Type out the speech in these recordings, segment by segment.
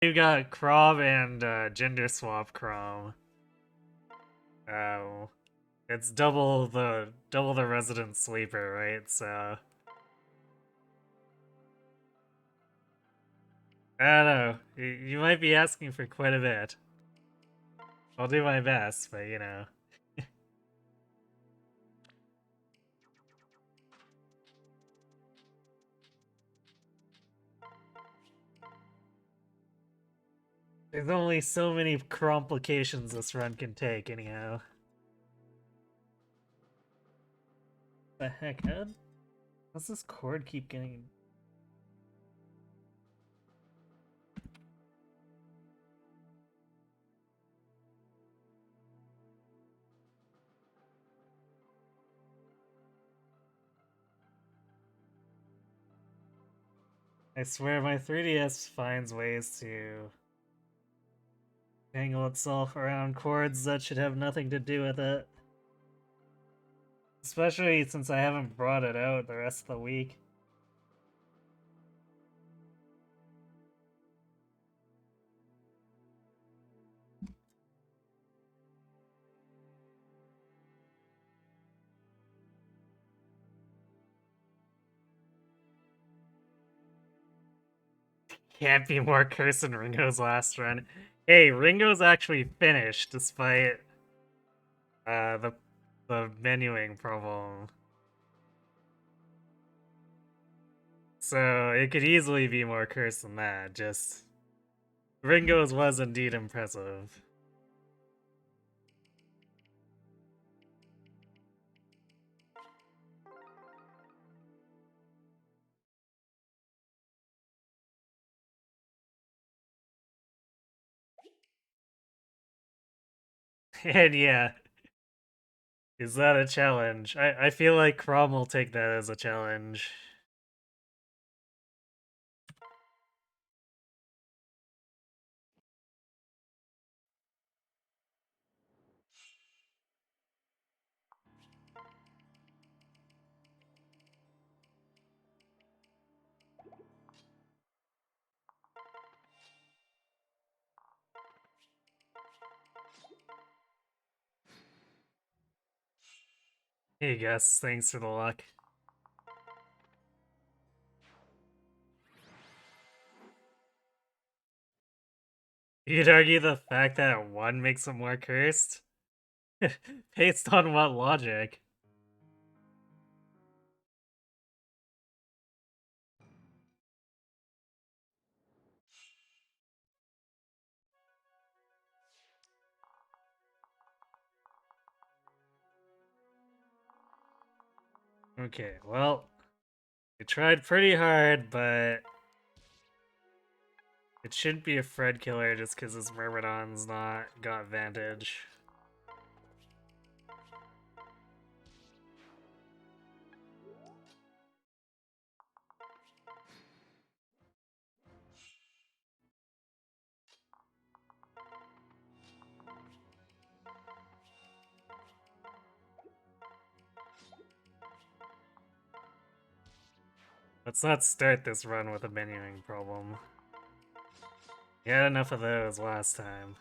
You got Crom and gender swap Crom. Oh, it's double the resident sleeper, right? So I don't know. You might be asking for quite a bit. I'll do my best, but you know. There's only so many complications this run can take, anyhow. The heck, Ed? Does this cord keep getting... I swear my 3DS finds ways to tangle itself around cords that should have nothing to do with it. Especially since I haven't brought it out the rest of the week. Can't be more cursed than Ringo's last run. Hey, Ringo's actually finished despite the menuing problem. So it could easily be more cursed than that. Just Ringo's was indeed impressive. And yeah, is that a challenge? I feel like Crom will take that as a challenge. Hey Gus, thanks for the luck. You'd argue the fact that one makes it more cursed? Based on what logic? Okay, well, we tried pretty hard, but it shouldn't be a Fred killer just because his Myrmidon's not got Vantage. Let's not start this run with a menuing problem. We had enough of those last time.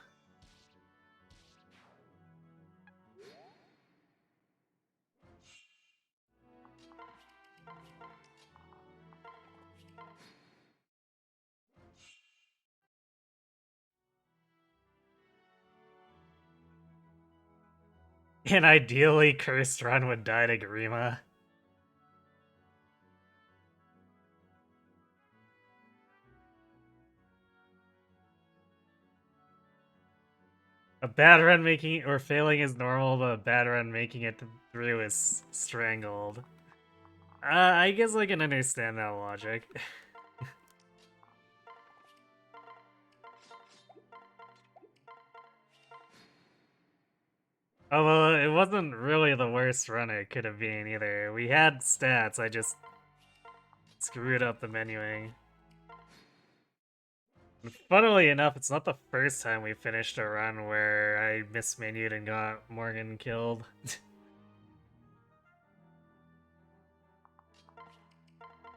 An ideally cursed run would die to Grima. A bad run making or failing is normal, but a bad run making it through is strangled. I guess I can understand that logic. Although it wasn't really the worst run it could have been either. We had stats, I just screwed up the menuing. And funnily enough, it's not the first time we finished a run where I mismenued and got Morgan killed.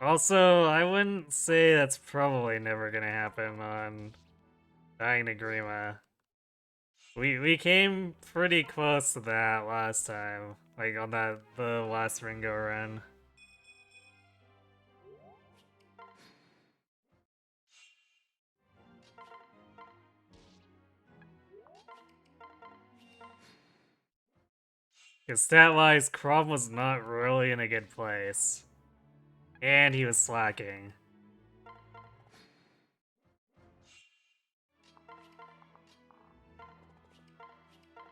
Also, I wouldn't say that's probably never gonna happen on dying to Grima. We came pretty close to that last time, like on the last Ringo run. Because stat-wise, Crom was not really in a good place. And he was slacking.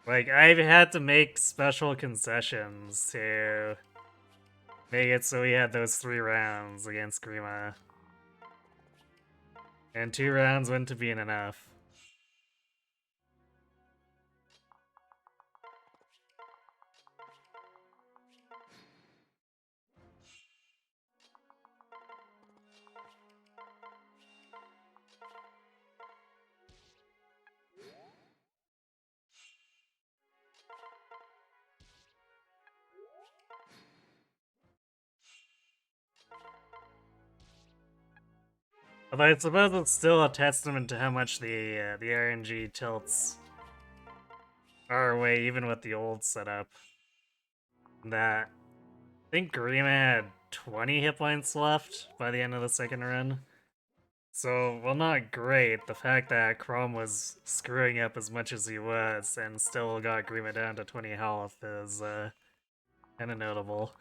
Like, I've had to make special concessions to make it so we had those 3 rounds against Grima. And 2 rounds wouldn't have been enough. Although I suppose it's still a testament to how much the RNG tilts our way, even with the old setup. That I think Grima had 20 hit points left by the end of the second run. So, well, not great. The fact that Crom was screwing up as much as he was and still got Grima down to 20 health is kind of notable.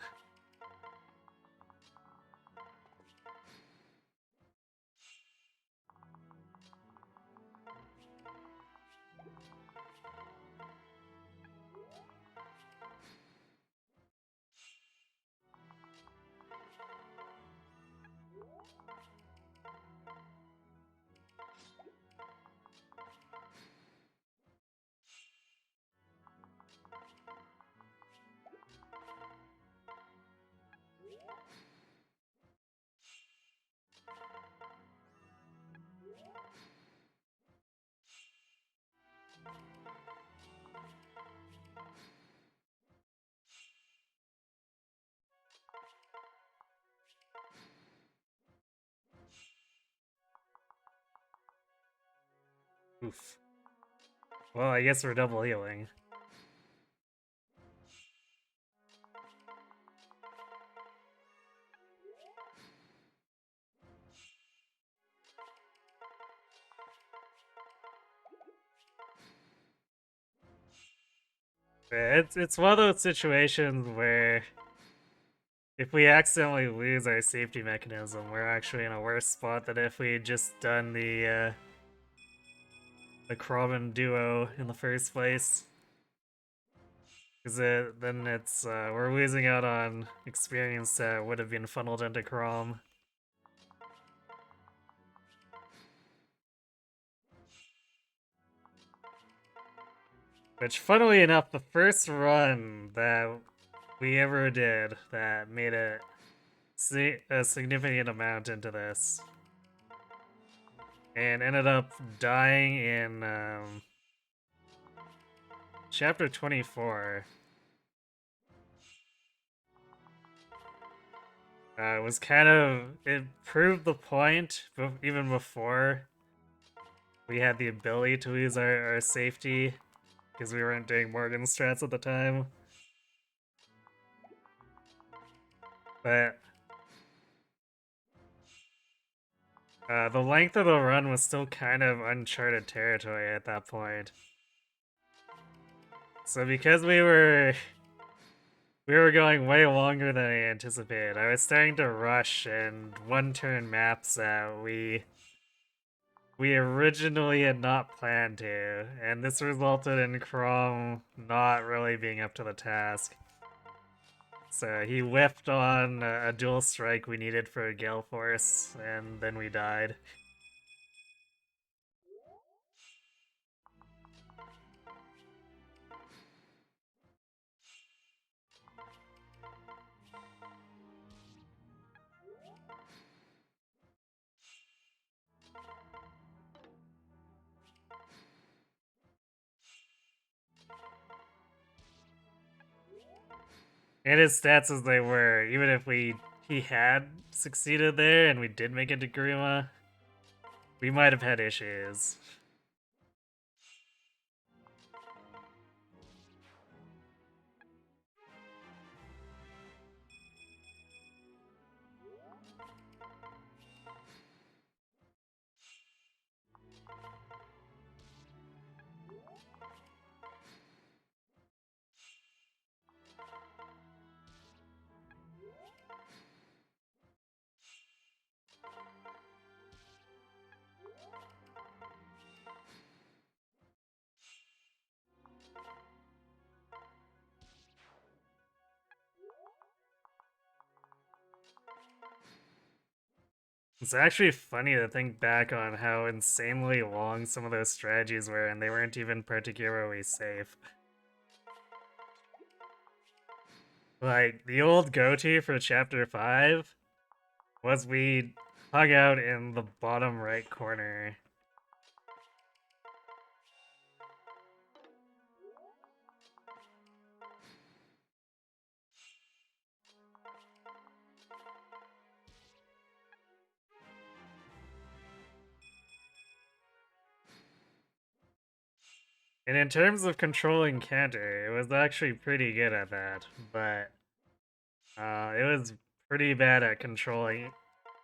Oof. Well, I guess we're double healing. It's one of those situations where if we accidentally lose our safety mechanism, we're actually in a worse spot than if we had just done the Crom duo in the first place. Because then it's we're losing out on experience that would have been funneled into Crom. Which, funnily enough, the first run that we ever did that made a significant amount into this, and ended up dying in chapter 24. It was kind of, it proved the point even before we had the ability to use our safety, because we weren't doing Morgan strats at the time. But the length of the run was still kind of uncharted territory at that point. So because we were going way longer than I anticipated, I was starting to rush and one-turn maps that we originally had not planned to, and this resulted in Crom not really being up to the task. So he whiffed on a dual strike we needed for a Gale Force, and then we died. And his stats as they were, even if he had succeeded there and we did make it to Grima, we might have had issues. It's actually funny to think back on how insanely long some of those strategies were, and they weren't even particularly safe. Like, the old go-to for Chapter 5 was we hung out in the bottom right corner. And in terms of controlling counter, it was actually pretty good at that, but it was pretty bad at controlling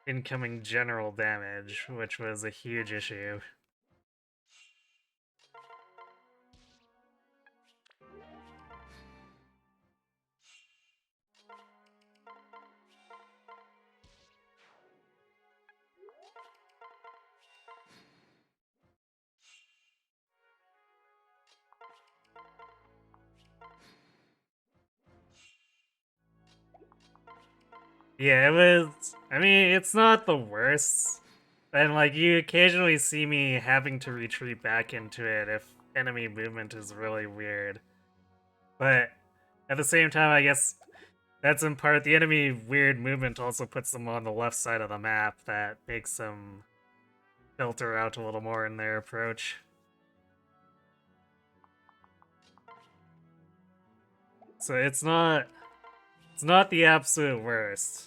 incoming general damage, which was a huge issue. Yeah, it was. I mean, it's not the worst. And, like, you occasionally see me having to retreat back into it if enemy movement is really weird. But at the same time, I guess that's in part the enemy weird movement also puts them on the left side of the map that makes them filter out a little more in their approach. So it's not the absolute worst.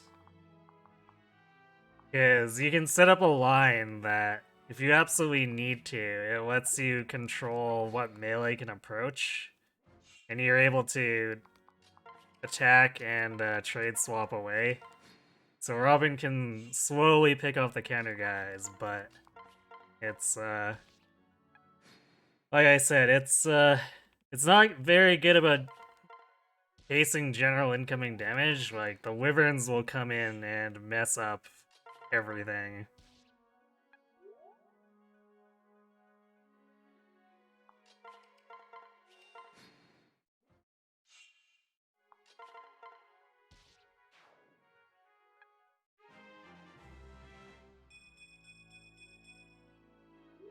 Because you can set up a line that, if you absolutely need to, it lets you control what melee can approach. And you're able to attack and trade swap away. So Robin can slowly pick off the counter guys, but it's, like I said, it's not very good about casing general incoming damage. Like, the wyverns will come in and mess up everything.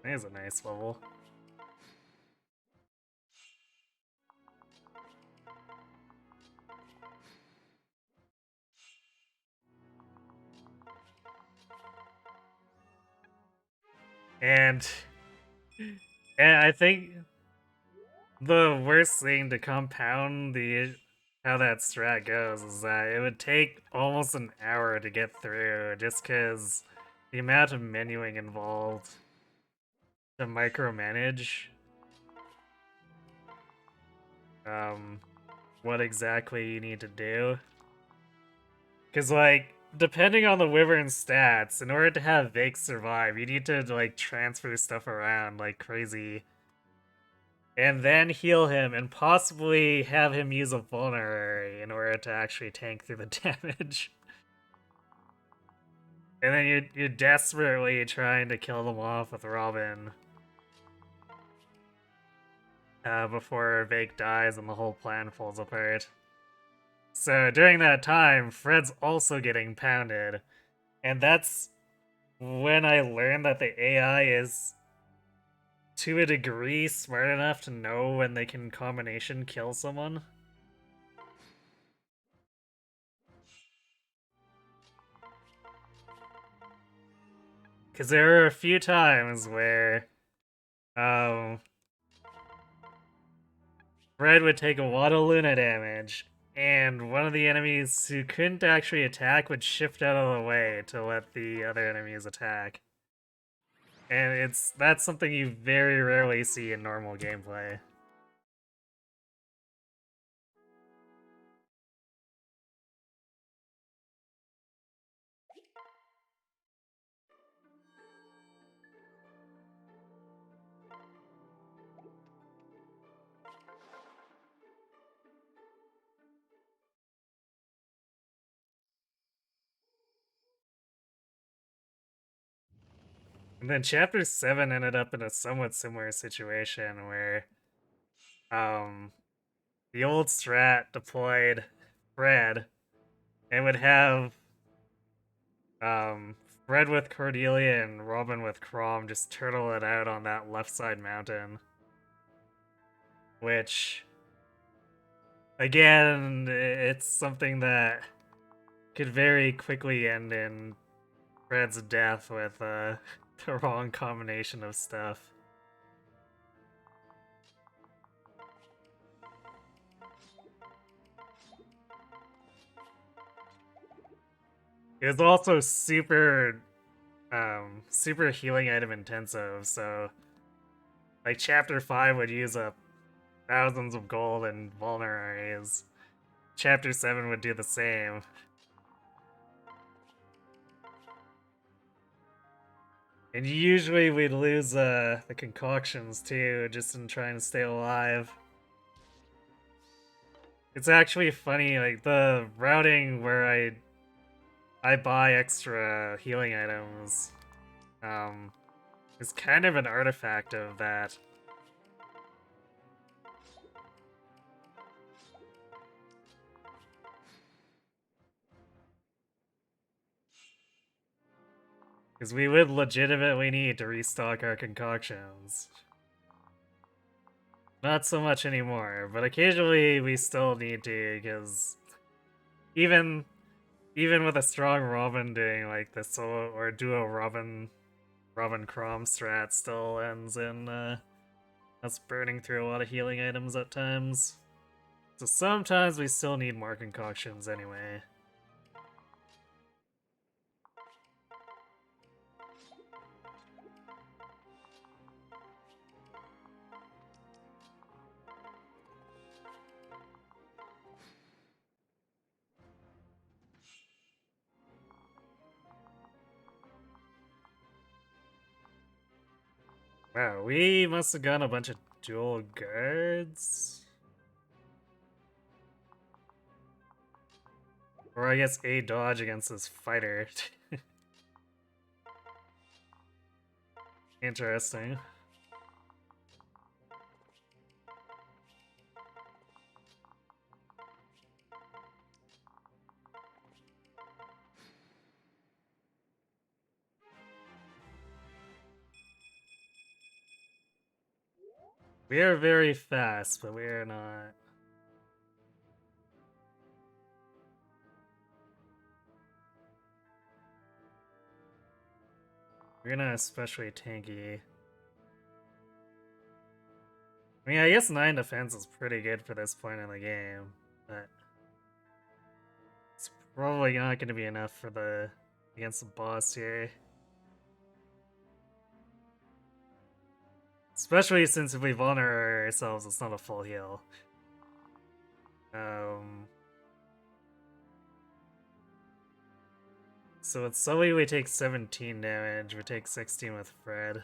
It's a nice level. And I think the worst thing to compound the how that strat goes is that it would take almost an hour to get through just because the amount of menuing involved to micromanage what exactly you need to do. Because, like, depending on the wyvern stats, in order to have Vake survive, you need to, like, transfer stuff around like crazy. And then heal him, and possibly have him use a vulnerary in order to actually tank through the damage. And then you're desperately trying to kill them off with Robin before Vake dies and the whole plan falls apart. So during that time, Fred's also getting pounded. And that's when I learned that the AI is, to a degree, smart enough to know when they can combination kill someone. Because there are a few times where Fred would take a lot of Luna damage, and one of the enemies who couldn't actually attack would shift out of the way to let the other enemies attack. And that's something you very rarely see in normal gameplay. And then chapter 7 ended up in a somewhat similar situation where the old strat deployed Fred and would have Fred with Cordelia and Robin with Crom just turtle it out on that left side mountain. Which, again, it's something that could very quickly end in Fred's death with the wrong combination of stuff. It was also super healing item intensive, so like chapter 5 would use up thousands of gold and vulneraries. Chapter 7 would do the same. And usually we'd lose the concoctions too, just in trying to stay alive. It's actually funny, like the routing where I buy extra healing items is kind of an artifact of that. Because we would legitimately need to restock our concoctions. Not so much anymore, but occasionally we still need to, because even with a strong Robin doing like the solo or duo Robin Crom strat still ends in us burning through a lot of healing items at times. So sometimes we still need more concoctions anyway. Wow, we must have gotten a bunch of dual guards. Or I guess a dodge against this fighter. Interesting. We are very fast, but we are not. We're not especially tanky. I mean, I guess 9 defense is pretty good for this point in the game, but it's probably not going to be enough for the against the boss here. Especially since if we vulnerate ourselves, it's not a full heal. So with Sully we take 17 damage, we take 16 with Fred.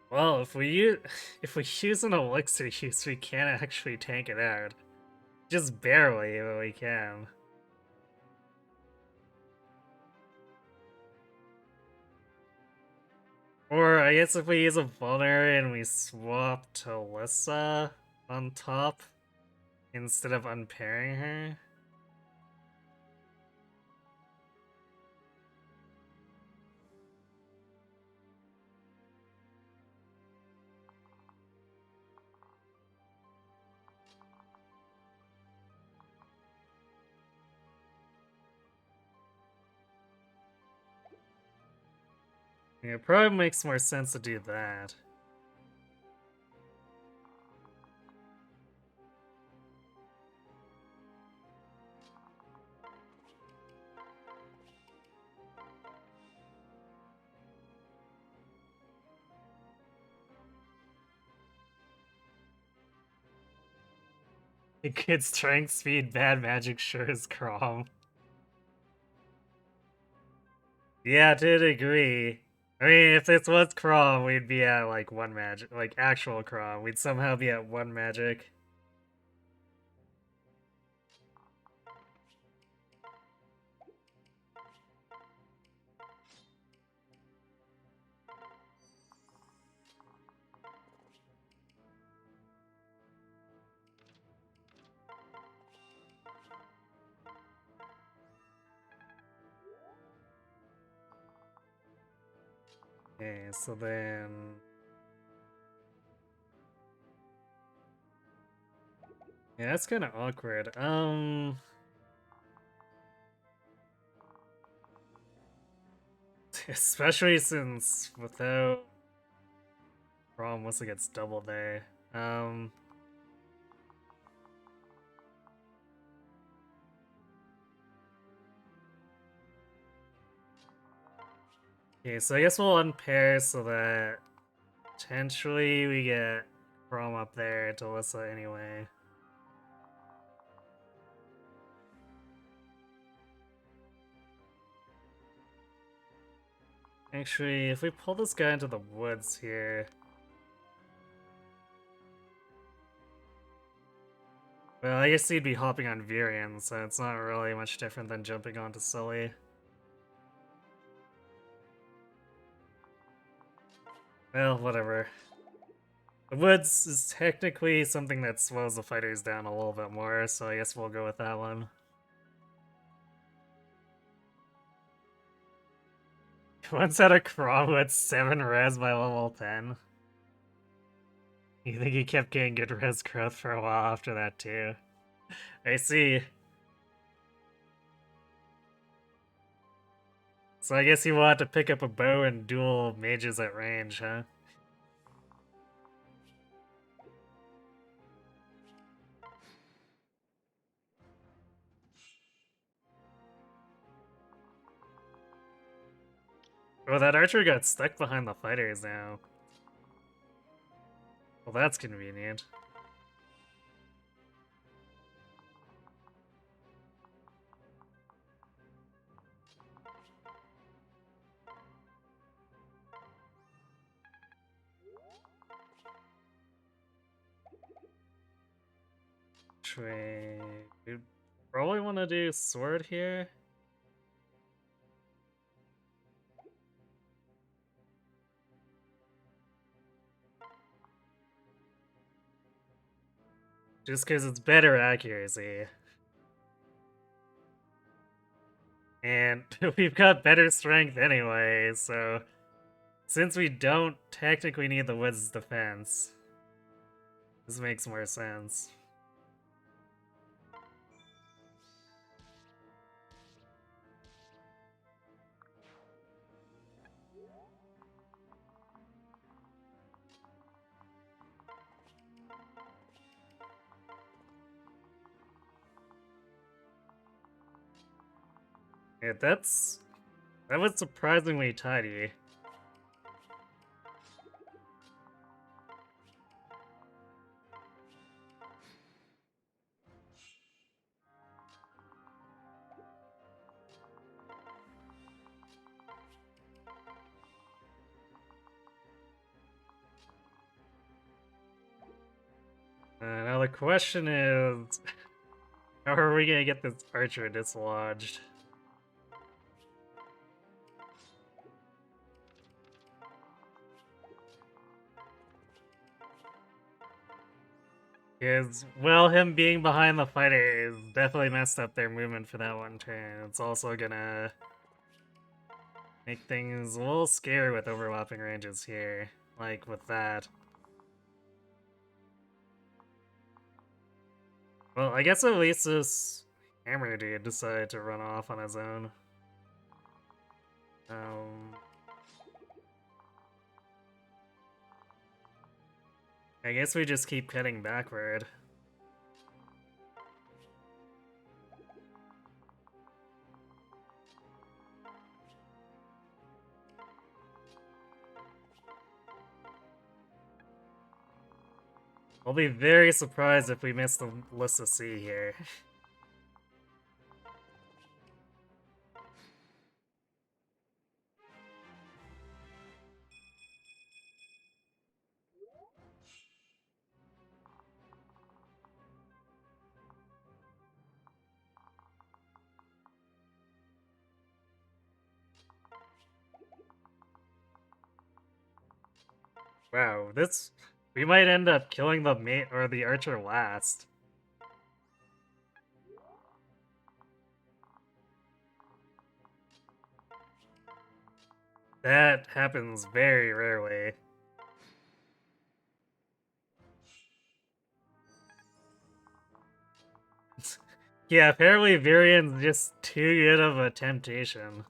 Well, if we use an elixir use, we can't actually tank it out. Just barely, but we can. Or I guess if we use a vulnerary and we swap to Alyssa on top instead of unpairing her. Yeah, it probably makes more sense to do that. Good strength, speed, bad magic sure is Crom. Yeah, to a degree. I mean, if this was Craw, we'd be at like one magic, like actual Craw. We'd somehow be at one magic. Okay, so then. Yeah, that's kind of awkward. Especially since without Craw, once it gets double there. Um. Okay, so I guess we'll unpair so that potentially we get Chrome up there to Alyssa anyway. Actually, if we pull this guy into the woods here... Well, I guess he'd be hopping on Virion, so it's not really much different than jumping onto Sully. Well, whatever. The woods is technically something that slows the fighters down a little bit more, so I guess we'll go with that one. Once had a Craw with 7 res by level 10. You think he kept getting good res growth for a while after that too? I see. So I guess he will have to pick up a bow and duel mages at range, huh? Oh, that archer got stuck behind the fighters now. Well, that's convenient. We probably want to do sword here. Just because it's better accuracy. And we've got better strength anyway, so... Since we don't technically need the woods defense, this makes more sense. Yeah, that was surprisingly tidy. Now the question is, how are we gonna get this archer dislodged? Because, well, him being behind the fighter is definitely messed up their movement for that one turn. It's also gonna make things a little scary with overlapping ranges here, like with that. Well, I guess at least this hammer dude decided to run off on his own. I guess we just keep cutting backward. I'll be very surprised if we miss the Lissa C here. Wow, this... We might end up killing the mate or the archer last. That happens very rarely. Yeah, apparently Virian's just too good of a temptation.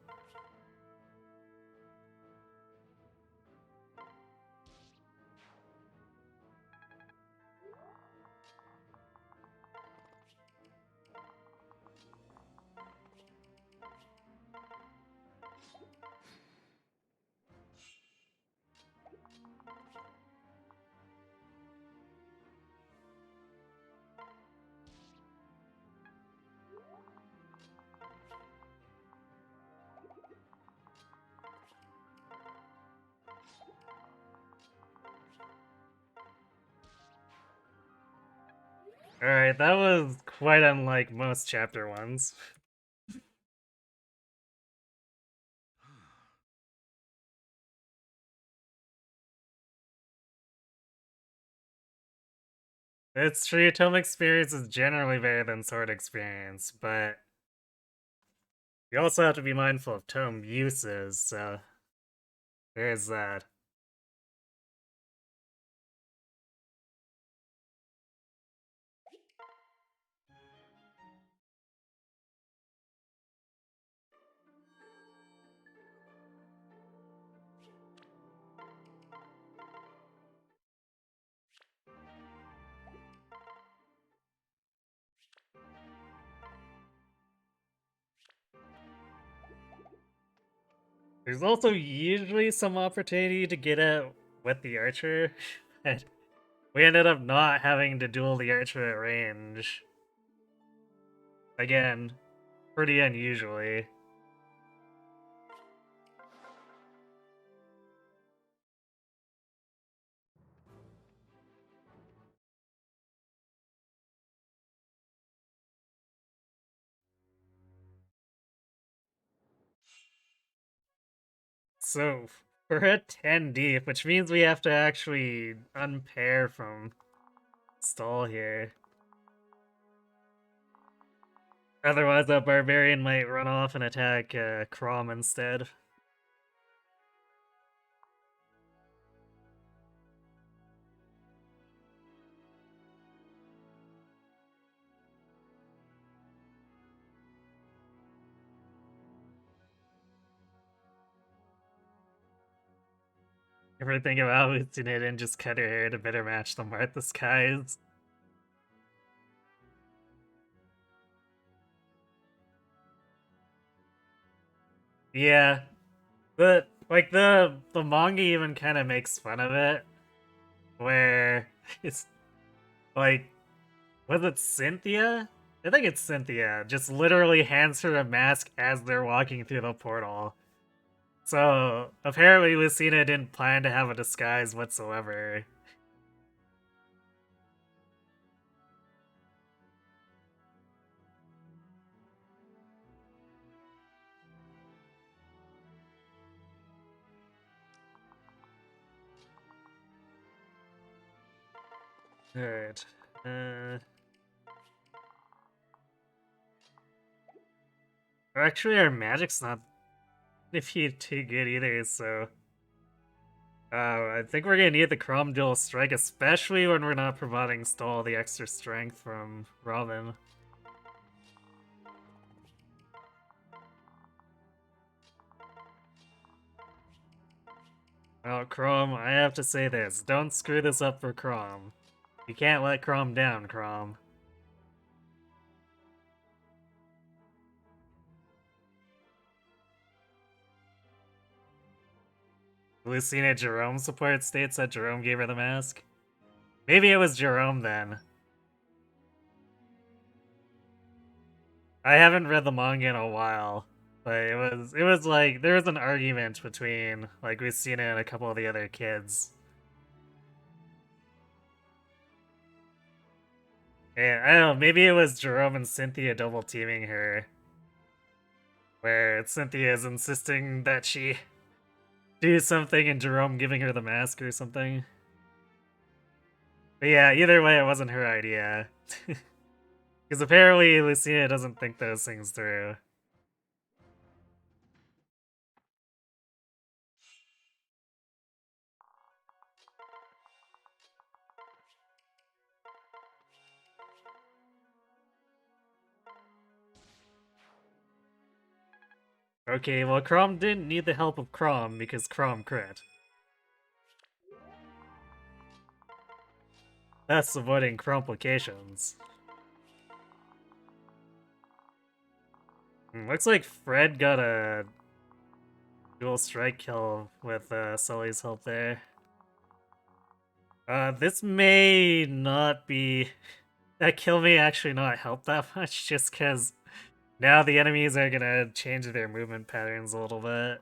Alright, that was quite unlike most chapter ones. It's true, tome experience is generally better than sword experience, but you also have to be mindful of tome uses, so there's that. There's also usually some opportunity to get out with the archer, but we ended up not having to duel the archer at range. Again, pretty unusually. So, we're at 10 deep, which means we have to actually unpair from stall here. Otherwise, that barbarian might run off and attack Crom instead. Ever think about boosting it and just cut her hair to better match the Martha Skies? Yeah, but like the manga even kind of makes fun of it, where it's like, was it Cynthia? I think it's Cynthia. Just literally hands her a mask as they're walking through the portal. So apparently Lucina didn't plan to have a disguise whatsoever. Alright. Actually, our magic's not too good either, so... I think we're gonna need the Crom Dual Strike, especially when we're not providing Stall the extra strength from Robin. Oh, Crom, I have to say this. Don't screw this up for Crom. You can't let Crom down, Crom. Lucina Jerome support states that Jerome gave her the mask. Maybe it was Jerome then. I haven't read the manga in a while, but it was like there was an argument between like Lucina and a couple of the other kids. And I don't know, maybe it was Jerome and Cynthia double teaming her. Where Cynthia is insisting that she do something and Jerome giving her the mask or something. But yeah, either way, it wasn't her idea. Because apparently Lucia doesn't think those things through. Okay, well, Chrom didn't need the help of Chrom because Chrom crit. That's avoiding complications. Looks like Fred got a dual strike kill with Sully's help there. This may not be... That kill may actually not help that much, just because now the enemies are gonna change their movement patterns a little bit.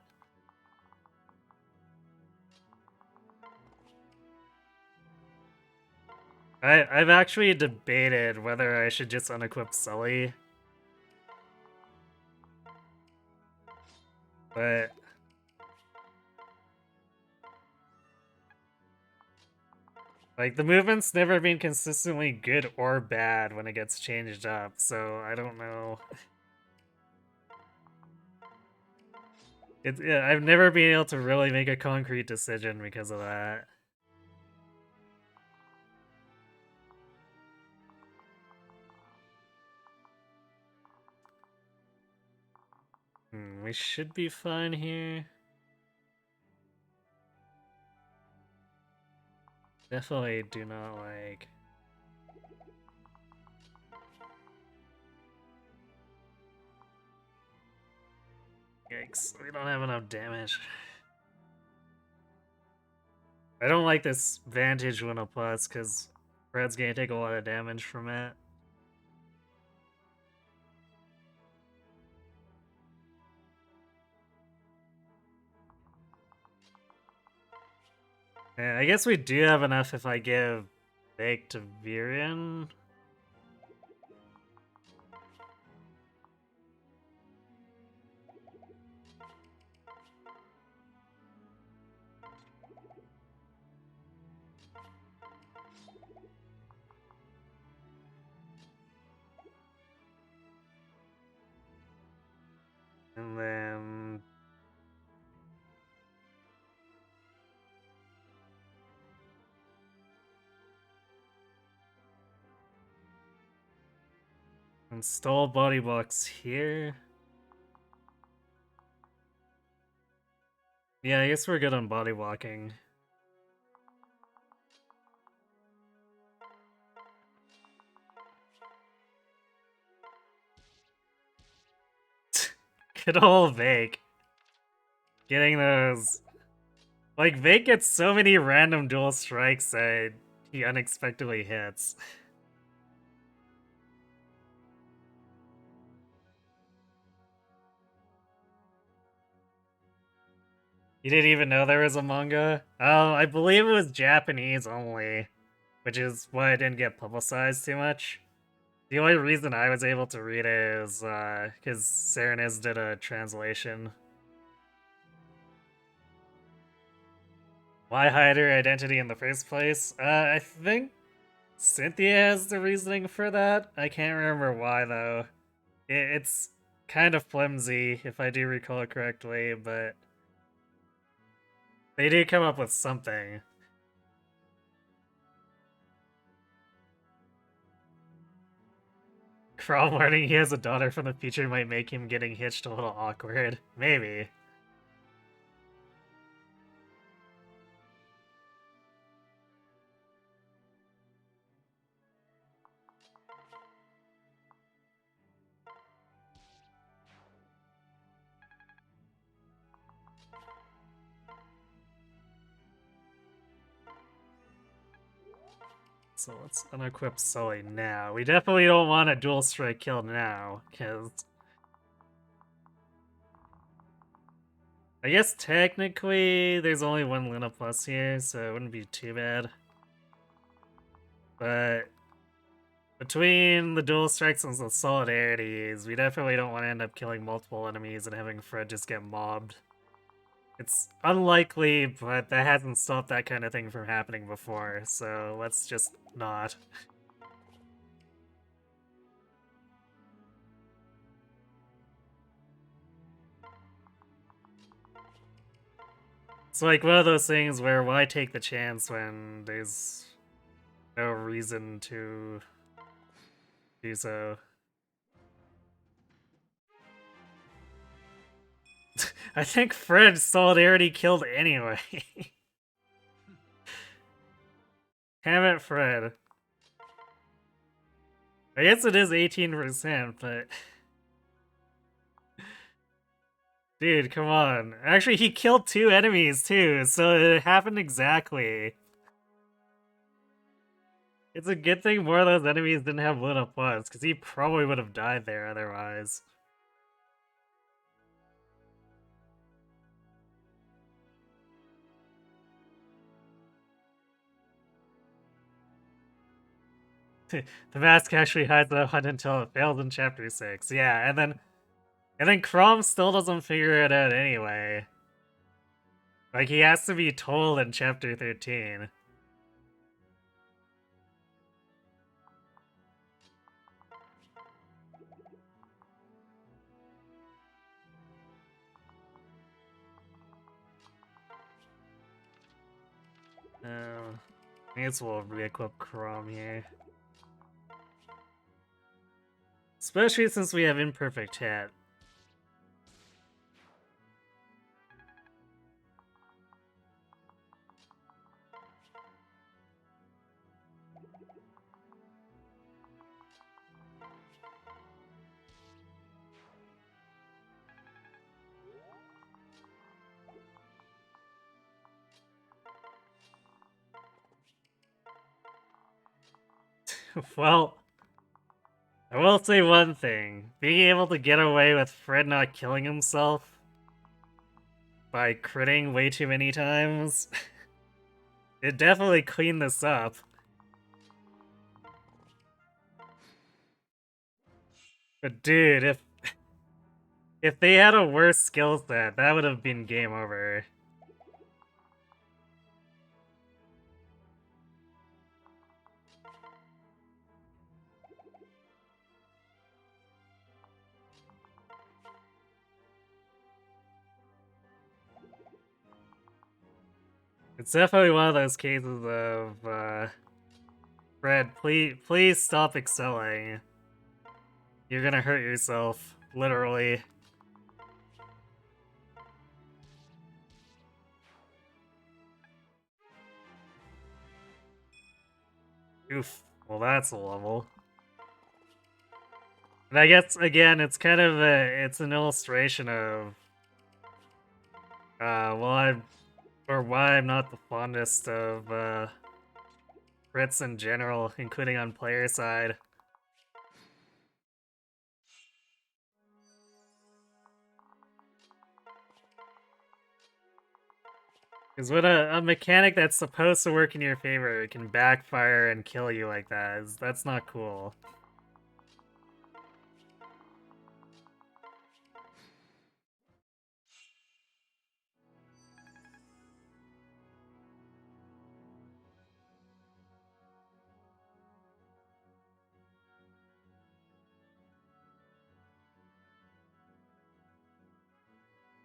I've actually debated whether I should just unequip Sully. But... Like, the movement's never been consistently good or bad when it gets changed up, so I don't know. Yeah, I've never been able to really make a concrete decision because of that. We should be fine here. Definitely do not like... Yikes, we don't have enough damage. I don't like this Vantage Luna Plus, because Fred's gonna take a lot of damage from it. Yeah, I guess we do have enough if I give Bake to Virion. And then... Install body blocks here. Yeah, I guess we're good on body blocking. Good old Vake. Getting those... Like, Vake gets so many random dual strikes that he unexpectedly hits. You didn't even know there was a manga? I believe it was Japanese only, which is why it didn't get publicized too much. The only reason I was able to read it is because Serenus did a translation. Why hide her identity in the first place? I think Cynthia has the reasoning for that. I can't remember why, though. It's kind of flimsy, if I do recall correctly, but they do come up with something. Crawl learning he has a daughter from the future might make him getting hitched a little awkward. Maybe. So let's unequip Sully now. We definitely don't want a dual strike kill now, because... I guess technically there's only one Luna Plus here, so it wouldn't be too bad. But between the dual strikes and the solidarities, we definitely don't want to end up killing multiple enemies and having Fred just get mobbed. It's unlikely, but that hasn't stopped that kind of thing from happening before, so let's just not. It's like one of those things where why take the chance when there's no reason to do so. I think Fred Solidarity killed anyway. Damn it, Fred. I guess it is 18%, but... Dude, come on. Actually, he killed 2 enemies, too, so it happened exactly. It's a good thing more of those enemies didn't have Luna Plus, because he probably would have died there otherwise. The mask actually hides that one until it fails in Chapter 6. Yeah, and then Crom still doesn't figure it out anyway. Like, he has to be told in Chapter 13. I guess we'll re-equip Crom here. Especially since we have Imperfect Hit. Well, I will say one thing. Being able to get away with Fred not killing himself by critting way too many times, it definitely cleaned this up. But dude, if they had a worse skill set, that would have been game over. It's definitely one of those cases of, Fred, please stop excelling. You're gonna hurt yourself, literally. Oof. Well, that's a level. And I guess, again, it's kind of it's an illustration of, why I'm not the fondest of, Brits in general, including on player side. Because when a mechanic that's supposed to work in your favor can backfire and kill you like that, that's not cool.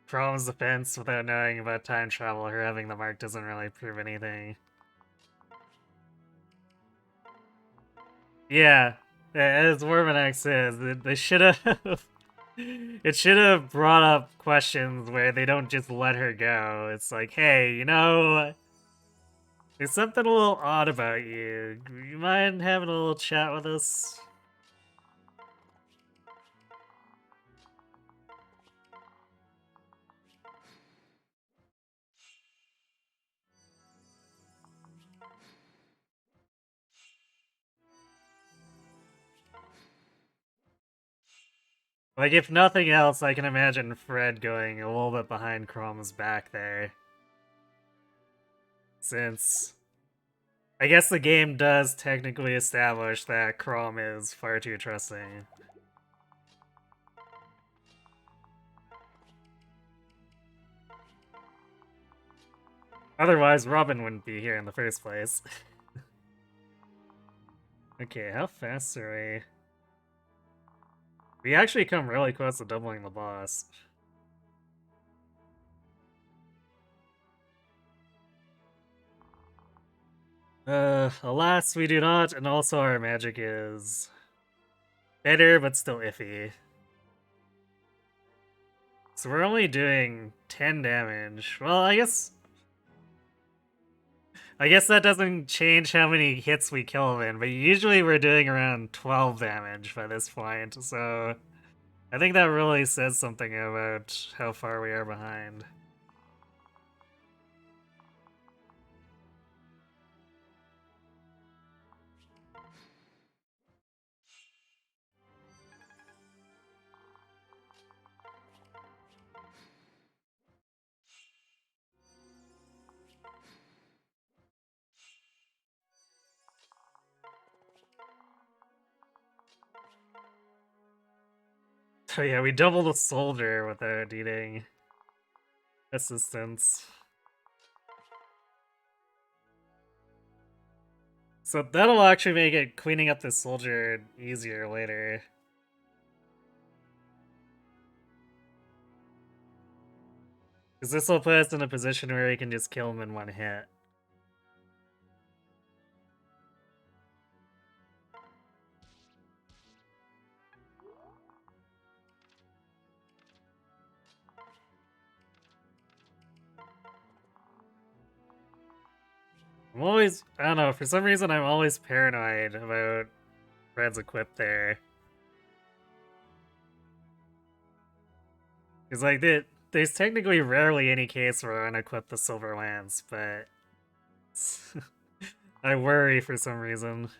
Crom's defense without knowing about time travel or having the mark doesn't really prove anything. Yeah, as Wormanex says, they should have. It should have brought up questions where they don't just let her go. It's like, hey, there's something a little odd about you. You mind having a little chat with us? Like, if nothing else, I can imagine Fred going a little bit behind Crom's back there. Since I guess the game does technically establish that Crom is far too trusting. Otherwise, Robin wouldn't be here in the first place. Okay, how fast are we? We actually come really close to doubling the boss. Alas, we do not, and also our magic is better, but still iffy. So we're only doing 10 damage. Well, I guess that doesn't change how many hits we kill them in, but usually we're doing around 12 damage by this point, so I think that really says something about how far we are behind. So yeah, we doubled a soldier without needing assistance. So that'll actually make it cleaning up the soldier easier later. Because this will put us in a position where we can just kill him in one hit. I don't know, for some reason I'm always paranoid about Fred's equip there. Because, like, there's technically rarely any case where I unequip the Silver Lance, but I worry for some reason.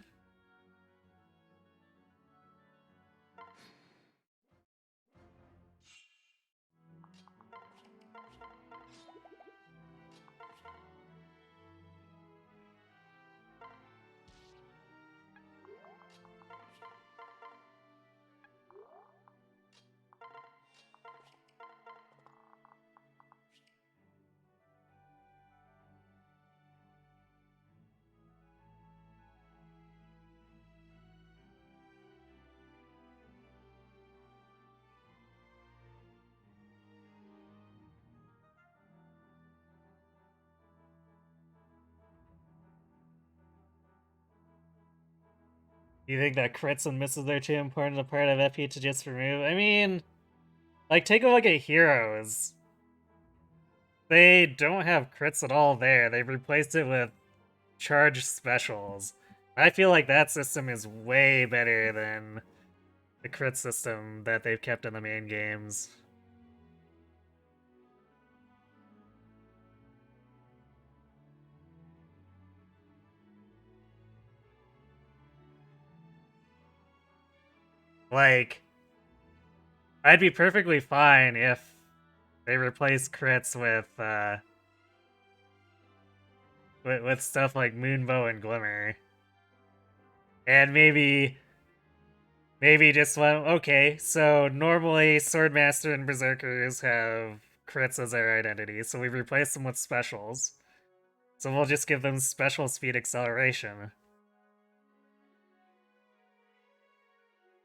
You think that crits and misses are too important a part of FP to just remove? I mean, like, take a look at Heroes. They don't have crits at all there. They've replaced it with charged specials. I feel like that system is way better than the crit system that they've kept in the main games. Like, I'd be perfectly fine if they replace crits with stuff like Moonbow and Glimmer. And maybe just one. Okay, so normally Swordmaster and Berserkers have crits as their identity, so we replace them with specials. So we'll just give them special speed acceleration.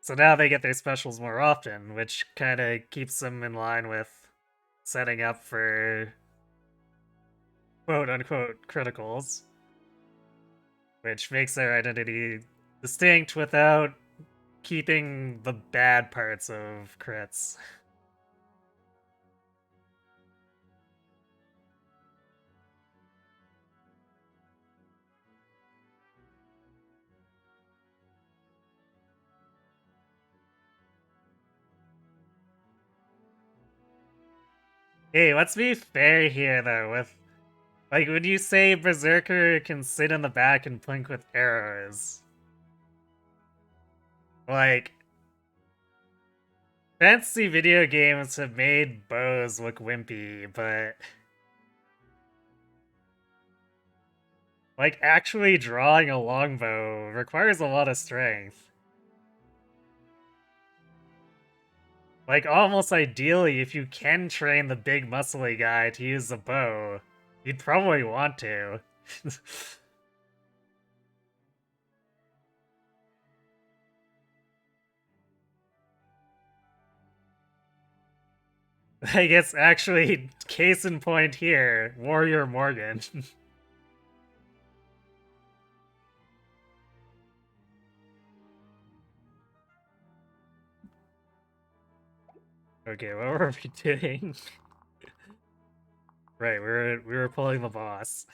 So now they get their specials more often, which kind of keeps them in line with setting up for quote-unquote criticals, which makes their identity distinct without keeping the bad parts of crits. Hey, let's be fair here, though, with... Like, when you say Berserker can sit in the back and plink with arrows... Like... Fantasy video games have made bows look wimpy, but... Like, actually drawing a longbow requires a lot of strength. Like, almost ideally, if you can train the big muscly guy to use the bow, You'd probably want to. I guess actually, case in point here, Warrior Morgan. Okay, what were we doing? Right, we were pulling the boss.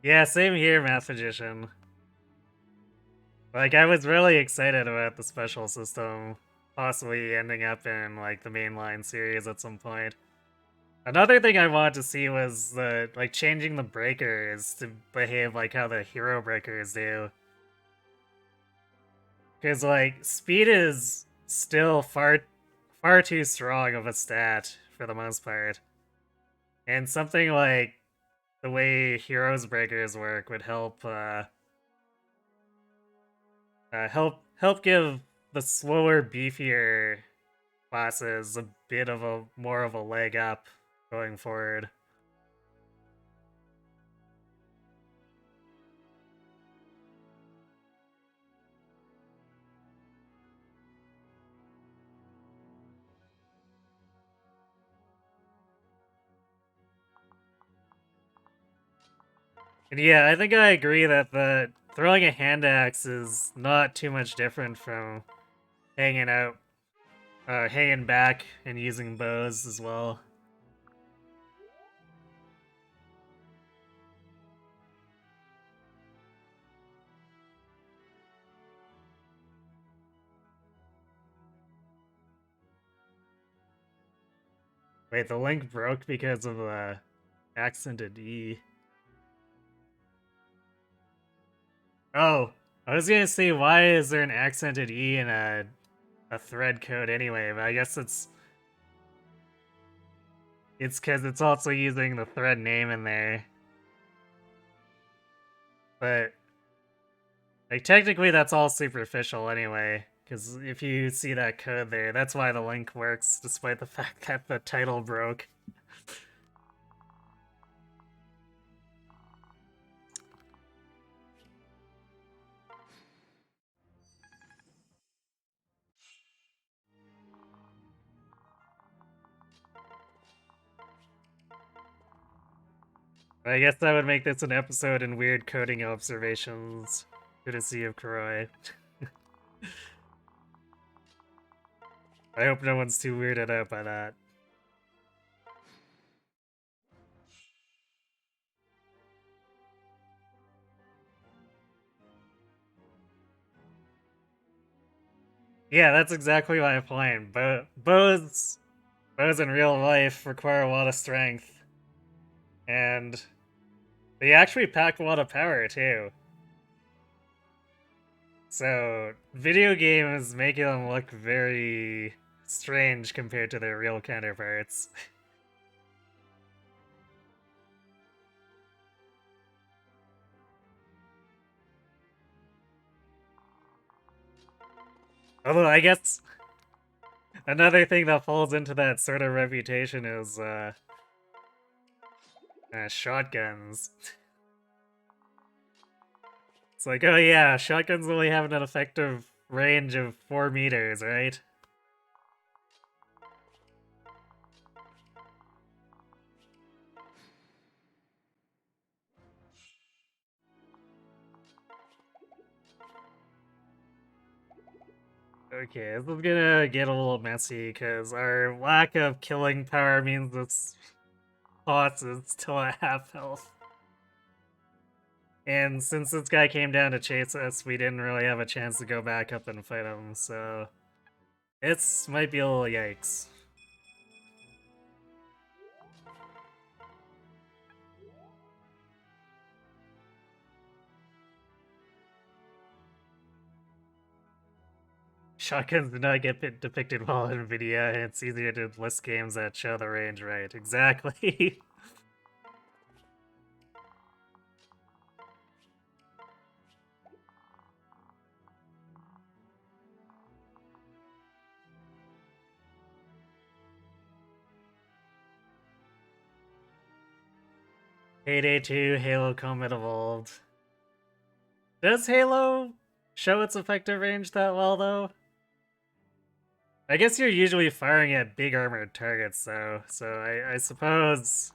Yeah, same here, Math Magician. Like, I was really excited about the special system possibly ending up in, like, the mainline series at some point. Another thing I wanted to see was the, like, changing the breakers to behave like how the hero breakers do. Because, like, speed is still far too strong of a stat for the most part. And something like the way heroes breakers work would help give the slower, beefier classes a bit of a more of a leg up going forward. And yeah, I think I agree that the throwing a hand axe is not too much different from hanging out, hanging back and using bows as well. Wait, the link broke because of the accented E. Oh, I was gonna say, why is there an accented E in a thread code anyway? But I guess it's because it's also using the thread name in there. But like technically, that's all superficial anyway. Because if you see that code there, that's why the link works, despite the fact that the title broke. I guess that would make this an episode in weird coding observations. Courtesy of Kuroi. I hope no one's too weirded out by that. Yeah, that's exactly my point. Bows in real life require a lot of strength, and they actually pack a lot of power too. So video games making them look very strange compared to their real counterparts. Although I guess another thing that falls into that sort of reputation is shotguns. It's like, oh yeah, shotguns only have an effective range of 4 meters, right? Okay, this is gonna get a little messy because our lack of killing power means this boss is still at half health. And since this guy came down to chase us, we didn't really have a chance to go back up and fight him, so it's might be a little yikes. shotguns do not get depicted well in NVIDIA, and it's easier to list games that show the range right. Exactly. Payday 2, Halo Combat Evolved. Does Halo show its effective range that well, though? I guess you're usually firing at big armored targets, though, so I suppose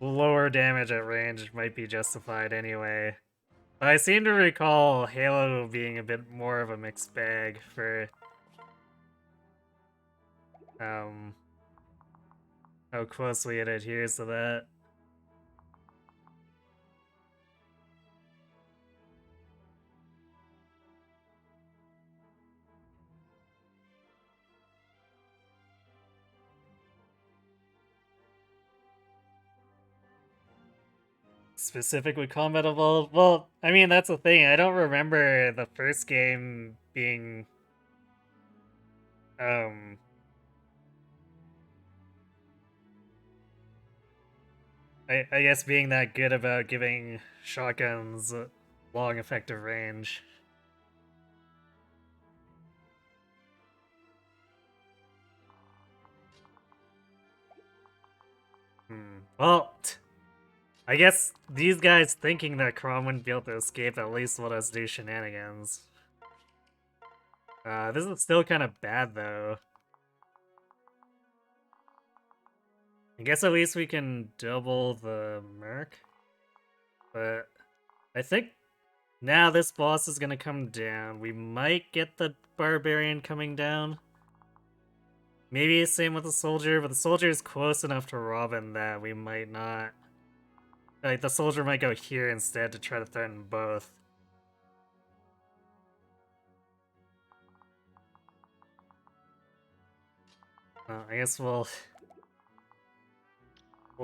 lower damage at range might be justified anyway. But I seem to recall Halo being a bit more of a mixed bag for how closely it adheres to that. Specifically Combat Evolved? Well, I mean, that's the thing. I don't remember the first game being um I guess being that good about giving shotguns long effective range. Well, I guess these guys thinking that Crom wouldn't be able to escape at least let us do shenanigans. This is still kind of bad, though. I guess at least we can double the Merc. But I think now this boss is gonna come down. We might get the Barbarian coming down. Maybe same with the Soldier, but the Soldier is close enough to Robin that we might not... Like, the Soldier might go here instead to try to threaten both. I guess we'll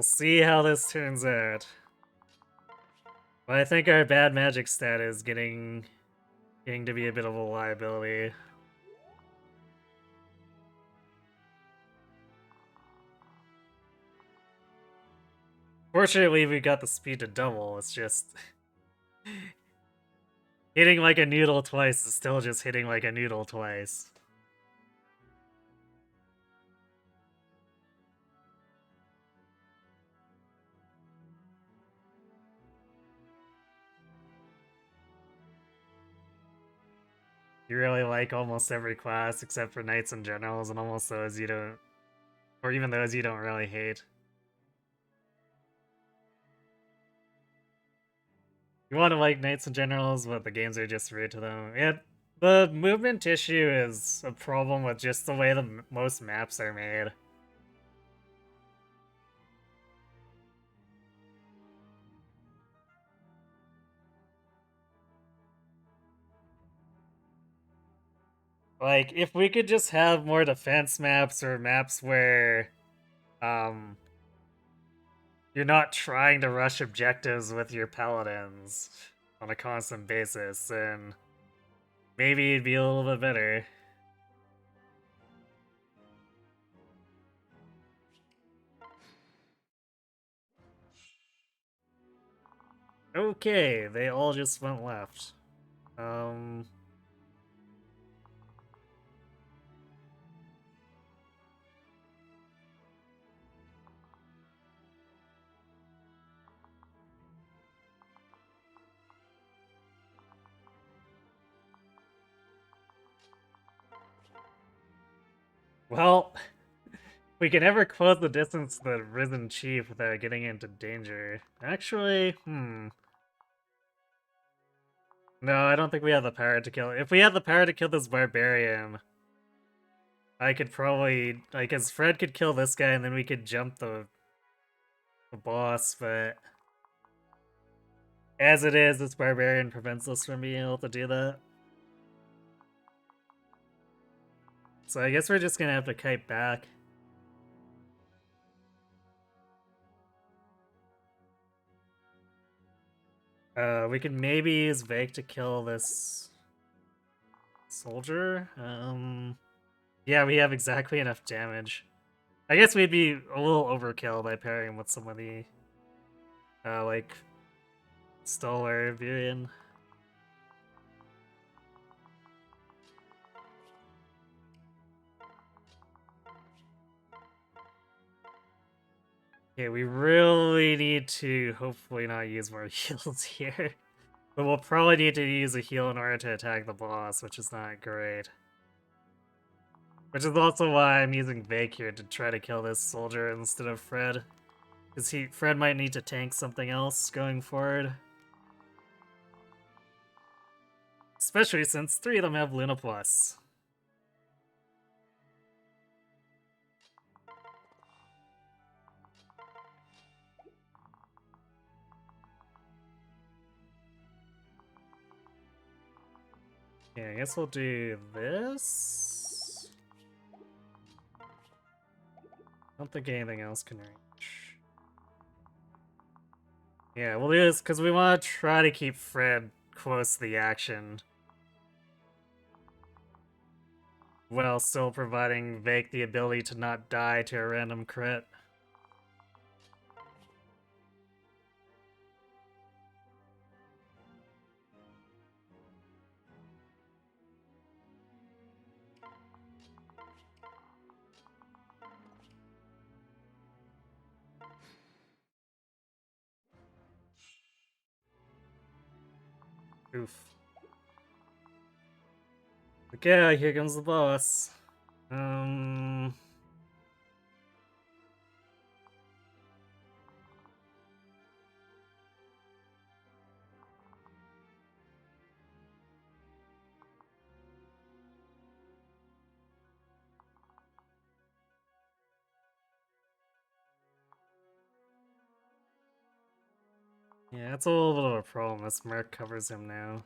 see how this turns out. But I think our bad magic stat is getting to be a bit of a liability. Fortunately, we got the speed to double. It's just hitting like a noodle twice is still just hitting like a noodle twice. You really like almost every class except for Knights and Generals, and almost those you don't, or even those you don't really hate. You want to like Knights and Generals, but the games are just rude to them. Yeah, the movement issue is a problem with just the way the most maps are made. Like, if we could just have more defense maps or maps where, you're not trying to rush objectives with your paladins on a constant basis, then maybe it'd be a little bit better. Okay, they all just went left. Well, we can never close the distance to the Risen Chief without getting into danger. Actually, No, I don't think we have the power to kill. If we had the power to kill this Barbarian, I could probably... Like, as Fred could kill this guy and then we could jump the boss, but... As it is, this Barbarian prevents us from being able to do that. So I guess we're just gonna have to kite back. We could maybe use Vake to kill this Soldier? Yeah, we have exactly enough damage. I guess we'd be a little overkill by pairing him with some of the, like, Stolar Virion. Okay, we really need to hopefully not use more heals here. But we'll probably need to use a heal in order to attack the boss, which is not great. Which is also why I'm using Vake here to try to kill this soldier instead of Fred. Because Fred might need to tank something else going forward. Especially since 3 of them have Luna Plus. Yeah, I guess we'll do this. I don't think anything else can reach. Yeah, we'll do this because we want to try to keep Fred close to the action, while still providing Vake the ability to not die to a random crit. Oof. Okay, here comes the boss. Yeah, that's a little bit of a problem. This Merc covers him now.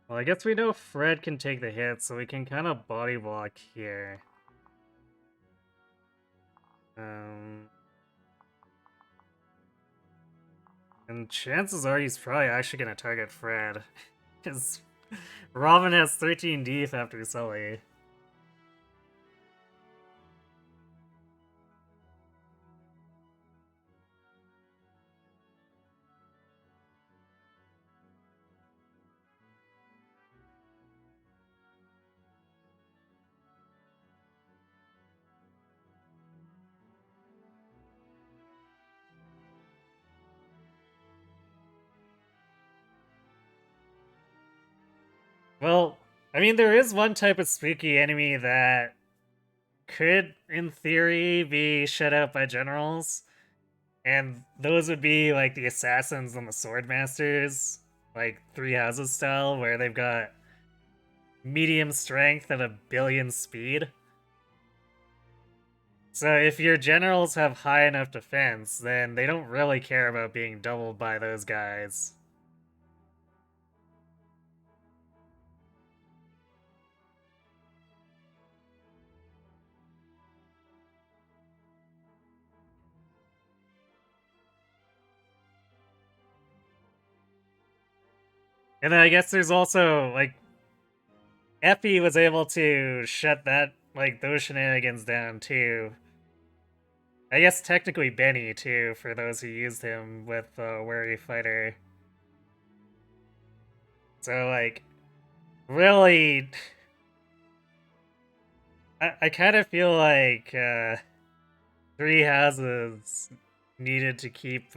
Well, I guess we know Fred can take the hit, so we can kind of body block here. And chances are he's probably actually going to target Fred. Because Robin has 13 deep after Sully. Well, I mean, there is one type of spooky enemy that could, in theory, be shut out by generals. And those would be like the assassins and the sword masters, like Three Houses style, where they've got medium strength and a billion speed. So if your generals have high enough defense, then they don't really care about being doubled by those guys. And then I guess there's also, like, Epi was able to shut that, like, those shenanigans down too. I guess technically Benny too, for those who used him with Wary Fighter. So, like, really, I kind of feel like Three Houses needed to keep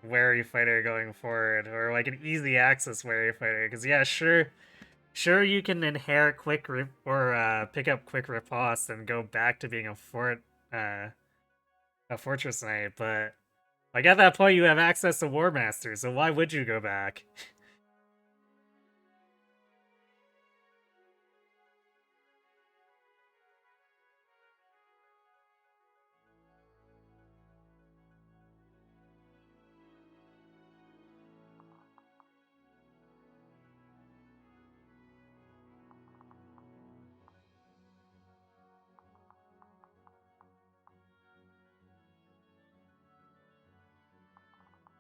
Wary Fighter going forward, or like an easy access Wary Fighter. Because yeah, sure you can inherit quick rip or pick up quick riposte and go back to being a fortress knight, but like at that point you have access to War Master, so why would you go back?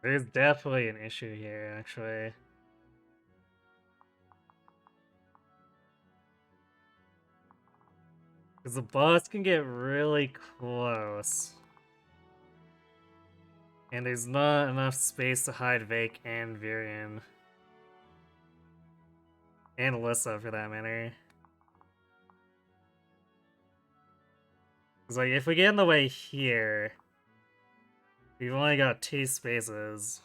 There's definitely an issue here, actually. Because the boss can get really close. And there's not enough space to hide Vake and Virion. And Alyssa, for that matter. Because, like, if we get in the way here, we've only got 2 spaces.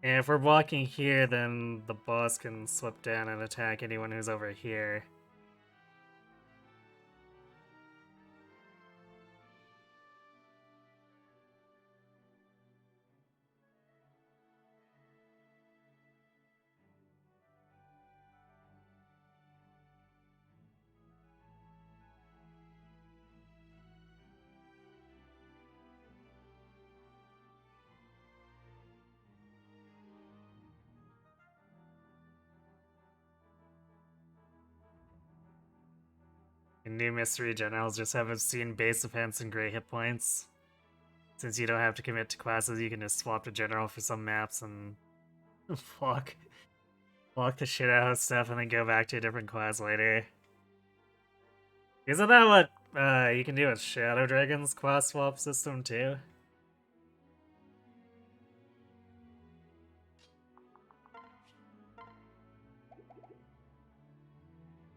And if we're blocking here, then the boss can slip down and attack anyone who's over here. And new mystery generals just have obscene base defense and great hit points. Since you don't have to commit to classes, you can just swap to general for some maps and block the shit out of stuff and then go back to a different class later. Isn't that what you can do with Shadow Dragon's class swap system too?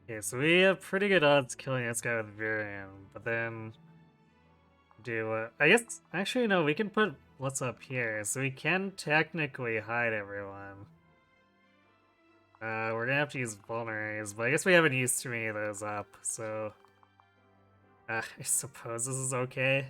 Okay, so we have pretty good odds killing this guy with Virion, but then do I guess actually no, we can put what's up here, so we can technically hide everyone. We're gonna have to use vulneraries, but I guess we haven't used too many of those up, so I suppose this is okay.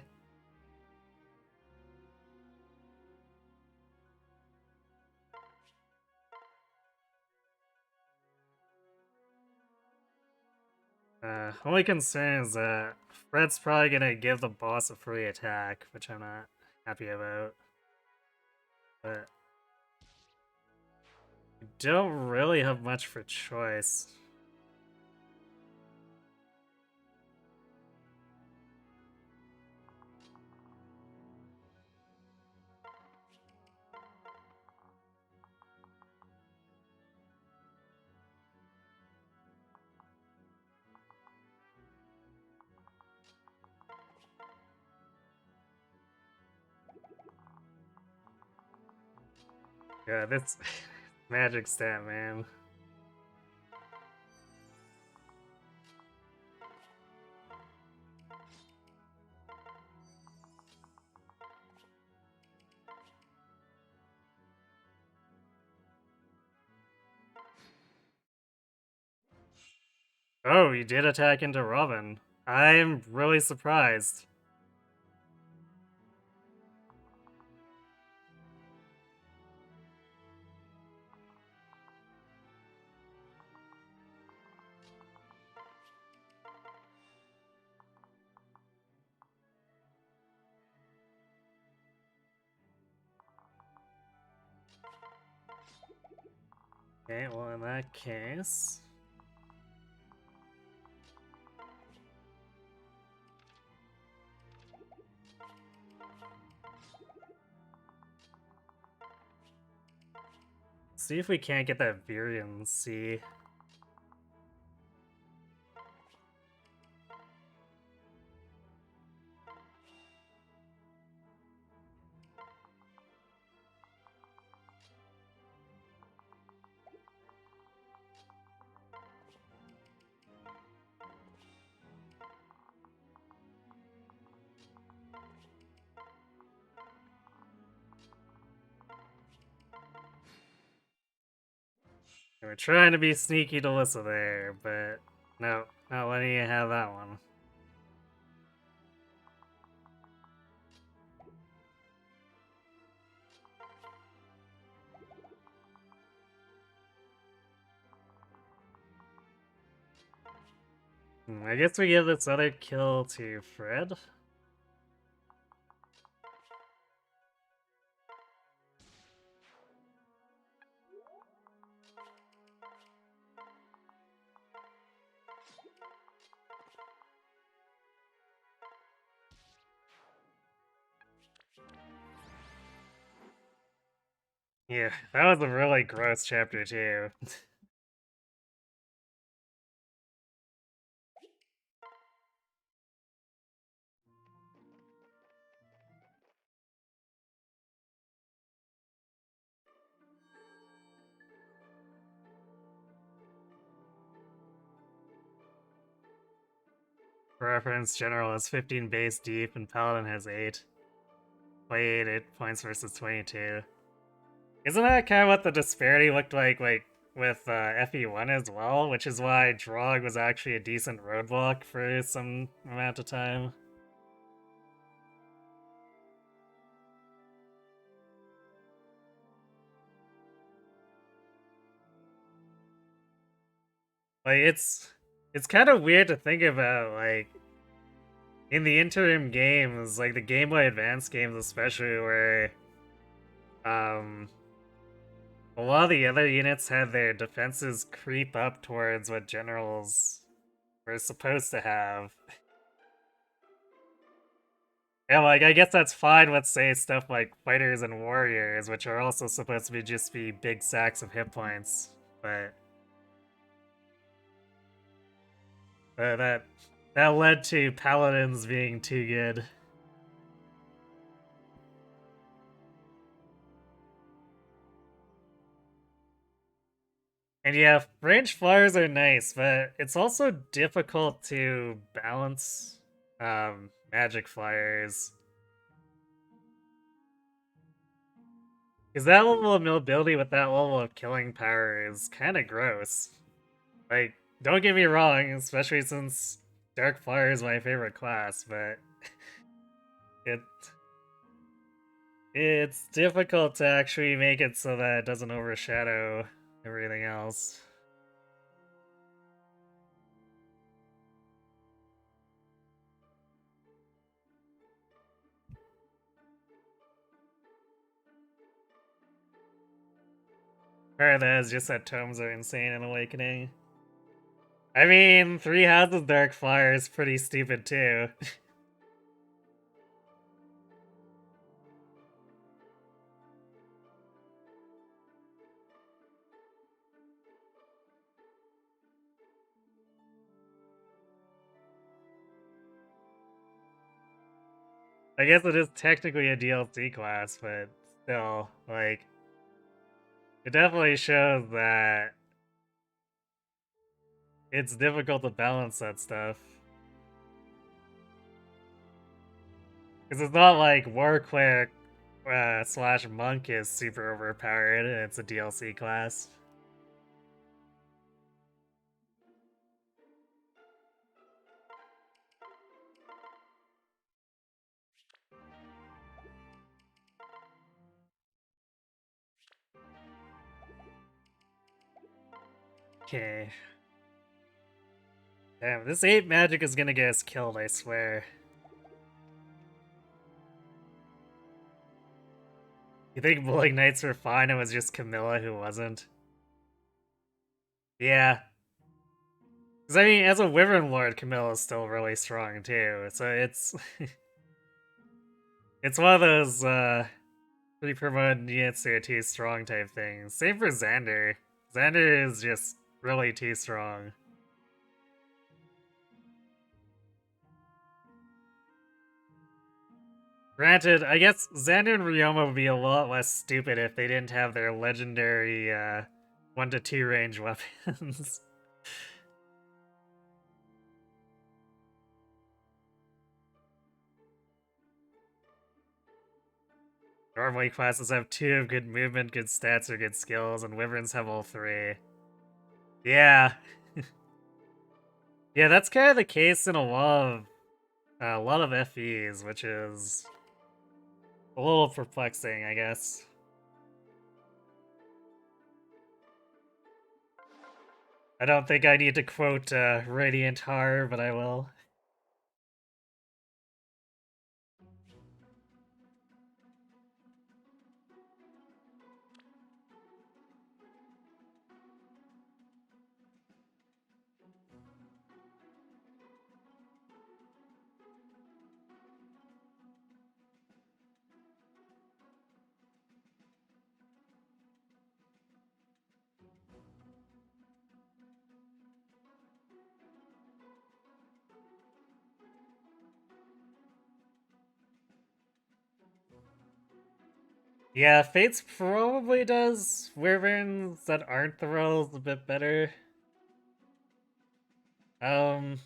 Only concern is that Fred's probably gonna give the boss a free attack, which I'm not happy about. But we don't really have much for choice. Yeah, this magic stat, man. Oh, you did attack into Robin. I'm really surprised. Okay, well in that case... see if we can't get that Virion C. We're trying to be sneaky to Alyssa there, but no, not letting you have that one. I guess we give this other kill to Fred. Yeah, that was a really gross chapter too. For reference, General has 15 base deep and Paladin has 8. Play 8 points versus 22. Isn't that kind of what the disparity looked like with FE1 as well? Which is why Drog was actually a decent roadblock for some amount of time. Like it's kind of weird to think about, like in the interim games, like the Game Boy Advance games especially, where um a lot of the other units had their defenses creep up towards what generals were supposed to have. And like I guess that's fine with, say, stuff like fighters and warriors, which are also supposed to be just be big sacks of hit points. But that led to paladins being too good. And yeah, range flyers are nice, but it's also difficult to balance magic flyers. Because that level of mobility with that level of killing power is kind of gross. Like, don't get me wrong, especially since Dark Flyer is my favorite class, but it it's difficult to actually make it so that it doesn't overshadow everything else. Part of that is just that tomes are insane in Awakening. I mean, 3 houses Dark Flyer is pretty stupid too. I guess it is technically a DLC class, but still, like, it definitely shows that it's difficult to balance that stuff. Because it's not like War Cleric slash Monk is super overpowered and it's a DLC class. Okay. Damn, this 8 magic is gonna get us killed, I swear. You think Bullying Knights were fine and it was just Camilla who wasn't? Yeah. Because I mean, as a Wyvern Lord, Camilla's still really strong too, so it's... it's one of those, pretty promoted units that are too strong type things. Same for Xander. Xander is just really too strong. Granted, I guess Xander and Ryoma would be a lot less stupid if they didn't have their legendary 1 to 2 range weapons. Normally classes have 2 of good movement, good stats, or good skills, and Wyverns have all 3. Yeah. Yeah, that's kind of the case in a lot of FEs, which is a little perplexing, I guess. I don't think I need to quote Radiant Har, but I will. Yeah, Fates probably does wyverns that aren't the rolls a bit better. Um,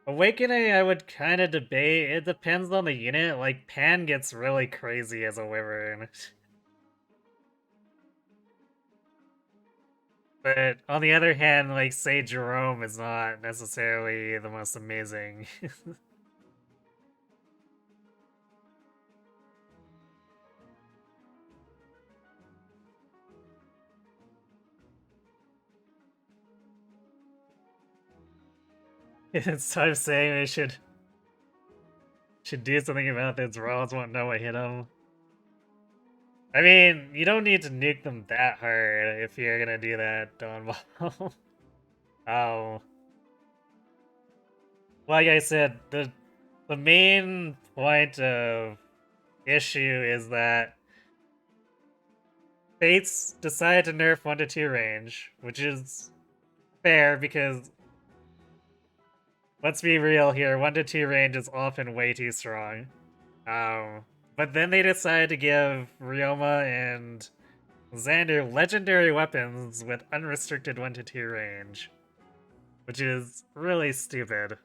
Awakening, I would kind of debate. It depends on the unit. Like, Pan gets really crazy as a wyvern. But on the other hand, like, say Jerome is not necessarily the most amazing. It's time saying we should do something about this. Rollins won't know what hit him. I mean, you don't need to nuke them that hard if you're gonna do that, Dawn Ball. Oh, like I said, the main point of issue is that Fates decided to nerf 1 to 2 range, which is fair because let's be real here, 1 to 2 range is often way too strong. But then they decided to give Ryoma and Xander legendary weapons with unrestricted 1 to 2 range, which is really stupid.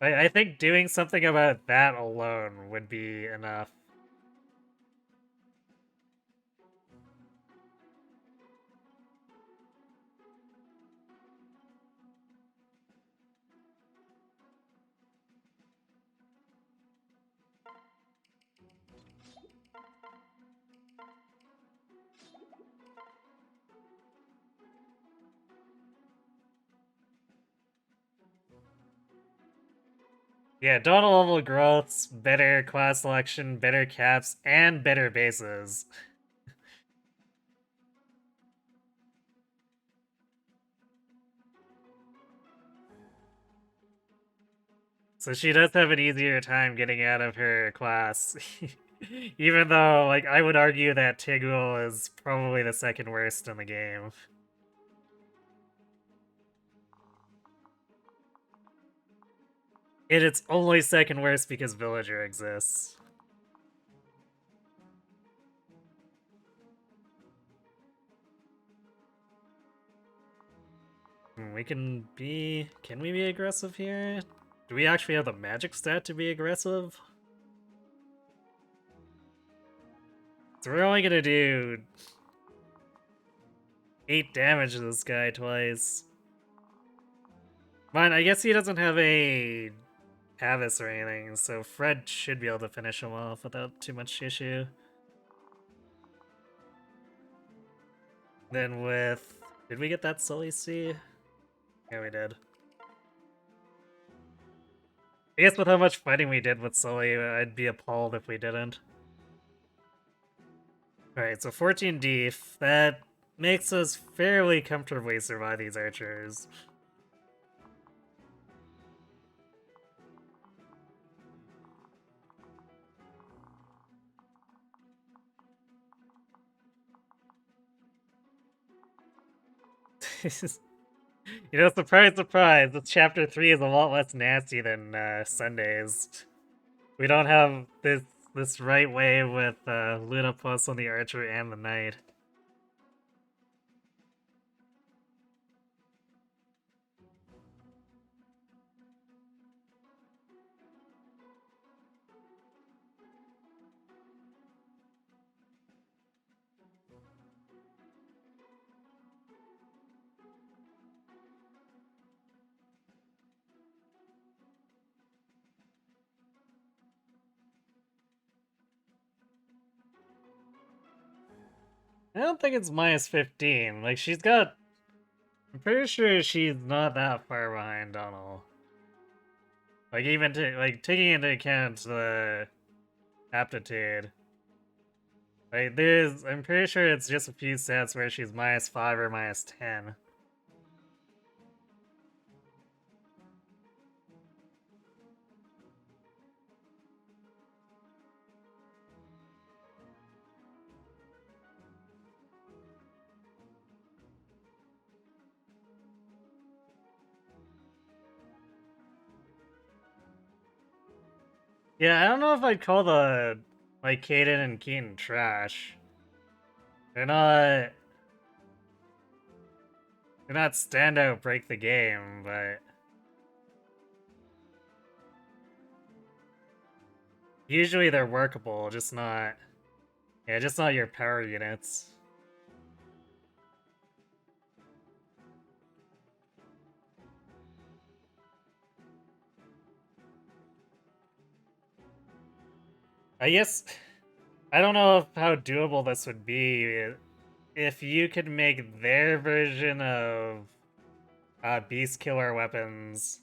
I think doing something about that alone would be enough. Yeah, total level growths, better class selection, better caps, and better bases. So she does have an easier time getting out of her class. Even though, like, I would argue that Tigul is probably the second worst in the game. And it's only second worst because Villager exists. We can be... Can we be aggressive here? Do we actually have the magic stat to be aggressive? So we're only gonna do 8 damage to this guy twice. Fine, I guess he doesn't have a Tavis or anything, so Fred should be able to finish him off without too much issue. Then with... Did we get that Sully C? Yeah, we did. I guess with how much fighting we did with Sully, I'd be appalled if we didn't. Alright, so 14 def. That makes us fairly comfortably survive these archers. You know, surprise, surprise, this chapter 3 is a lot less nasty than Sundays. We don't have this right way with Luna Plus on the archer and the knight. I don't think it's minus 15. Like, she's got... I'm pretty sure she's not that far behind Donald. Like, even like taking into account the aptitude. Like, I'm pretty sure it's just a few sets where she's minus 5 or minus 10. Yeah, I don't know if I'd call the like Caden and Keaton trash. They're not they're not standout break the game, but usually they're workable, just not just not your power units. I guess I don't know how doable this would be if you could make their version of beast killer weapons.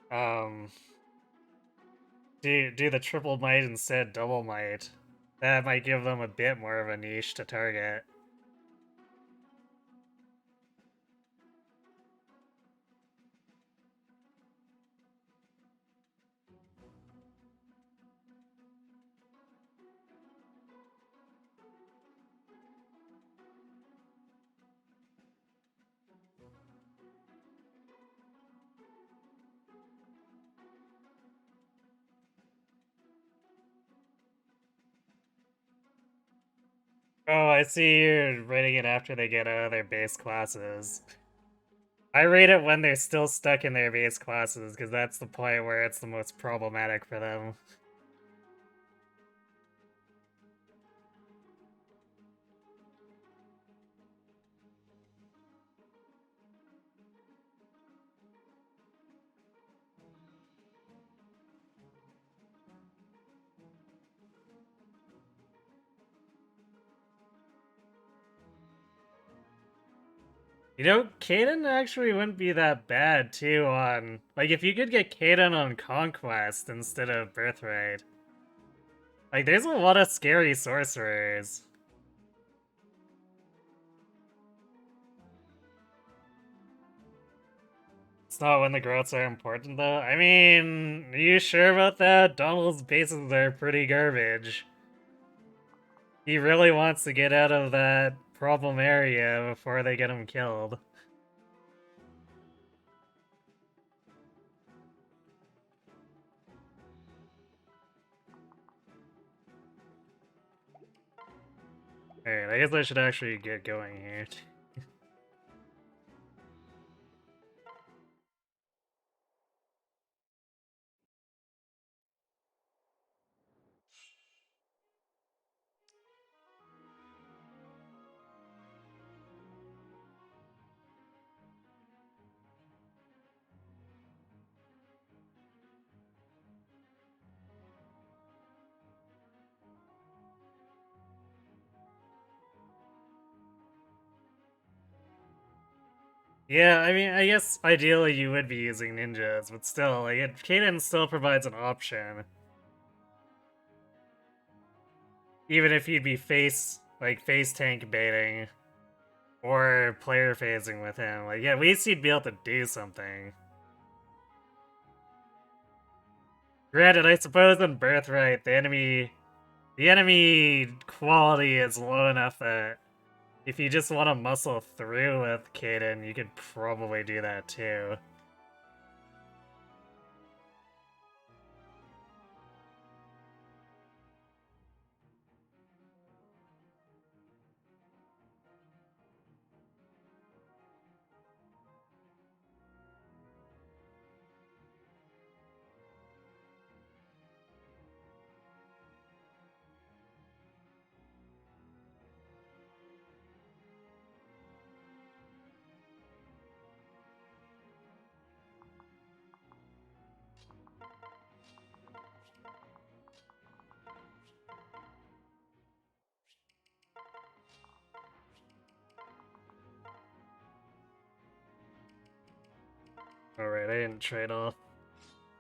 Um, do the triple might instead double might. That might give them a bit more of a niche to target. Oh, I see you're rating it after they get out of their base classes. I rate it when they're still stuck in their base classes, because that's the point where it's the most problematic for them. You know, Kaden actually wouldn't be that bad, too, on... Like, if you could get Kaden on Conquest instead of Birthright. Like, there's a lot of scary sorcerers. It's not when the growths are important, though. I mean, are you sure about that? Donald's bases are pretty garbage. He really wants to get out of that problem area before they get him killed. Alright, I guess I should actually get going here. Yeah, I mean, I guess ideally you would be using ninjas, but still, like, Kaden still provides an option. Even if you'd be face tank baiting, or player phasing with him. Like, yeah, at least you'd be able to do something. Granted, I suppose in Birthright, the enemy quality is low enough that if you just want to muscle through with Kaden, you could probably do that too. Alright, I didn't trade off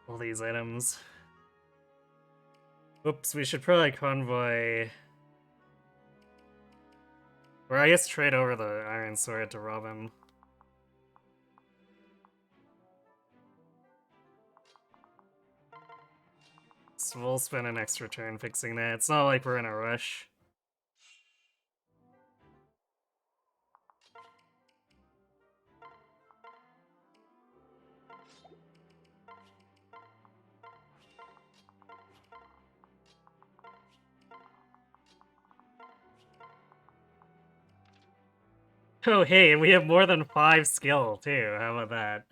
all these items. Oops, we should probably convoy... Or I guess trade over the Iron Sword to Robin. So we'll spend an extra turn fixing that. It's not like we're in a rush. Oh, hey, and we have more than 5 skill, too. How about that?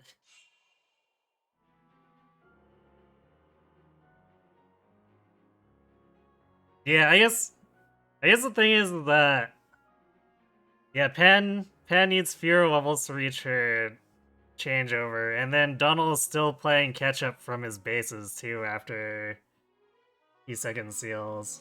Yeah, I guess the thing is that yeah, Pan needs fewer levels to reach her changeover, and then Donald's still playing catch up from his bases too after he second seals.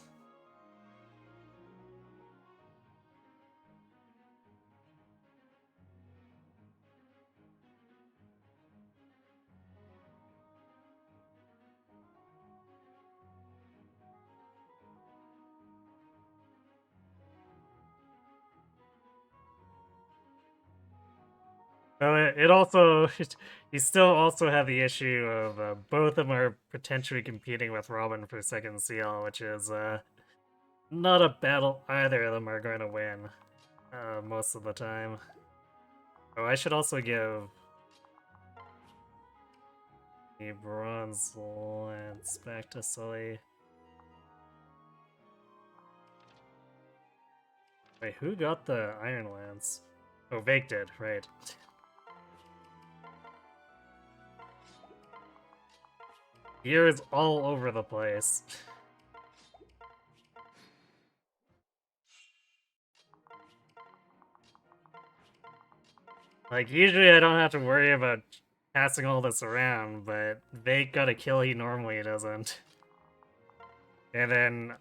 So it also you still also have the issue of both of them are potentially competing with Robin for second seal, which is not a battle either of them are going to win most of the time. Oh, I should also give the bronze lance back to Sully. Wait, who got the Iron Lance? Oh, Vake did, right. Gear is all over the place. Like, usually I don't have to worry about passing all this around, but Vake got a kill he normally doesn't. And then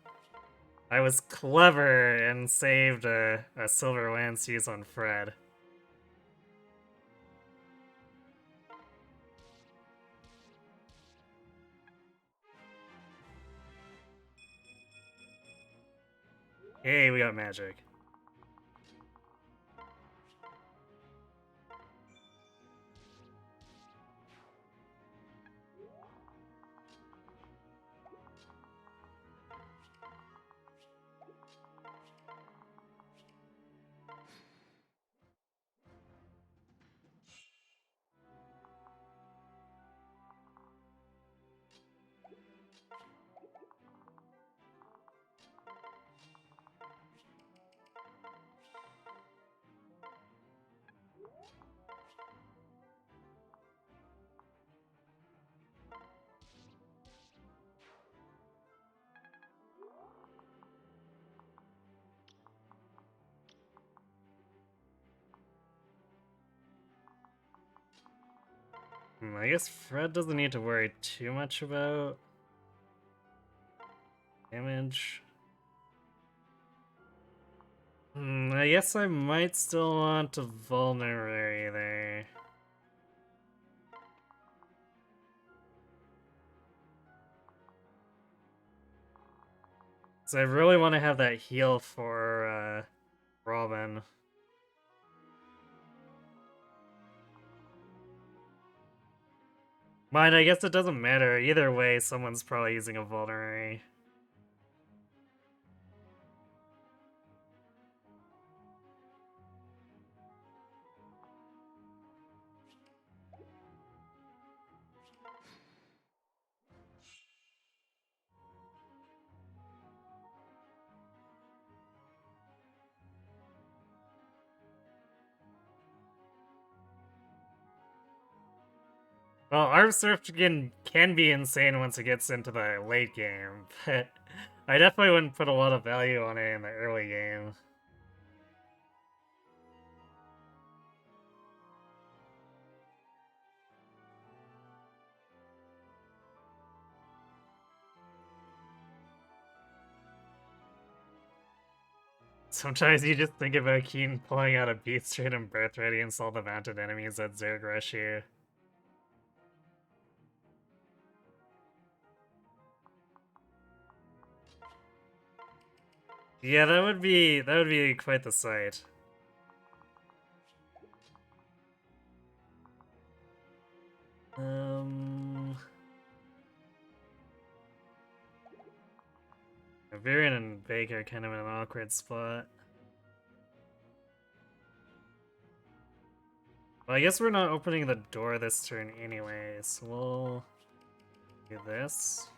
I was clever and saved a Silver Lance use on Fred. Hey, we got magic. I guess Fred doesn't need to worry too much about damage. I guess I might still want to vulnerary there. So I really want to have that heal for Robin. Mine, I guess it doesn't matter. Either way, someone's probably using a vulnerary. Well, Arm Surf can be insane once it gets into the late game, but I definitely wouldn't put a lot of value on it in the early game. Sometimes you just think about Keen pulling out a Beat Straight and Birthright against all the mounted enemies that Zerg rush you. Yeah, that would be quite the sight. Varian and Baker are kind of in an awkward spot. Well, I guess we're not opening the door this turn anyway, so we'll do this.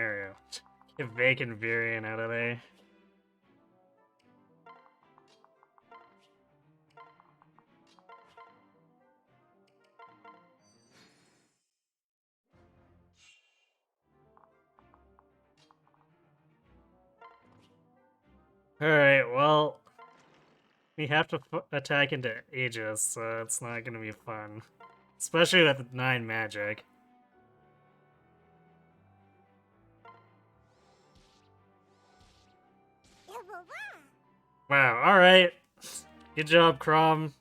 There we go. Get Vacant Virion out of there. Alright, well, we have to attack into Aegis, so it's not gonna be fun. Especially with 9 magic. Wow, alright. Good job, Crom.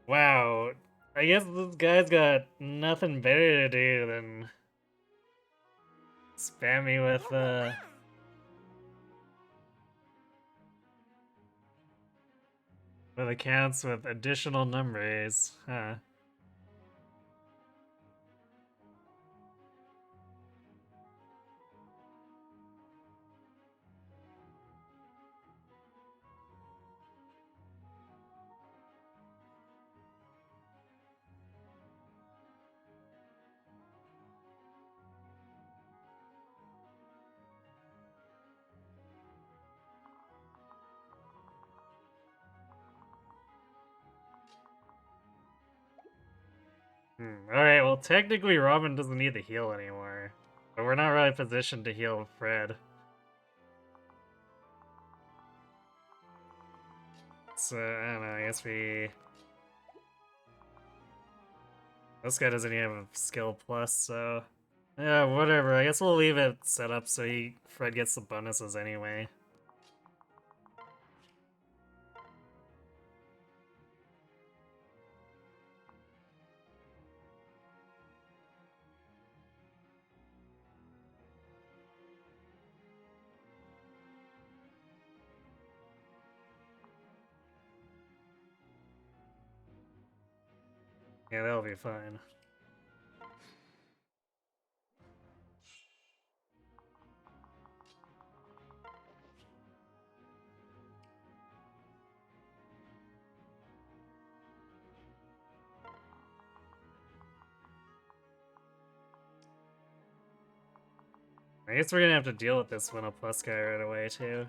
Wow. I guess this guy's got nothing better to do than spam me with accounts with additional numbers. Huh. Alright, well technically Robin doesn't need the heal anymore. But we're not really positioned to heal Fred. So, I don't know, I guess we... This guy doesn't even have a skill plus, so... Yeah, whatever, I guess we'll leave it set up so Fred gets the bonuses anyway. Yeah, that'll be fine. I guess we're gonna have to deal with this Winnow Plus guy right away, too.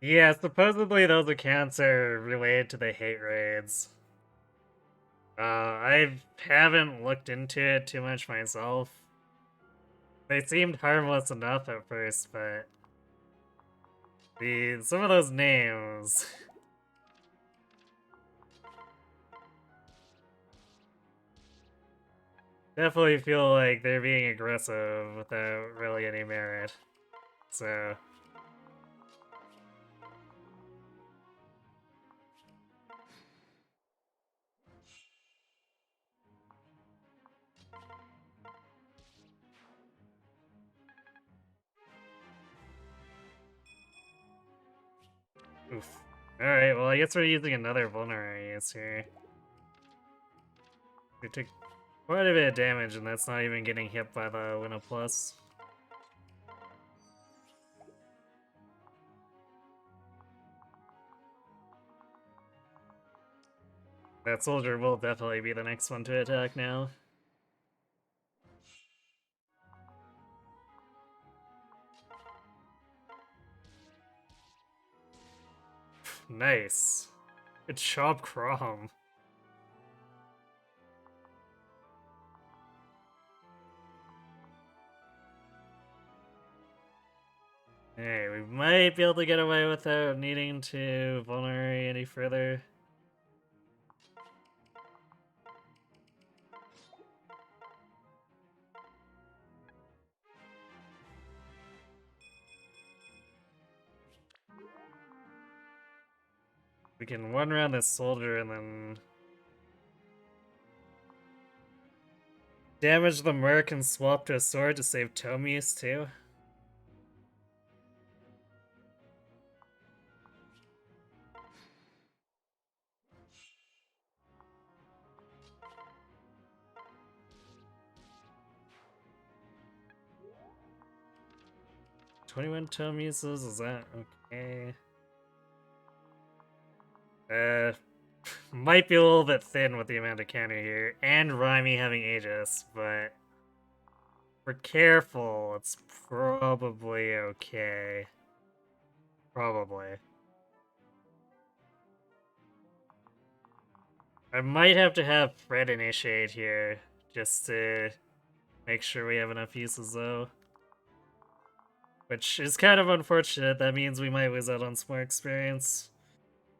Yeah, supposedly those accounts are related to the hate raids. I haven't looked into it too much myself. They seemed harmless enough at first, but some of those names definitely feel like they're being aggressive without really any merit. So oof. Alright, well I guess we're using another vulnerary here. We took quite a bit of damage and that's not even getting hit by the Winnow Plus. That soldier will definitely be the next one to attack now. Nice. Good job, Crom. Hey, we might be able to get away without needing to vulnerate any further. We can one round this soldier and then damage the merc and swap to a sword to save Tomius too. $21 Tomiuses, is that okay? Might be a little bit thin with the amount of counter here, and Raimi having Aegis, but if we're careful, it's probably okay. Probably. I might have to have Fred initiate here, just to make sure we have enough uses though. Which is kind of unfortunate, that means we might lose out on some more experience.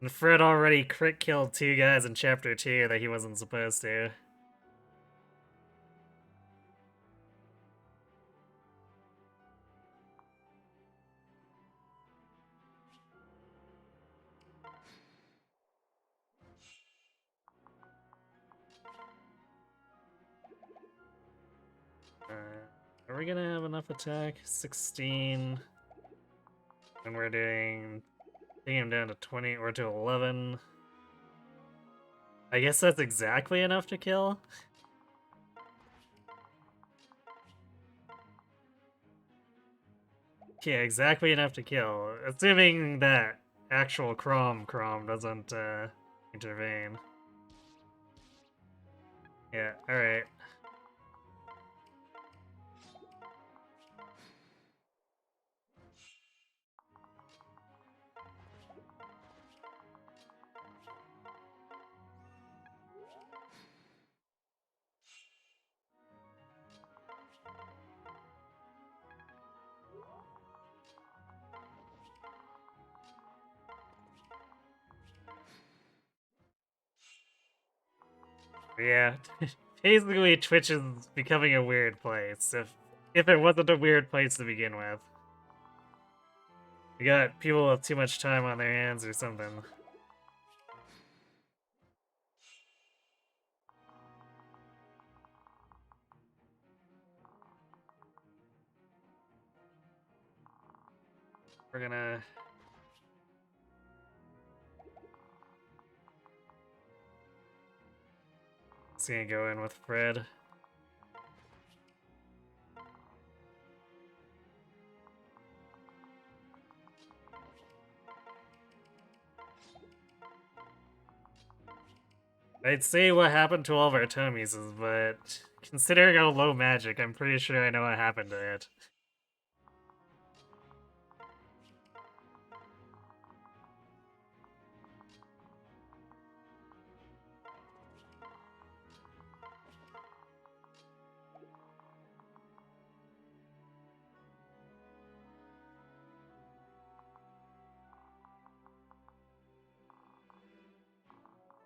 And Fred already crit killed 2 guys in chapter 2 that he wasn't supposed to. Are we gonna have enough attack? 16. And we're taking him down to 20 or to 11. I guess that's exactly enough to kill. Yeah, exactly enough to kill. Assuming that actual Crom doesn't intervene. Yeah, alright. Yeah, basically Twitch is becoming a weird place, if it wasn't a weird place to begin with. We got people with too much time on their hands or something. We're gonna... It's gonna go in with Fred. I'd say what happened to all of our Tomises, but considering how low magic, I'm pretty sure I know what happened to it.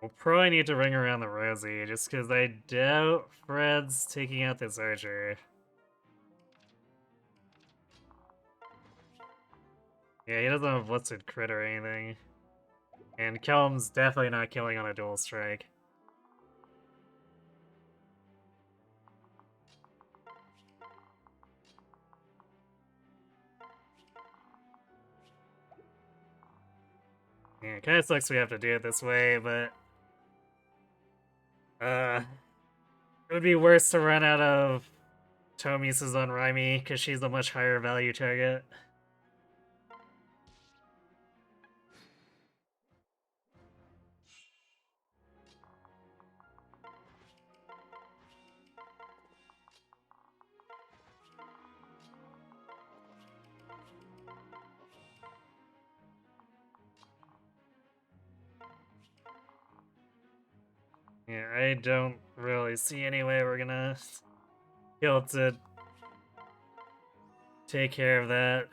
We'll probably need to ring around the rosy, just because I doubt Fred's taking out this archer. Yeah, he doesn't have blitzed crit or anything. And Kelm's definitely not killing on a dual strike. Yeah, it kinda sucks we have to do it this way, but... it would be worse to run out of Tomises on Raimi, because she's a much higher value target. Yeah, I don't really see any way we're gonna be able to take care of that.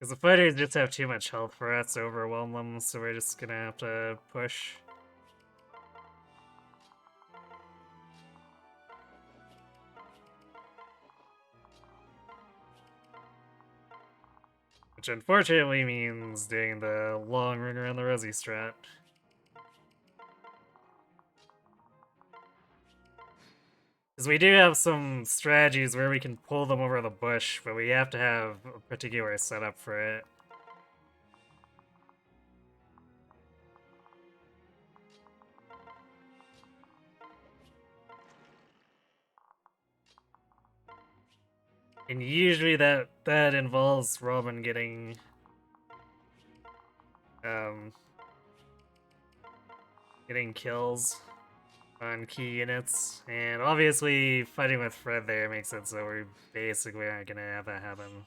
Because the fighters just have too much health for us to overwhelm them, so we're just gonna have to push. Which unfortunately means doing the long run around the Resi strat. Because we do have some strategies where we can pull them over the bush, but we have to have a particular setup for it. And usually that involves Robin getting getting kills on key units, and obviously fighting with Fred there makes it so we basically aren't gonna have that happen.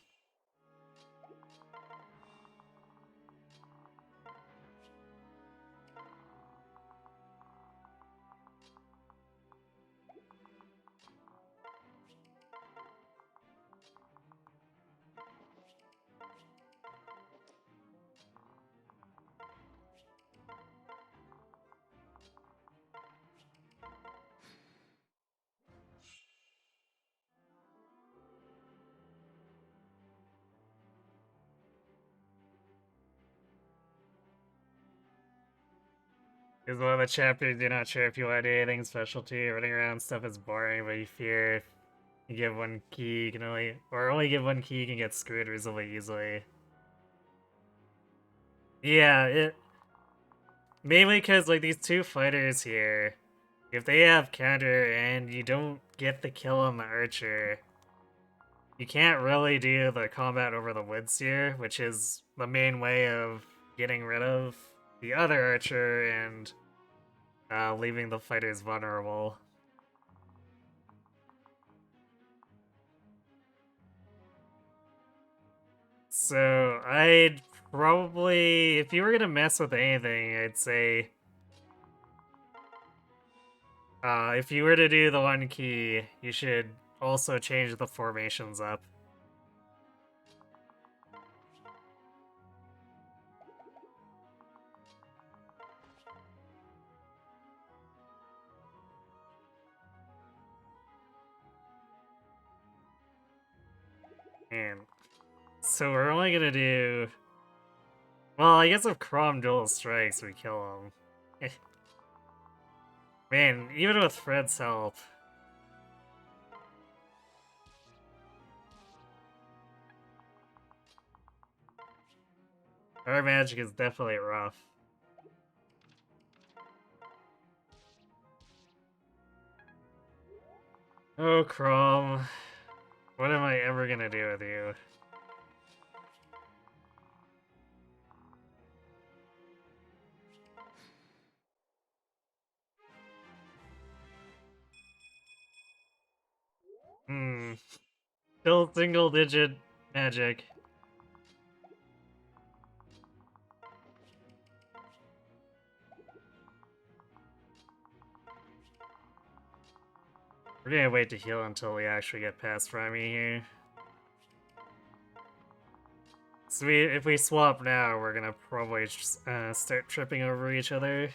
Because one of the chapters, you're not sure if you want to do anything specialty. Running around stuff is boring, but you fear you give one key, you can only give one key, you can get screwed reasonably easily. Yeah, mainly because like these two fighters here, if they have counter and you don't get the kill on the archer, you can't really do the combat over the woods here, which is the main way of getting rid of the other archer and leaving the fighters vulnerable. So I'd probably, if you were gonna mess with anything, I'd say if you were to do the one key, you should also change the formations up. And so we're only gonna do. Well, I guess if Crom dual strikes, we kill him. Man, even with Fred's help. Our magic is definitely rough. Oh, Crom. What am I ever gonna do with you? Still single digit magic. We're gonna wait to heal until we actually get past Remy here. So if we swap now, we're gonna probably just, start tripping over each other.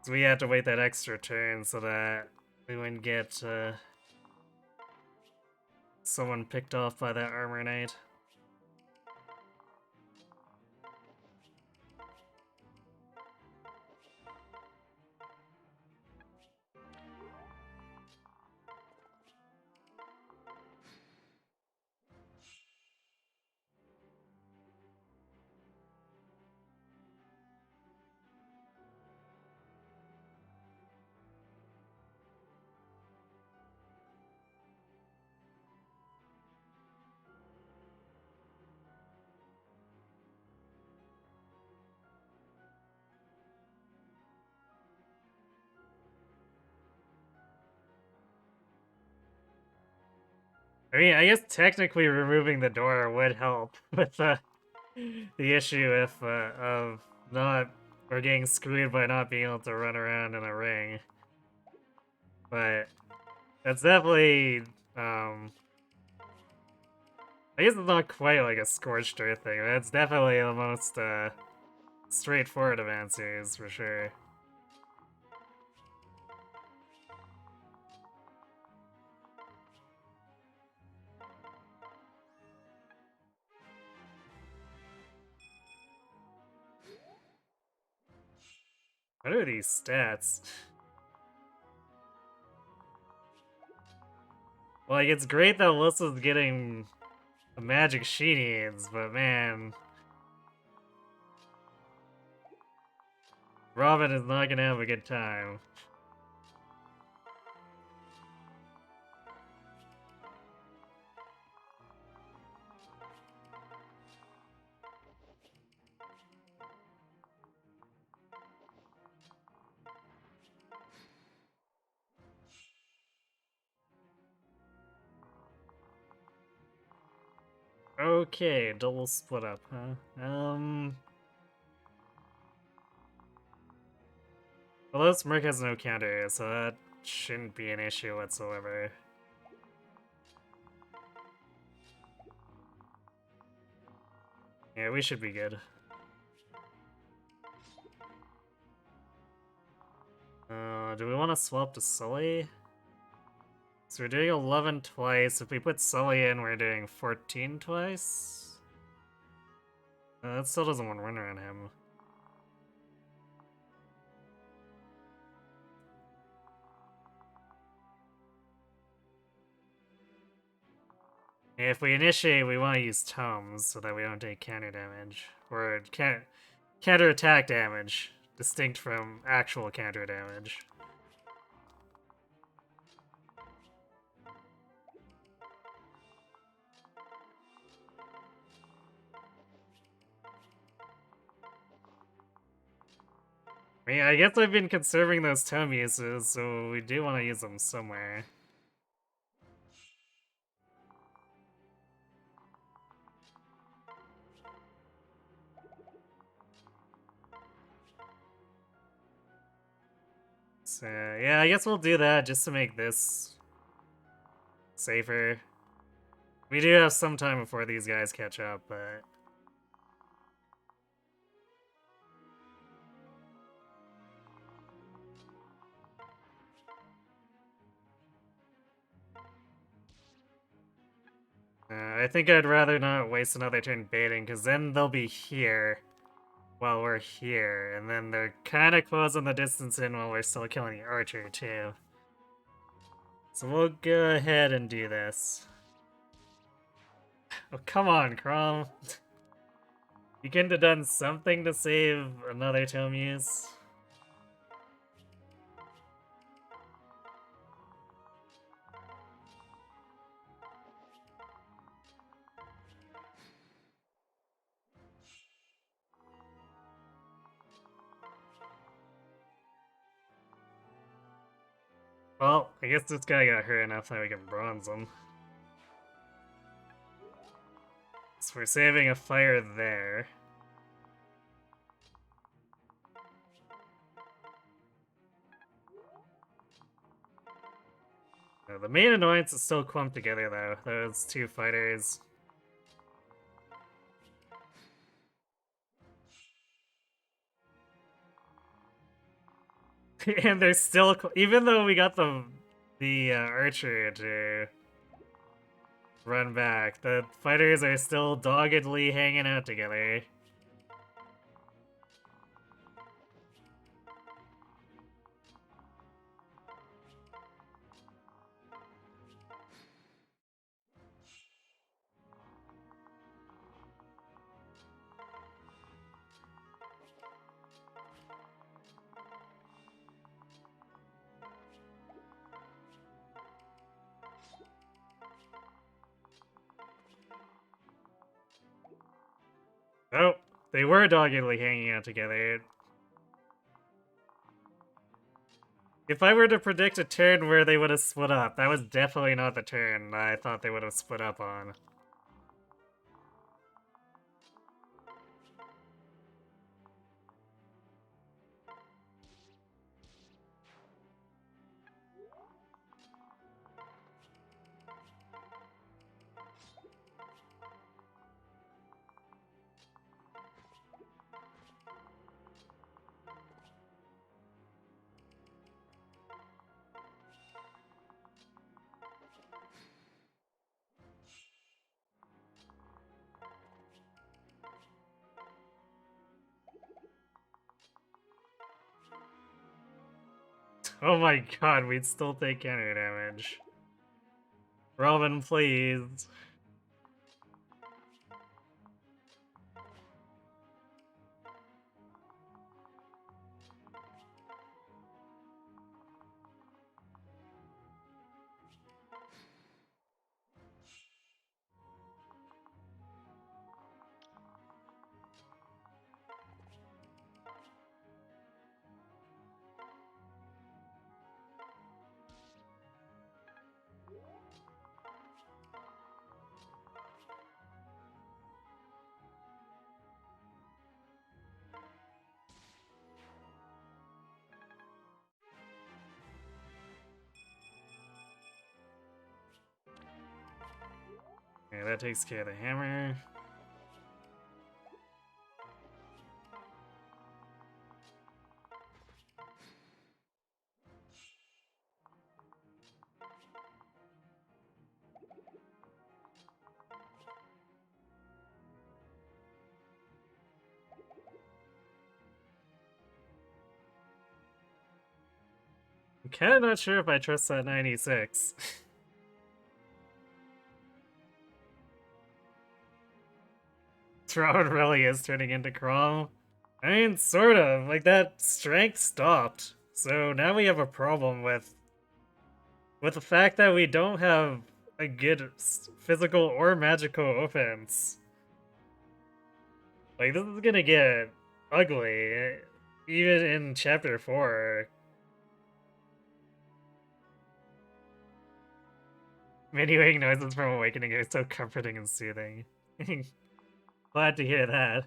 So we had to wait that extra turn so that we wouldn't get someone picked off by that armor knight. I mean, I guess technically removing the door would help with the issue of not or getting screwed by not being able to run around in a ring. But That's definitely, I guess it's not quite like a Scorched Earth thing, but it's definitely the most, straightforward of answers, for sure. What are these stats? Like, it's great that Alyssa's getting the magic she needs, but man, Robin is not gonna have a good time. Okay, double split up, huh? Although Smirk has no counter, so that shouldn't be an issue whatsoever. Yeah, we should be good. Do we want to swap to Sully? So we're doing 11 twice. If we put Sully in, we're doing 14 twice? That still doesn't want to run around him. If we initiate, we want to use Tomes so that we don't take counter damage. Or counter attack damage, distinct from actual counter damage. I mean, I guess I've been conserving those tome uses, so we do want to use them somewhere. So, yeah, I guess we'll do that just to make this safer. We do have some time before these guys catch up, but... I think I'd rather not waste another turn baiting, because then they'll be here while we're here, and then they're kind of closing the distance in while we're still killing the archer, too. So we'll go ahead and do this. Oh, come on, Crom. You couldn't have done something to save another tome use? Well, I guess this guy got hurt enough that we can bronze him. So we're saving a fire there. The main annoyance is still clumped together, though. Those two fighters. And they're still... Even though we got the archer to run back, the fighters are still doggedly hanging out together. Oh, they were doggedly hanging out together. If I were to predict a turn where they would have split up, that was definitely not the turn I thought they would have split up on. Oh my god, we'd still take counter damage. Robin, please. Okay, that takes care of the hammer. I'm kinda not sure if I trust that 96. Throne really is turning into Crom. I mean, sort of. Like, that strength stopped. So now we have a problem with the fact that we don't have a good physical or magical offense. Like, this is gonna get ugly, even in Chapter 4. Minuing noises from Awakening are so comforting and soothing. Glad to hear that.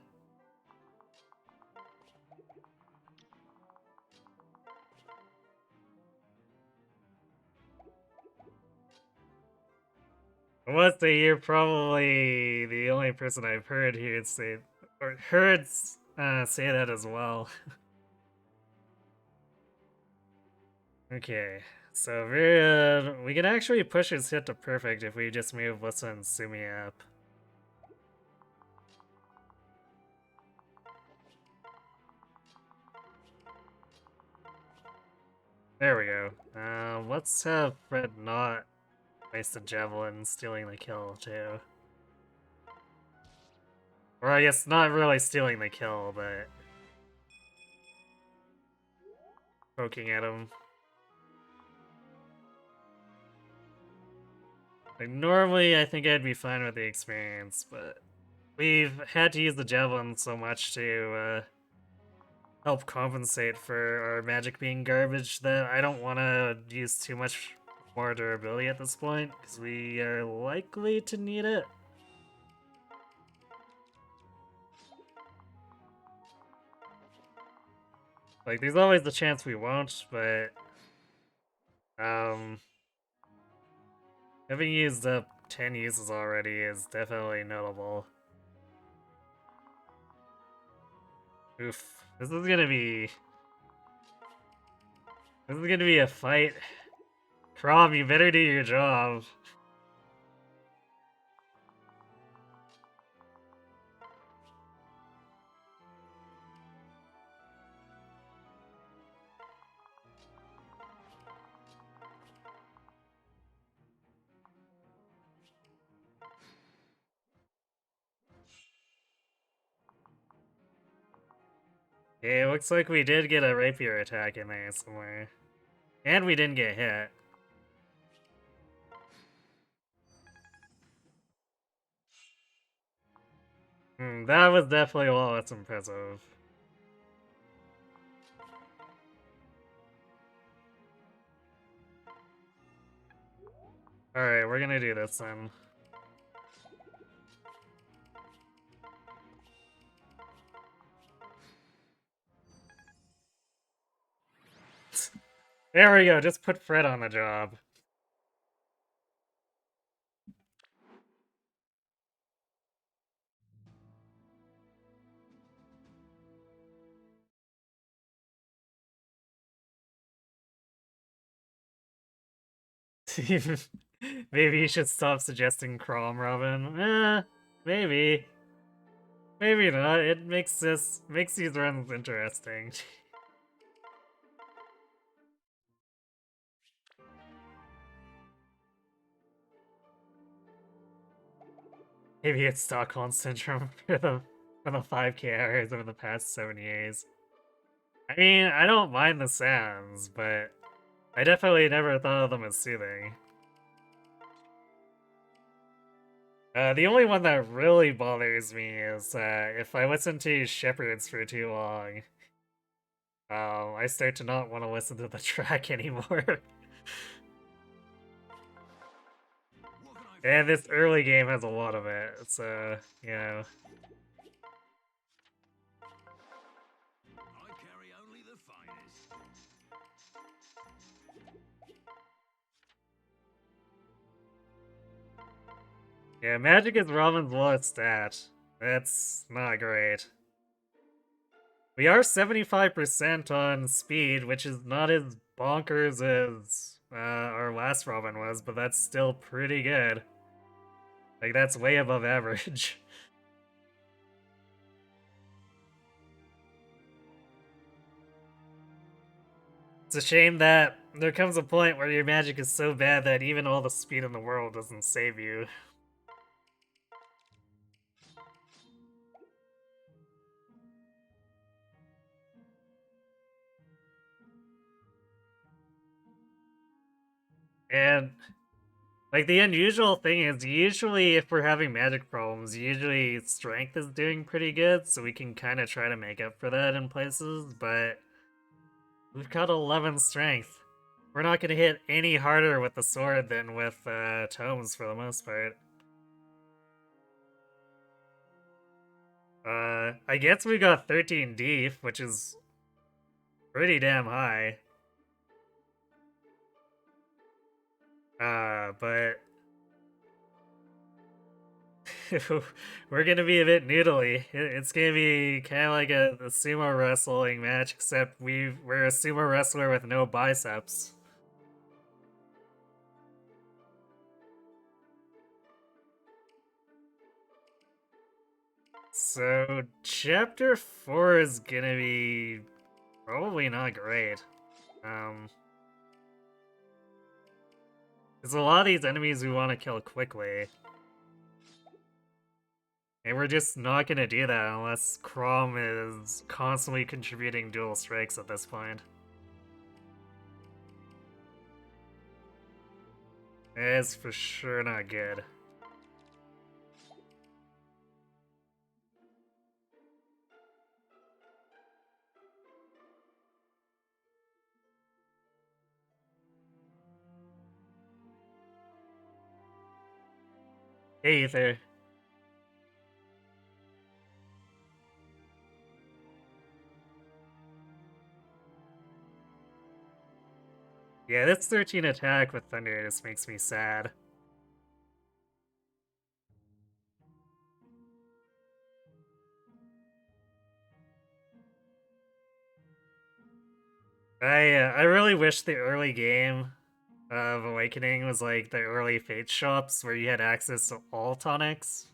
I must say, you're probably the only person I've heard here say, or heard say that as well. Okay, so we can actually push his hit to perfect if we just move Lissa and Sumi up. There we go. Let's have Fred not waste the javelin stealing the kill too. Or I guess not really stealing the kill, but poking at him. Like, normally I think I'd be fine with the experience, but we've had to use the javelin so much to help compensate for our magic being garbage that I don't want to use too much more durability at this point, because we are likely to need it. Like, there's always the chance we won't, but having used up 10 uses already is definitely notable. Oof. This is gonna be a fight. Crom, you better do your job. Okay, it looks like we did get a rapier attack in there somewhere. And we didn't get hit. That was definitely a lot less impressive. Alright, we're gonna do this then. There we go, just put Fred on the job. Maybe you should stop suggesting Crom, Robin. Maybe. Maybe not. It makes these runs interesting. Maybe it's Stockholm Syndrome for the 5K hours over the past 7 years. I mean, I don't mind the sounds, but I definitely never thought of them as soothing. The only one that really bothers me is if I listen to Shepherds for too long, I start to not want to listen to the track anymore. And this early game has a lot of it, so, you know. I carry only the finest. Yeah, magic is Robin's lowest stat. That's not great. We are 75% on speed, which is not as bonkers as our last Robin was, but that's still pretty good. Like, that's way above average. It's a shame that there comes a point where your magic is so bad that even all the speed in the world doesn't save you. And, like, the unusual thing is, usually if we're having magic problems, usually strength is doing pretty good, so we can kind of try to make up for that in places, but we've got 11 strength. We're not going to hit any harder with the sword than with tomes for the most part. I guess we got 13 deep, which is pretty damn high. But we're gonna be a bit noodly. It's gonna be kind of like a sumo wrestling match, except we're a sumo wrestler with no biceps. So chapter 4 is gonna be probably not great. There's a lot of these enemies we want to kill quickly. And we're just not gonna do that unless Crom is constantly contributing dual strikes at this point. It's for sure not good. Hey, Ether. Yeah, this 13 attack with Thunder just makes me sad. I really wish the early game of Awakening was like the early Fate shops where you had access to all tonics.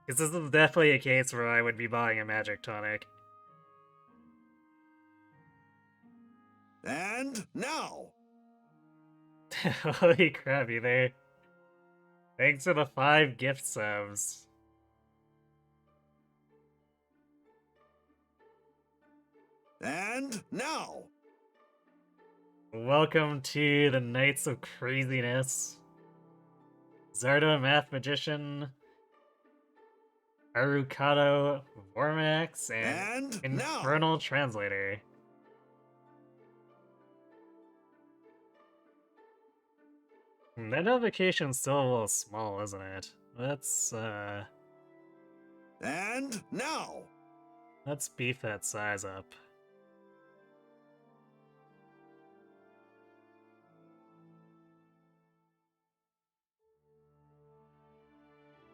Because this is definitely a case where I would be buying a magic tonic. And now! Holy crap, you there. Thanks for the 5 gift subs. And now! Welcome to the Knights of Craziness. Zardo Math Magician, Arukato Vormax, and Infernal now. Translator. That notification's still a little small, isn't it? And now! Let's beef that size up.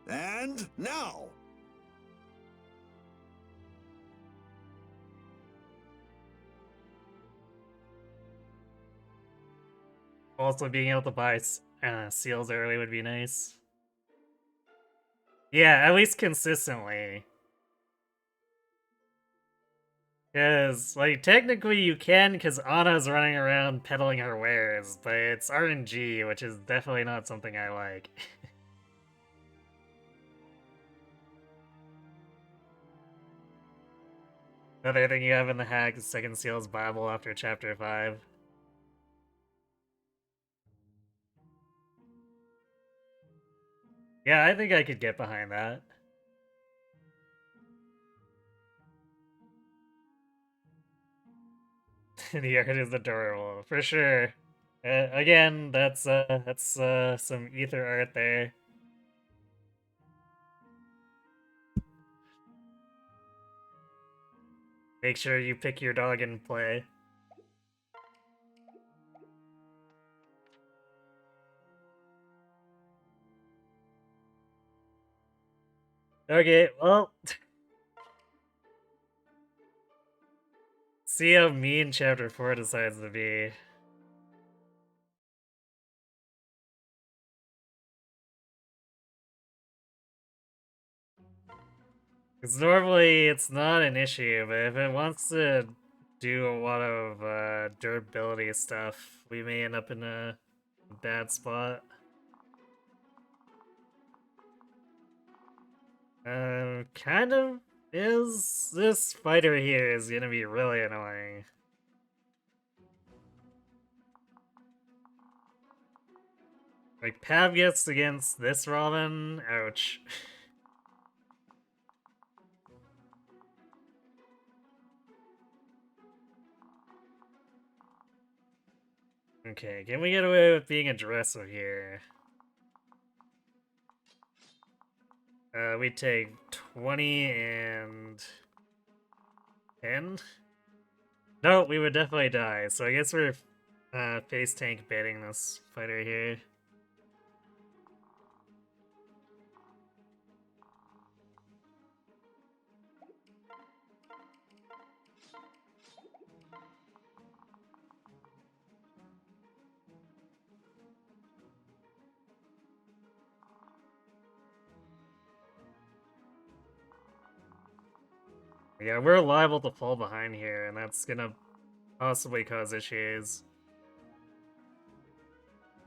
And now! Also, being able to buy seals early would be nice. Yeah, at least consistently. Because, like, technically you can, because Anna's running around peddling her wares, but it's RNG, which is definitely not something I like. Another thing you have in the hack is Second Seal's Bible after Chapter 5. Yeah, I think I could get behind that. The art is adorable, for sure. Again, that's some ether art there. Make sure you pick your dog and play. Okay, well, see how mean Chapter 4 decides to be. Because normally it's not an issue, but if it wants to do a lot of durability stuff, we may end up in a bad spot. Kind of is. This fighter here is gonna be really annoying. Like, Pav gets against this Robin? Ouch. Okay, can we get away with being aggressive here? We take 20 and 10? No, we would definitely die, so I guess we're face tank baiting this fighter here. Yeah, we're liable to fall behind here, and that's gonna possibly cause issues.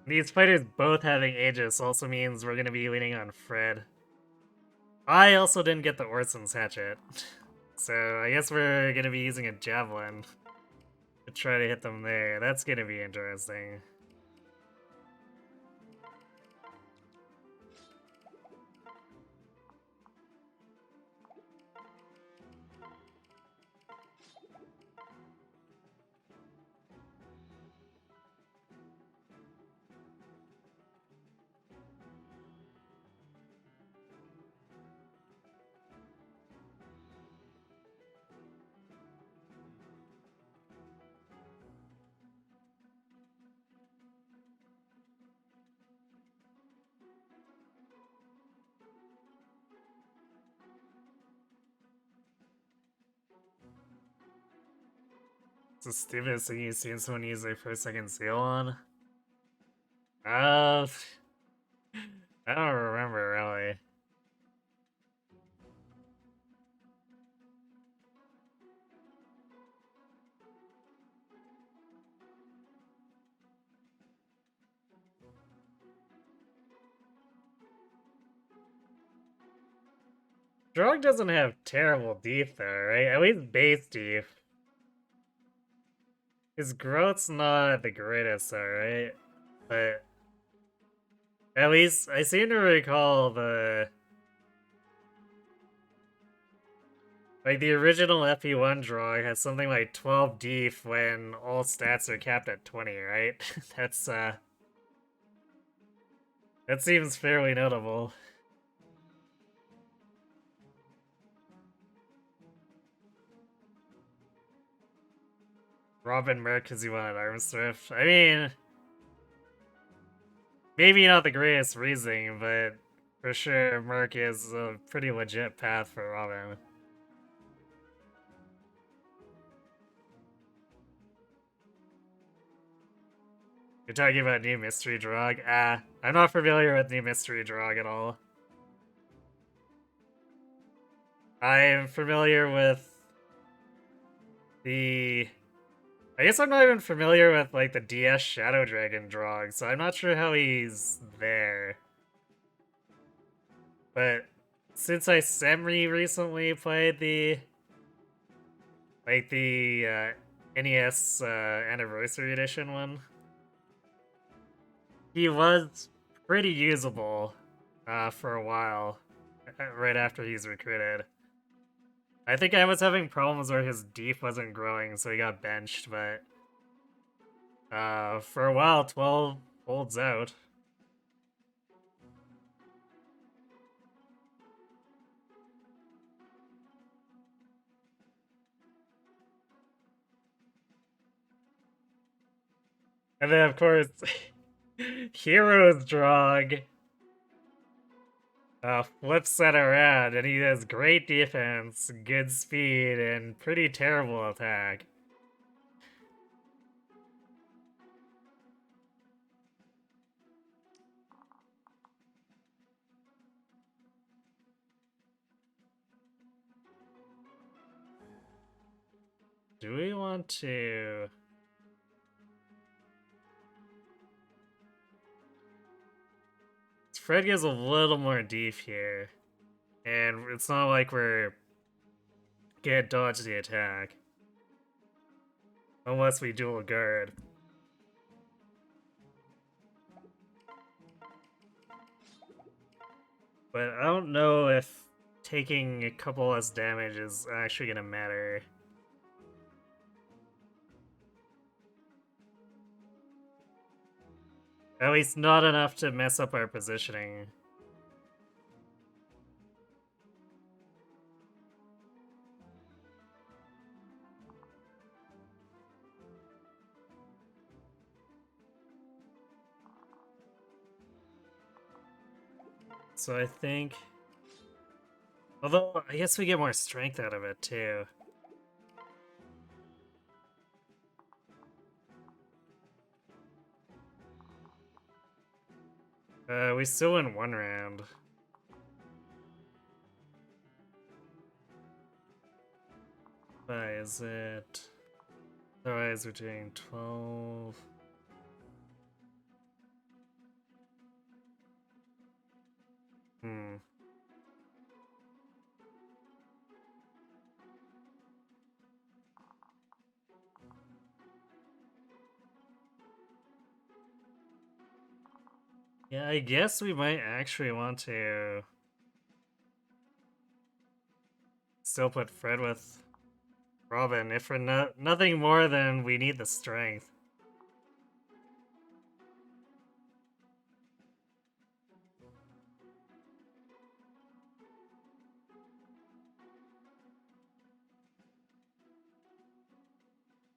These fighters both having Aegis also means we're gonna be leaning on Fred. I also didn't get the Orson's hatchet, so I guess we're gonna be using a Javelin to try to hit them there. That's gonna be interesting. It's the stupidest thing you've seen someone use their first second seal on. Uh, I don't remember really. Drog doesn't have terrible deep though, right? At least base deep. His growth's not the greatest though, right? But at least I seem to recall the original FP1 Drog has something like 12 deep when all stats are capped at 20, right? That seems fairly notable. Robin Merc because he wanted Armswift. I mean, maybe not the greatest reasoning, but for sure Merc is a pretty legit path for Robin. You're talking about new mystery drug? I'm not familiar with new mystery drug at all. I am familiar with I guess I'm not even familiar with like the DS Shadow Dragon drawing, so I'm not sure how he's there. But since I semi recently played the NES Anniversary Edition one, he was pretty usable for a while right after he's recruited. I think I was having problems where his deep wasn't growing, so he got benched, but for a while, 12 holds out. And then, of course, Hero's Drog flips that around, and he has great defense, good speed, and pretty terrible attack. Do we want to... Fred gives a little more deep here, and it's not like we're can't dodge the attack. Unless we dual guard. But I don't know if taking a couple less damage is actually gonna matter. At least not enough to mess up our positioning. So I think... Although, I guess we get more strength out of it, too. We still win one round. Why is it... Otherwise we're doing 12... Hmm. Yeah, I guess we might actually want to... still put Fred with Robin, if for nothing more than we need the strength.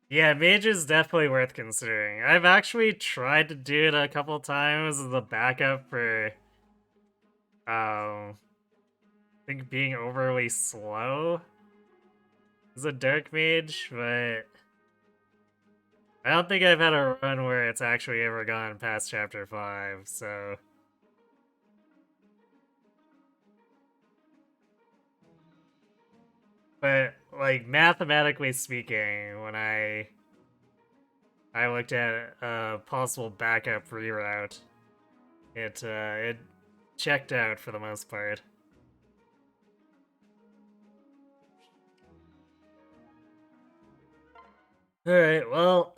Yeah, mage is definitely worth considering. I've actually tried to do it a couple times as a backup for, I think being overly slow as a dark mage, but I don't think I've had a run where it's actually ever gone past chapter 5, so... But, like, mathematically speaking, when I looked at a possible backup reroute, it checked out for the most part. Alright, well...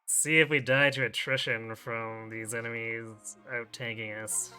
See if we die to attrition from these enemies out-tanking us.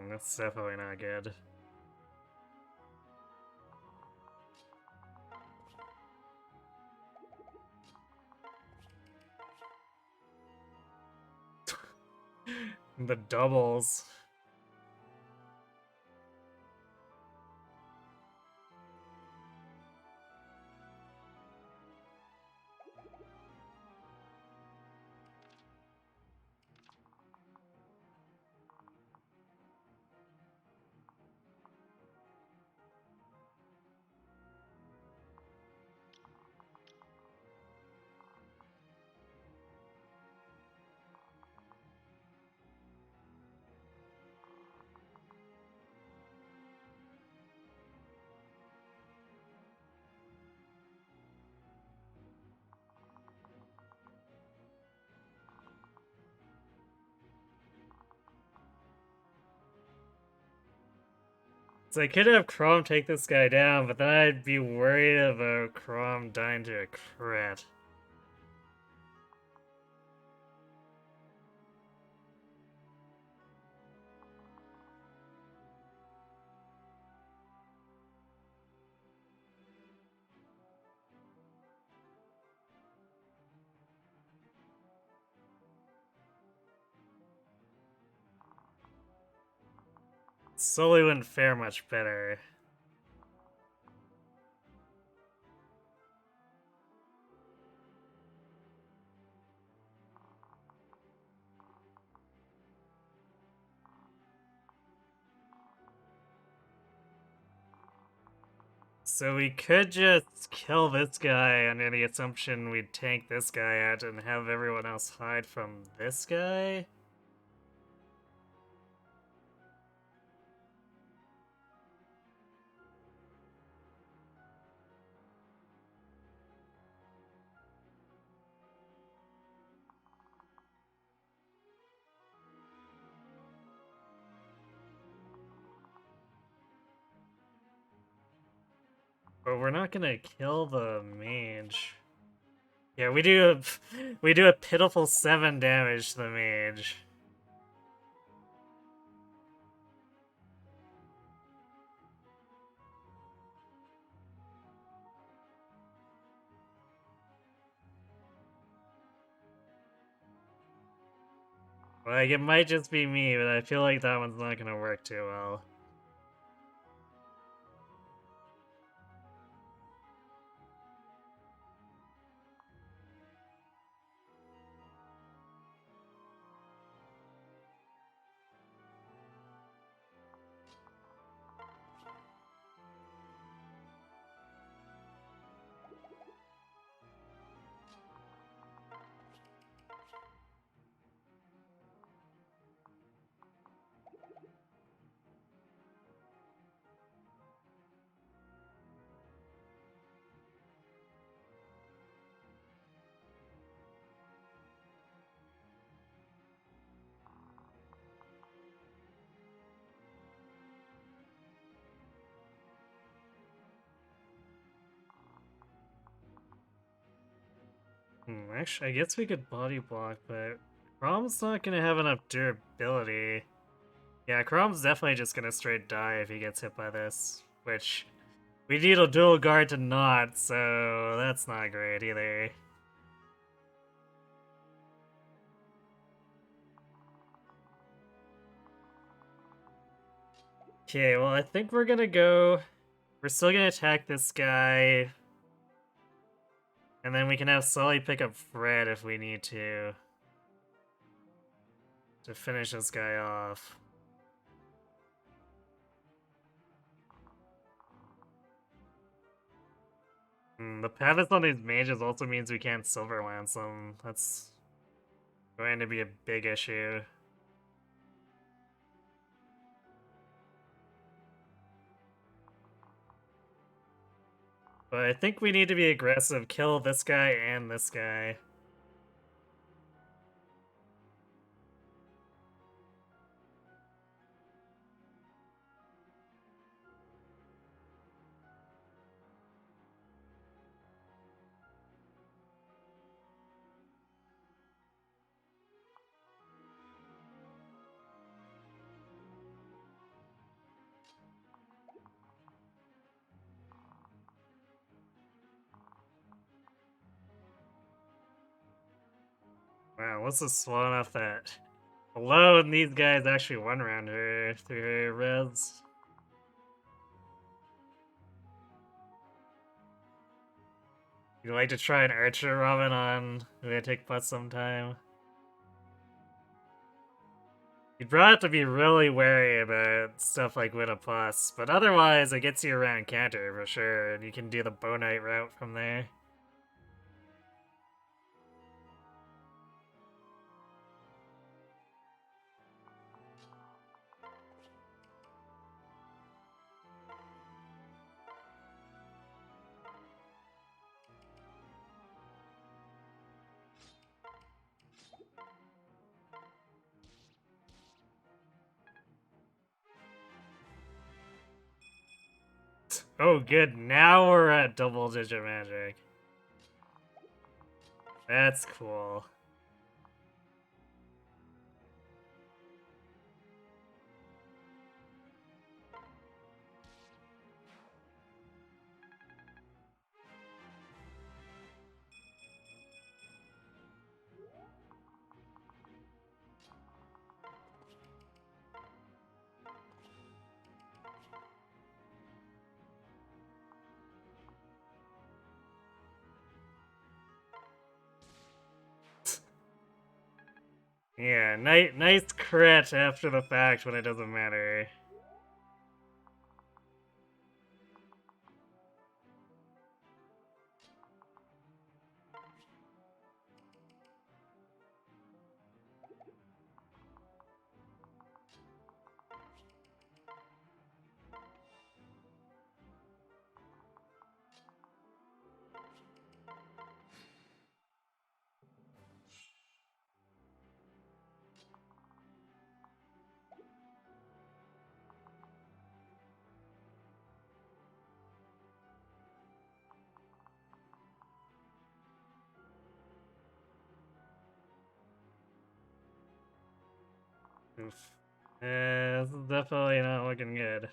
That's definitely not good. The doubles. So I could have Chrome take this guy down, but then I'd be worried about Chrome dying to a crit. Sully wouldn't fare much better. So we could just kill this guy under the assumption we'd tank this guy out and have everyone else hide from this guy? But we're not gonna kill the mage. Yeah, we do a pitiful 7 damage to the mage. Like, it might just be me, but I feel like that one's not gonna work too well. Actually, I guess we could body block, but Chrome's not gonna have enough durability. Yeah, Chrome's definitely just gonna straight die if he gets hit by this, which we need a dual guard to not, so that's not great either. Okay, well, I think we're gonna go. We're still gonna attack this guy, and then we can have Sully pick up Fred if we need to finish this guy off. The paths on these mages also means we can't Silver Lance them. That's going to be a big issue. But I think we need to be aggressive, kill this guy and this guy. Wow, this is slow enough that alone these guys actually one round her through her res. You like to try an Archer Robin on who take plus sometime? You'd probably have to be really wary about stuff like Win a Plus, but otherwise it gets you around counter for sure, and you can do the Bonite route from there. Oh, good. Now we're at double-digit magic. That's cool. Yeah, nice crit after the fact when it doesn't matter. Oof. This is definitely not looking good.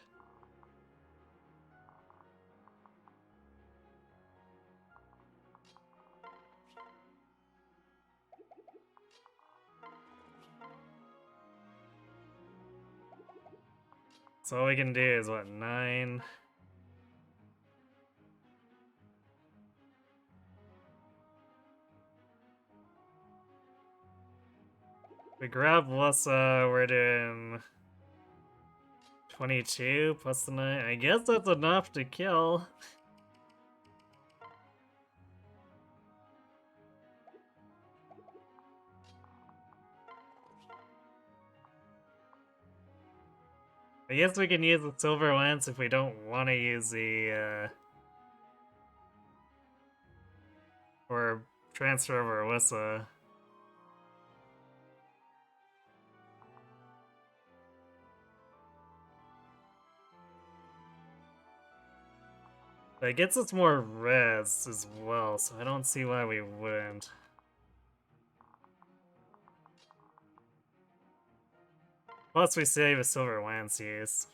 So all we can do is what, 9? We grab Wissa, we're doing 22 plus the 9. I guess that's enough to kill. I guess we can use the silver lance if we don't want to use the, or transfer over Wissa. That gets us more res as well, so I don't see why we wouldn't. Plus we save a silver lance use.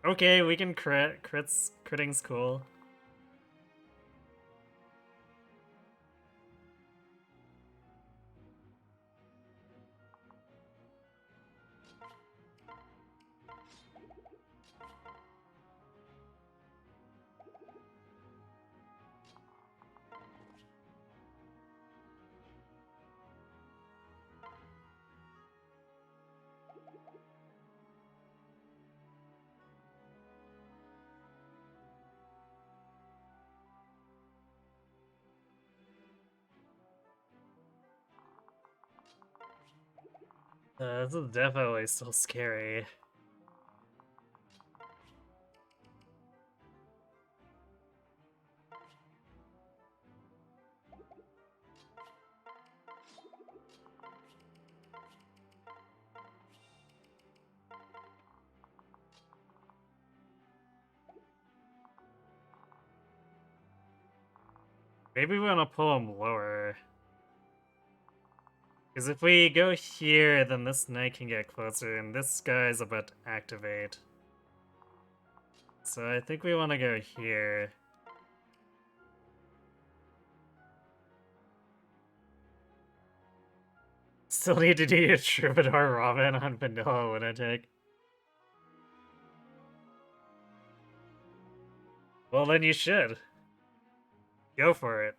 Okay, we can crit. Critting's cool. This is definitely still scary. Maybe we want to pull him lower. Because if we go here, then this knight can get closer, and this guy's about to activate. So I think we want to go here. Still need to do your Troubadour Robin on Vanilla Lunatic. Well, then you should. Go for it.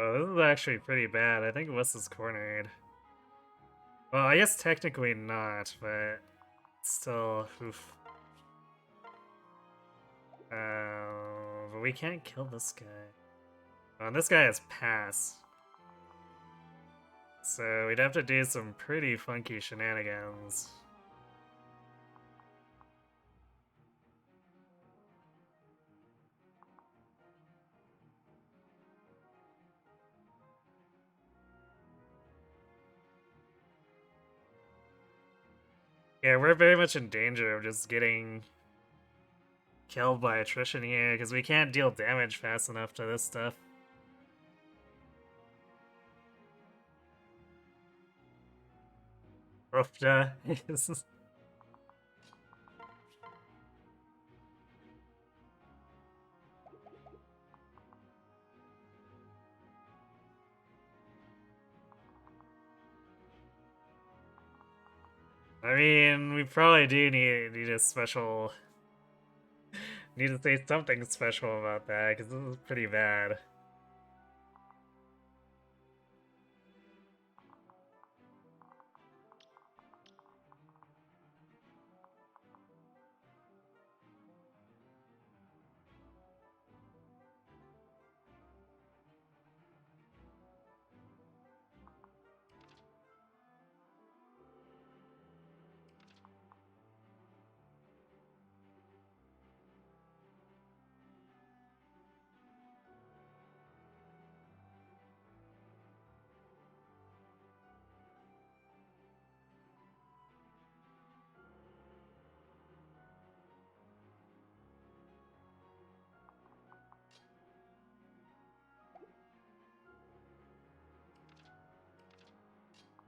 Oh, this is actually pretty bad. I think Wuss is cornered. Well, I guess technically not, but still, oof. But we can't kill this guy. Oh, this guy has pass. So we'd have to do some pretty funky shenanigans. Yeah, we're very much in danger of just getting killed by attrition here, because we can't deal damage fast enough to this stuff. Rufta. I mean, we probably do need a special... Need to say something special about that, because this is pretty bad.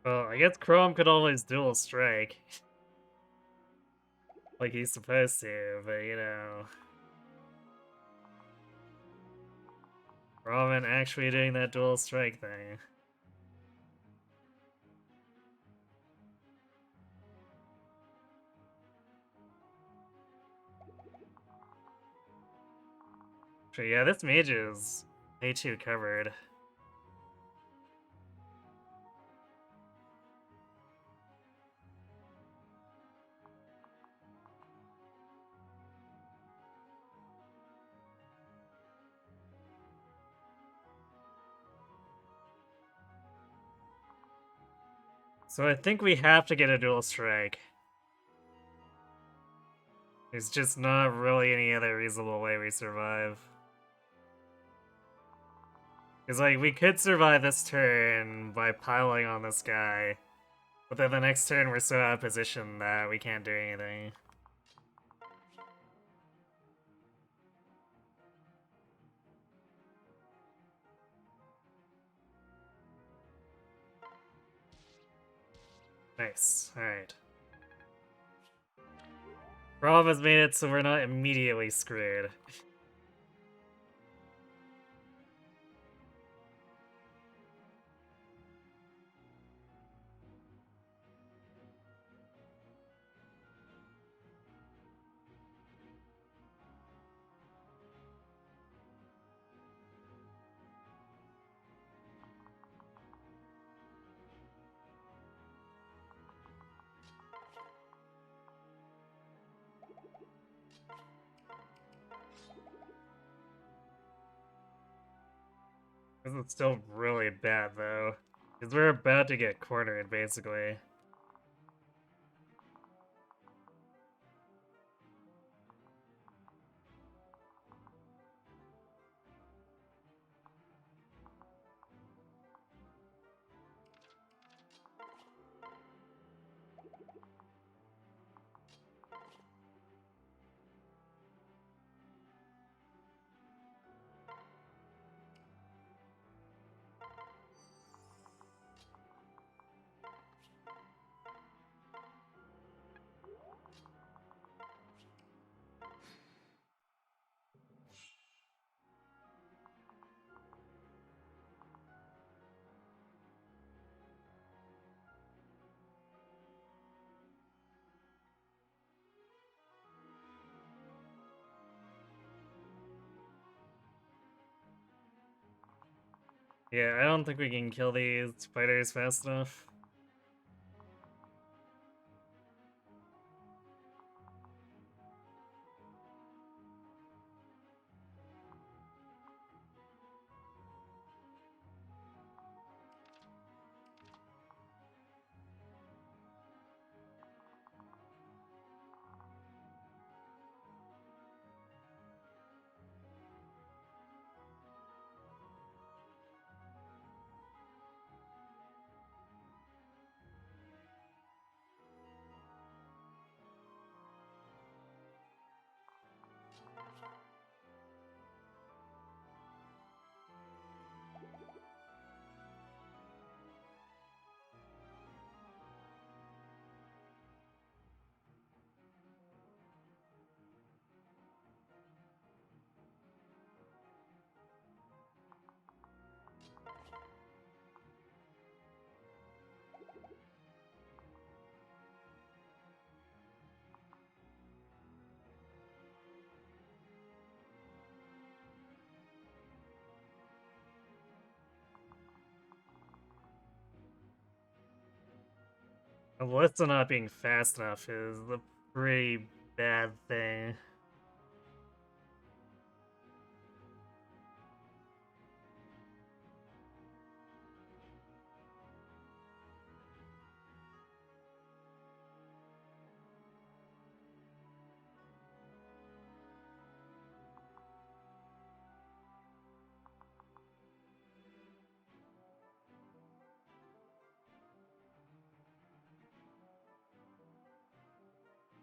Well, I guess Chrome could always dual strike. Like he's supposed to, but you know... Ramen actually doing that dual strike thing. So yeah, this mage is A2 covered. So I think we have to get a dual strike. There's just not really any other reasonable way we survive. Because, like, we could survive this turn by piling on this guy, but then the next turn we're so out of position that we can't do anything. Nice, alright. Rob has made it so we're not immediately screwed. This is still really bad, though. Because we're about to get cornered, basically. Yeah, I don't think we can kill these spiders fast enough. Alyssa not being fast enough is a pretty bad thing.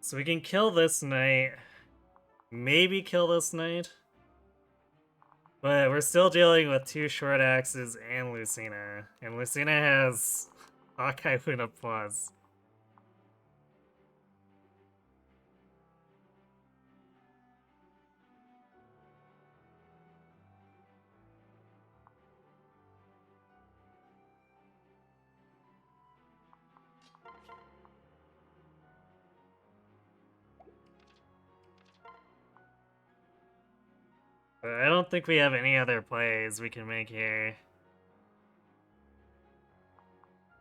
So we can kill this knight. Maybe kill this knight. But we're still dealing with 2 short axes and Lucina. And Lucina has Hawkeye Luna Plus. But I don't think we have any other plays we can make here.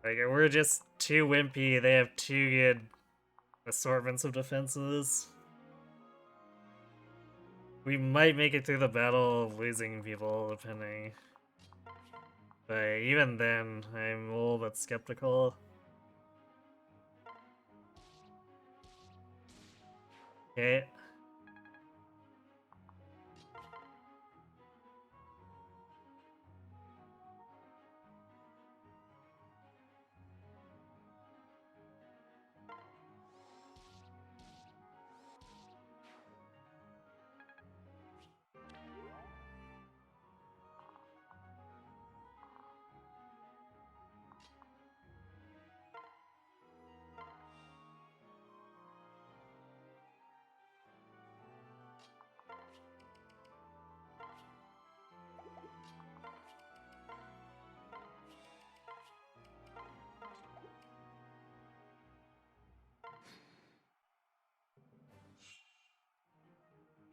Like, we're just too wimpy. They have 2 good assortments of defenses. We might make it through the battle of losing people, depending. But even then, I'm a little bit skeptical. Okay.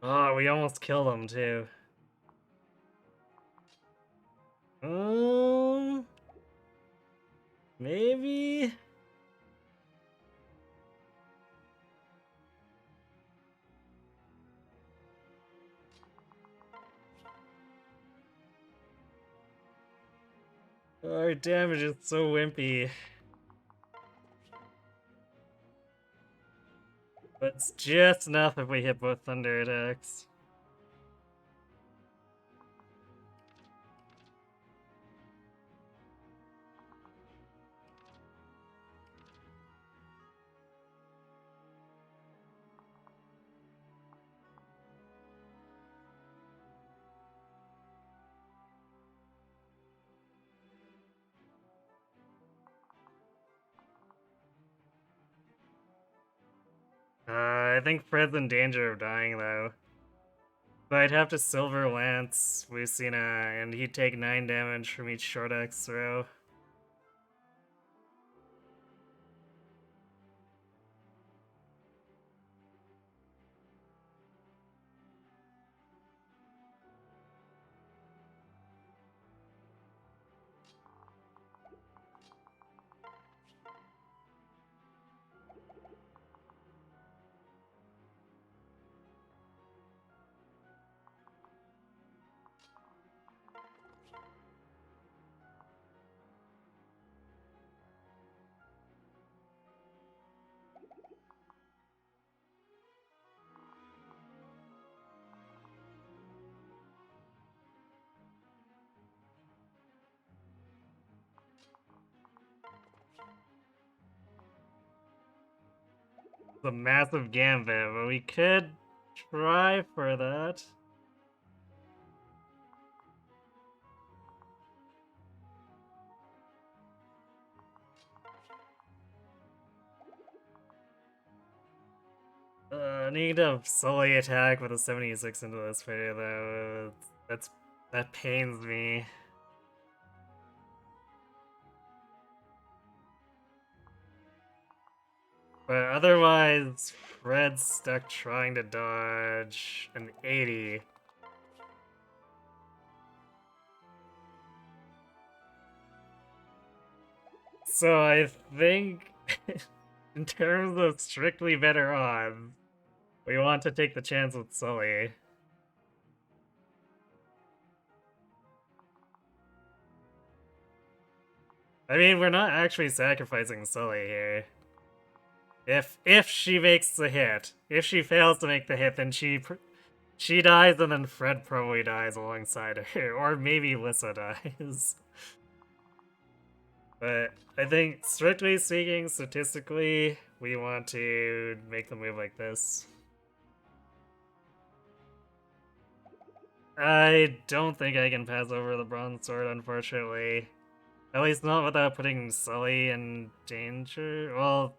Oh, we almost killed him, too. Um, maybe? Our damage is so wimpy. But it's just enough if we hit both thunder attacks. I think Fred's in danger of dying, though. But I'd have to Silver Lance Lucina, and he'd take 9 damage from each short axe throw. a massive gambit, but we could try for that. Need to solely attack with a 76 into this fighter though. That pains me. But otherwise, Fred's stuck trying to dodge an 80. So I think, in terms of strictly better odds, we want to take the chance with Sully. I mean, we're not actually sacrificing Sully here. If she makes the hit, if she fails to make the hit, then she dies, and then Fred probably dies alongside her, or maybe Lissa dies. But I think, strictly speaking, statistically, we want to make the move like this. I don't think I can pass over the Bronze Sword, unfortunately. At least not without putting Sully in danger. Well,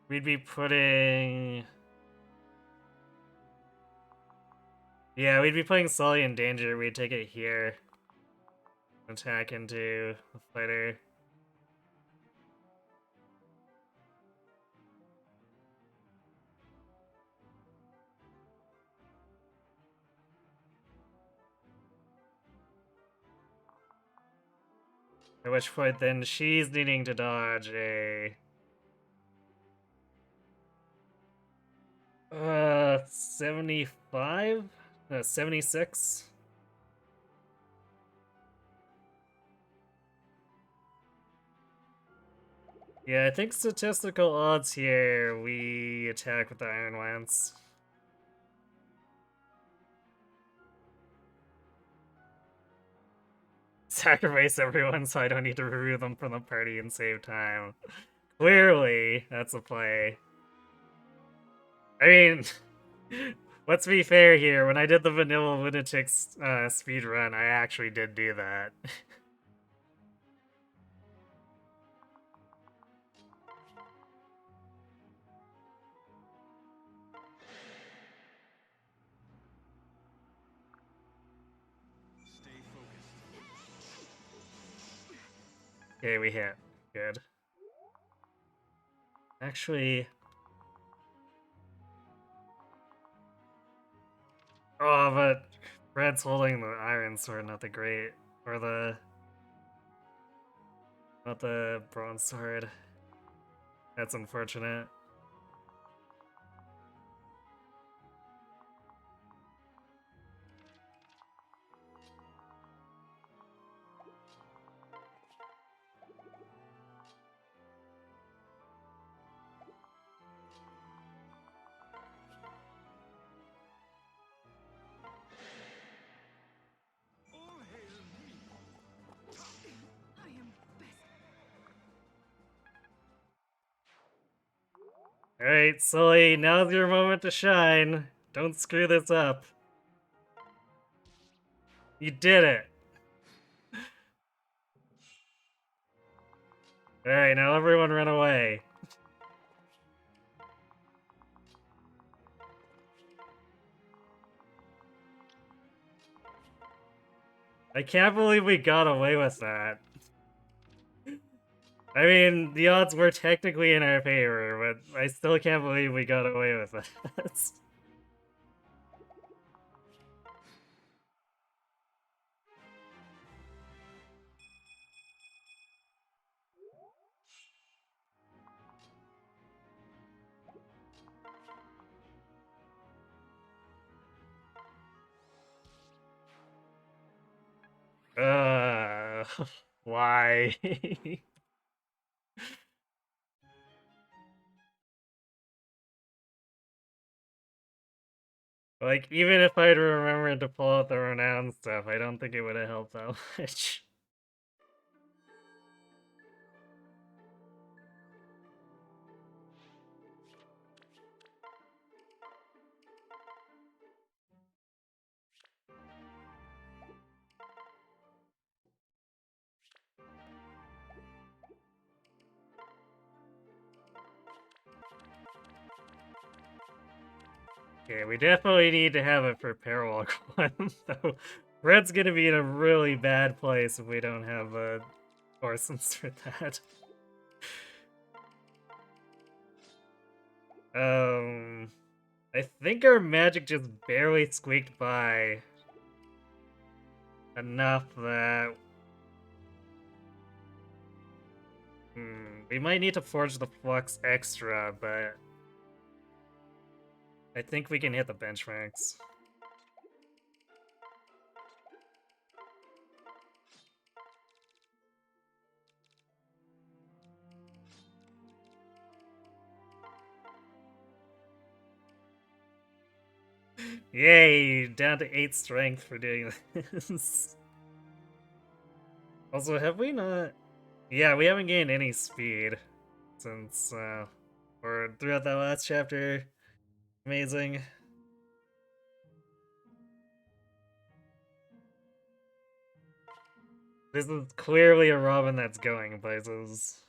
we'd be putting... Yeah, we'd be putting Sully in danger. We'd take it here. Attack into the fighter. At which point then she's needing to dodge a... 75? 76? Yeah, I think statistical odds here, we attack with the Iron Lance. Sacrifice everyone so I don't need to remove them from the party and save time. Clearly, that's a play. I mean, let's be fair here. When I did the vanilla Lunatic speed run, I actually did do that. Okay, we hit. Good. Actually... Oh, but Fred's holding the Iron Sword, not the Great. Or the... Not the Bronze Sword. That's unfortunate. Alright, Sully, now's your moment to shine. Don't screw this up. You did it! Alright, now everyone run away. I can't believe we got away with that. I mean, the odds were technically in our favor, but I still can't believe we got away with that. Why? Like, even if I'd remembered to pull out the renowned stuff, I don't think it would have helped that much. Okay, we definitely need to have it for Parallel One, though. Red's gonna be in a really bad place if we don't have Orsons for that. I think our magic just barely squeaked by enough that we might need to forge the flux extra, but I think we can hit the benchmarks. Yay! Down to 8 strength for doing this. Also, have we not... Yeah, we haven't gained any speed since, or throughout that last chapter. Amazing. This is clearly a Robin that's going places.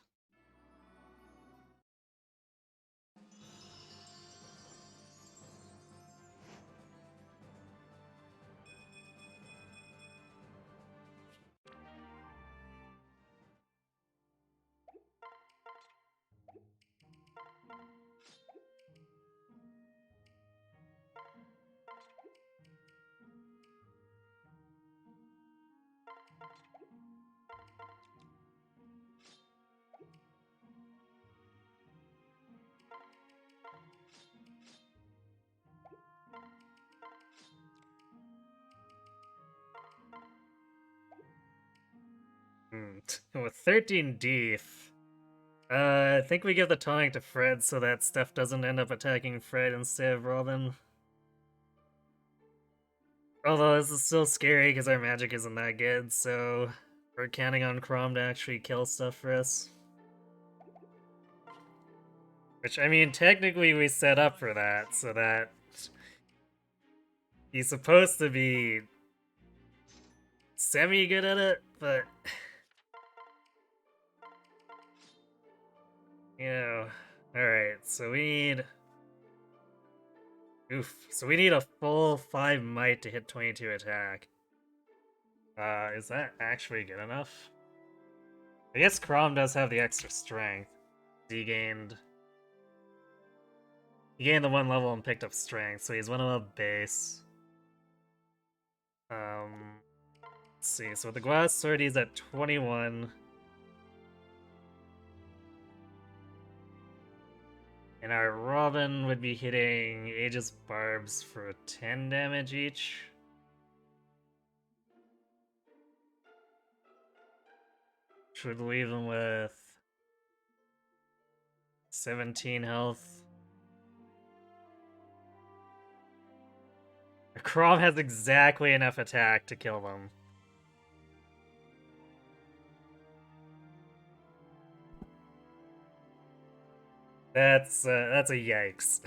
With 13 Deef, I think we give the tonic to Fred so that Steph doesn't end up attacking Fred instead of Robin. Although this is still scary because our magic isn't that good, so we're counting on Crom to actually kill stuff for us. Which, I mean, technically we set up for that, so that he's supposed to be semi-good at it, but... You know... Alright, so we need... Oof, so we need a full 5 might to hit 22 attack. Is that actually good enough? I guess Crom does have the extra strength. He gained the 1 level and picked up strength, so he's 1 above base. Let's see, so with the Glass Sword he's at 21. And our Robin would be hitting Aegis Barbs for 10 damage each. Which would leave him with 17 health. Crom has exactly enough attack to kill them. That's a yikes.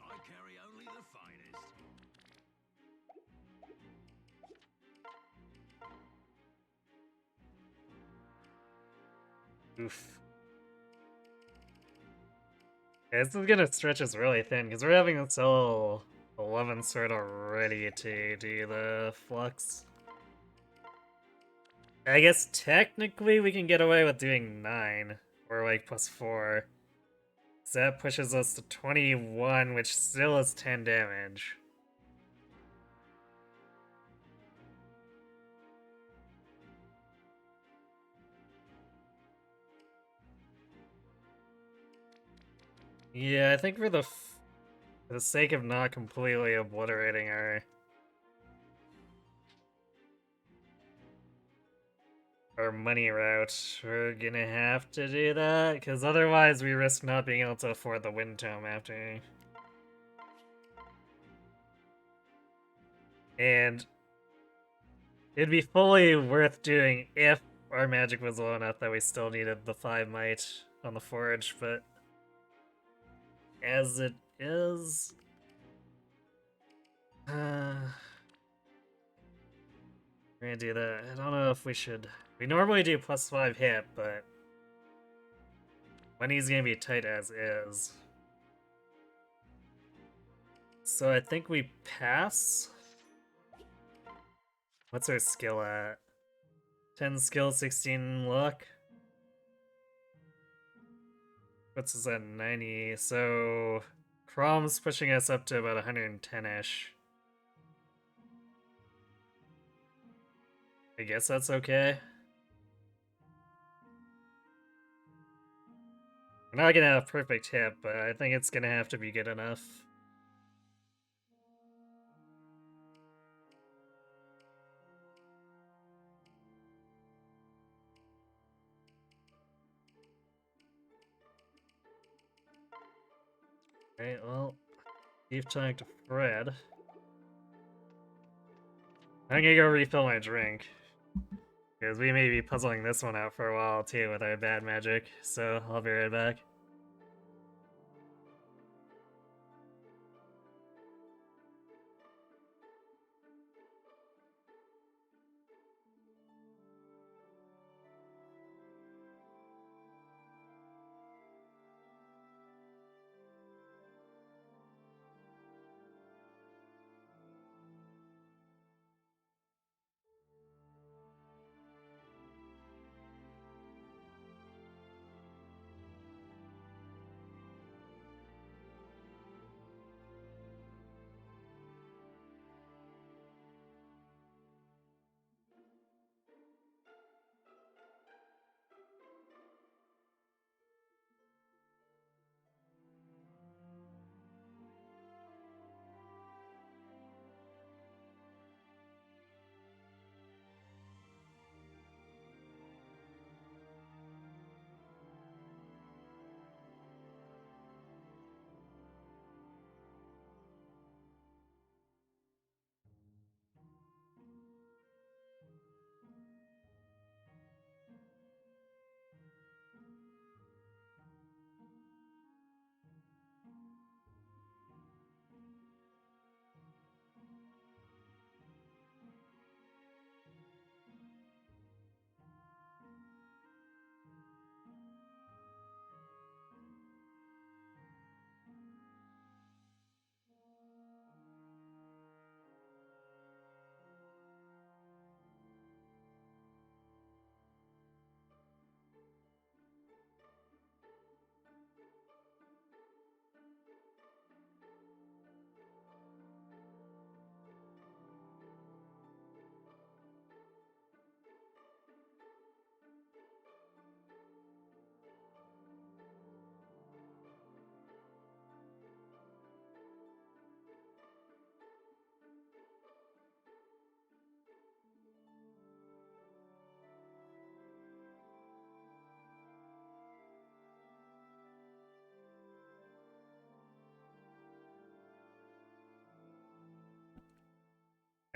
I carry only the finest. Oof. Yeah, this is gonna stretch us really thin because we're having to sell 11 sword already to do the flux. I guess technically we can get away with doing 9, or like +4. So that pushes us to 21, which still is 10 damage. Yeah, I think for the sake of not completely obliterating our money route, we're gonna have to do that, because otherwise we risk not being able to afford the Wind Tome after. And it'd be fully worth doing if our magic was low enough that we still needed the 5 might on the forge, but as it is... we're gonna do that. I don't know if we should... We normally do +5 hit, but money's gonna be tight as is. so I think we pass. What's our skill at? 10 skill, 16 luck. Puts us at 90, so Chrom's pushing us up to about 110-ish. I guess that's okay. We're not gonna have perfect hit, but I think it's gonna have to be good enough. Alright, well, keep talking to Fred. I'm gonna go refill my drink. Because we may be puzzling this one out for a while too with our bad magic, so I'll be right back.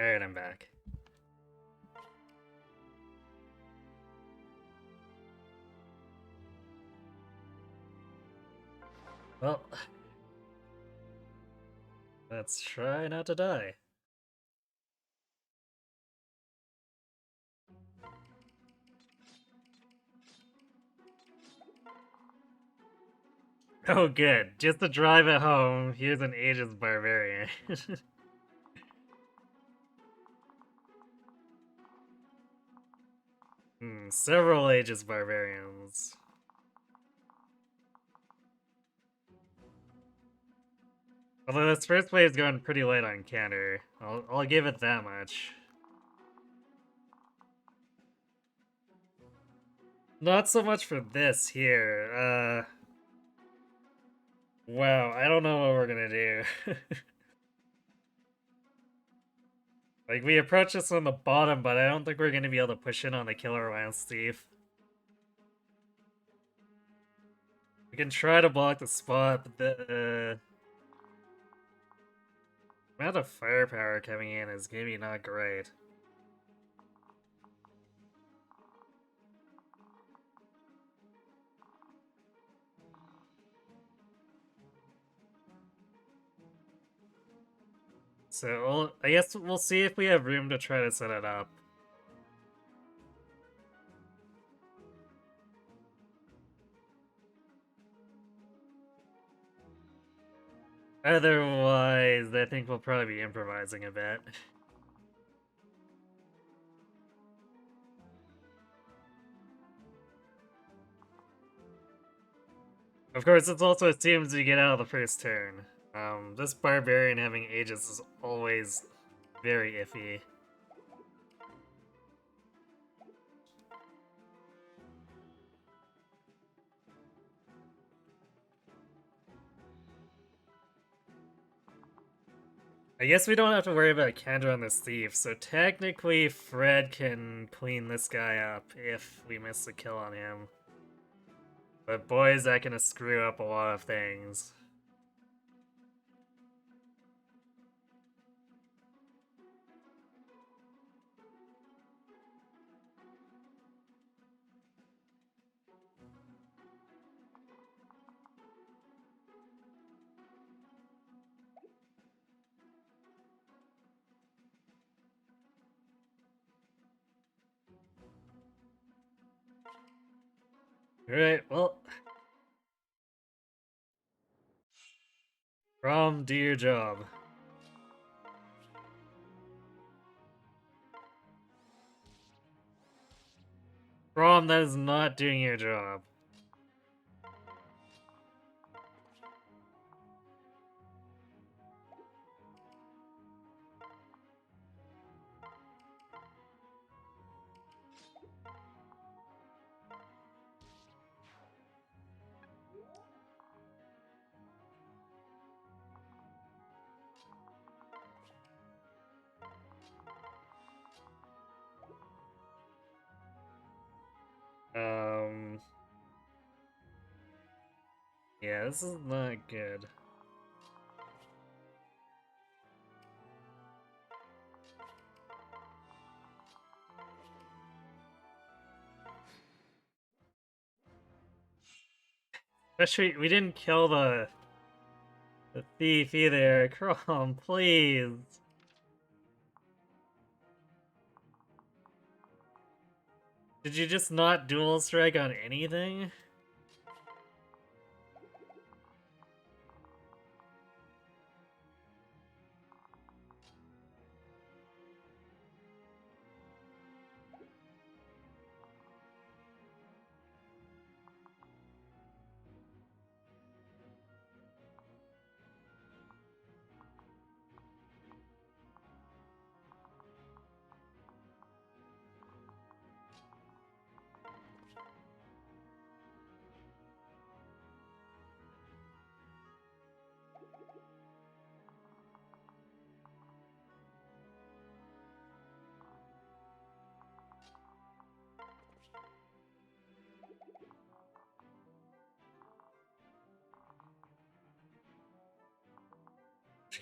Alright, I'm back. Well, let's try not to die. Oh good, just to drive it home, here's an Aegis Barbarian. Several Aegis Barbarians. Although this first wave's going pretty light on counter. I'll give it that much. Not so much for this here. Wow, I don't know what we're gonna do. Like, we approach this on the bottom, but I don't think we're gonna be able to push in on the Killer Lance Thief. We can try to block the spot, but the amount of firepower coming in is gonna be not great. So, I guess we'll see if we have room to try to set it up. Otherwise, I think we'll probably be improvising a bit. Of course, it's also assumed we get out of the first turn. This barbarian having Aegis is always very iffy. I guess we don't have to worry about Kendra on this thief, so technically Fred can clean this guy up if we miss a kill on him. But boy, is that gonna screw up a lot of things. Alright, well. Rom, do your job. Rom, that is not doing your job. Yeah, this is not good. Especially, we didn't kill the thief either. Crom, please. Did you just not dual strike on anything?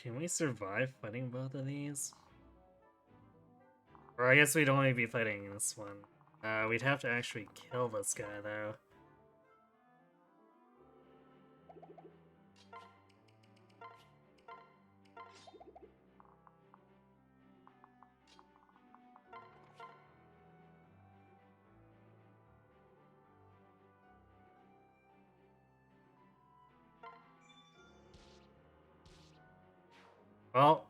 Can we survive fighting both of these? Or I guess we'd only be fighting this one. We'd have to actually kill this guy, though. Well,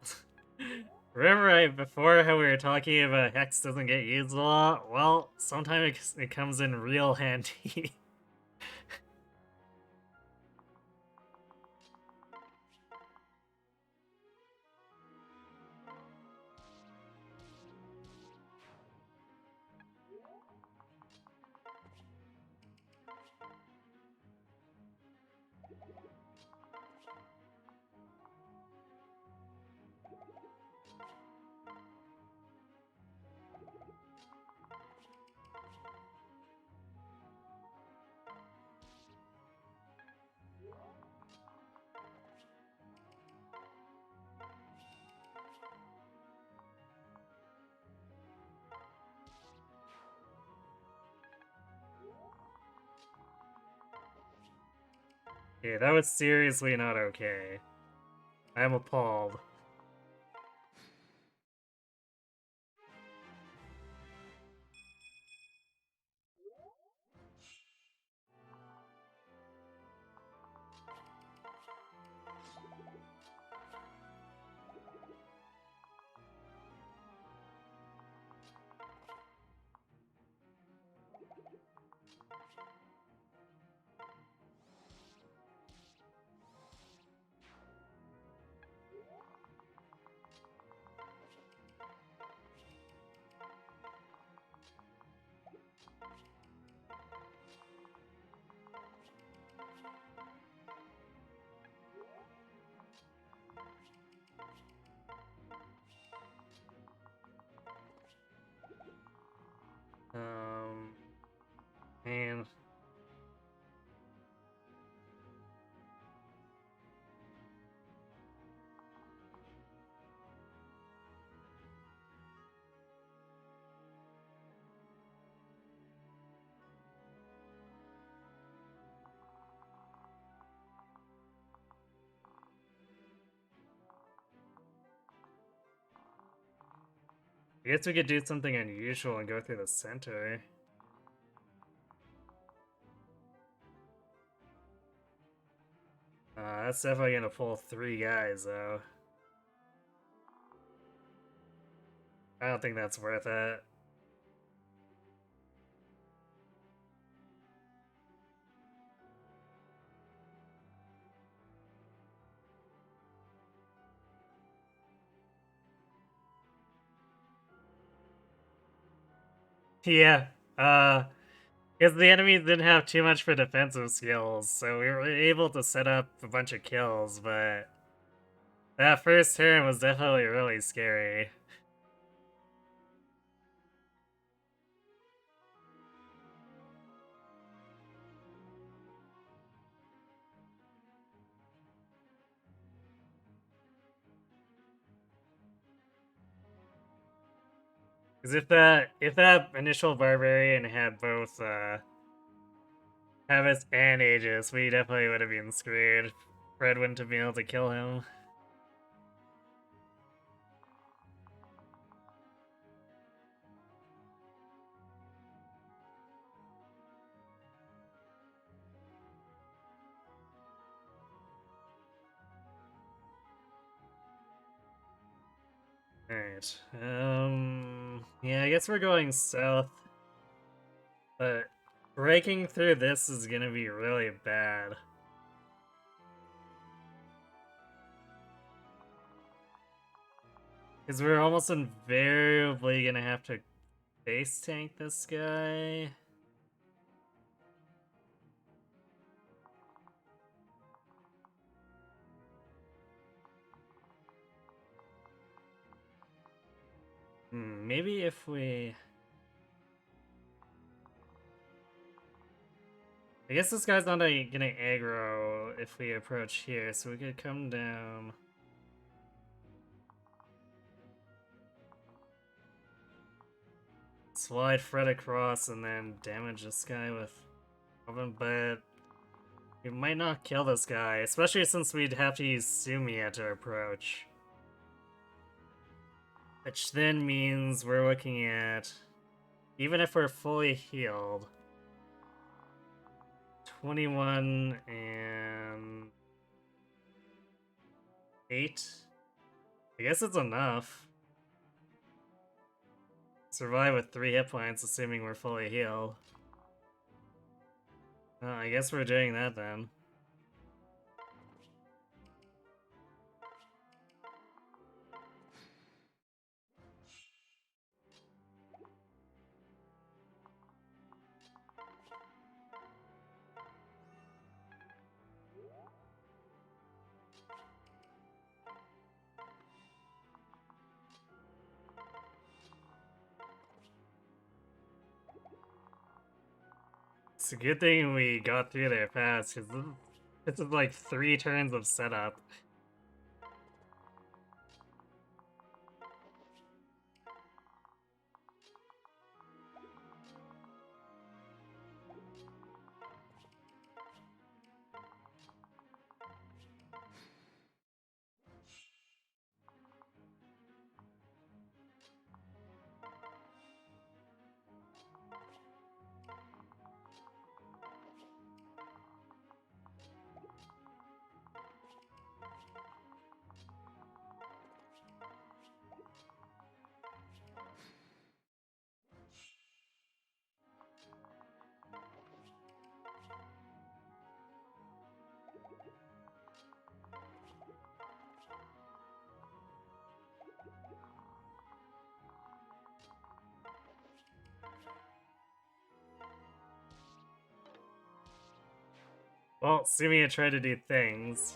remember before how we were talking about Hex doesn't get used a lot? Well, sometimes it comes in real handy. Yeah, that was seriously not okay. I'm appalled. And I guess we could do something unusual and go through the center. That's definitely gonna pull 3 guys, though. I don't think that's worth it. Yeah, because the enemies didn't have too much for defensive skills, so we were able to set up a bunch of kills, but that first turn was definitely really scary. Because if that initial barbarian had both habits and aegis, we definitely would have been screwed. Fred wouldn't have been able to kill him. Alright. Yeah, I guess we're going south. But breaking through this is gonna be really bad. Because we're almost invariably gonna have to base tank this guy. Maybe if we... I guess this guy's not gonna aggro if we approach here, so we could come down. Slide Fred across and then damage this guy with Oven, but we might not kill this guy, especially since we'd have to use Sumia to approach. Which then means we're looking at, even if we're fully healed, 21 and 8. I guess it's enough. Survive with 3 hit points, assuming we're fully healed. I guess we're doing that then. It's a good thing we got through there fast, because this is like 3 turns of setup. Well, Sumia tried to do things.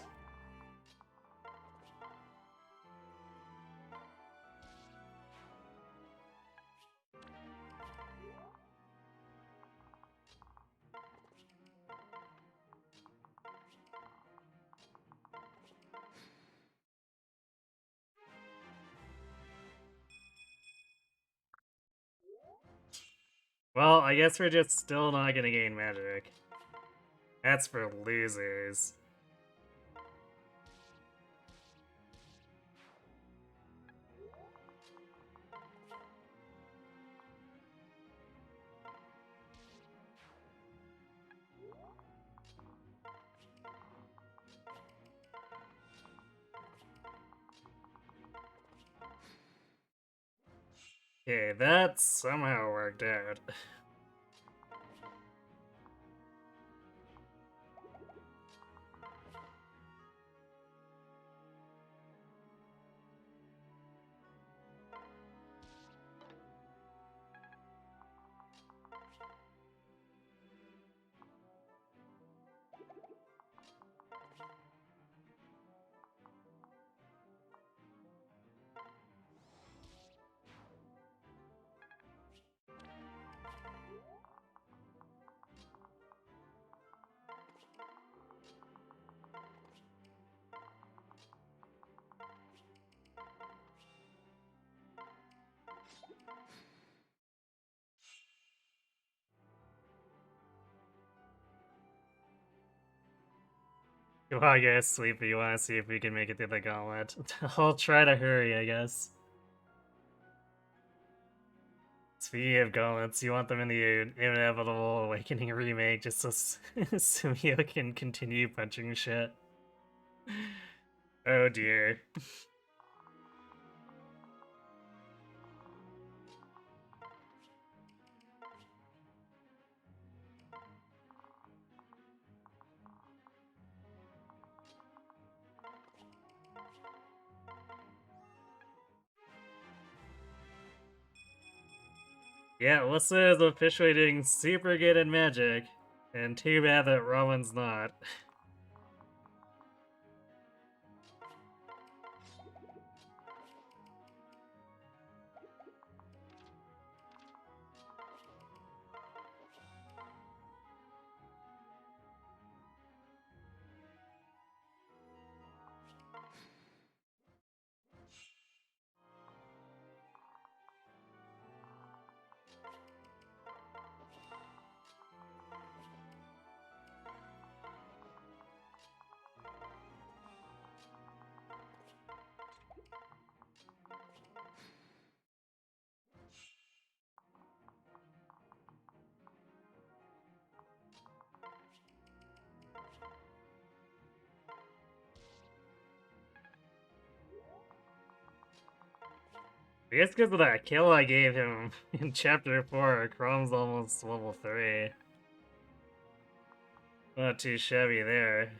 Well, I guess we're just still not gonna gain magic. That's for losers. Okay, that somehow worked out. Come on, guys, Sleepy, you wanna see if we can make it through the gauntlet? I'll try to hurry, I guess. Speaking of gauntlets, you want them in the Inevitable Awakening remake just so Sumio can continue punching shit. Oh dear. Yeah, Alyssa is officially doing super good at magic, and too bad that Rowan's not. I guess because of that kill I gave him in chapter 4, Chrome's almost level 3. Not too shabby there.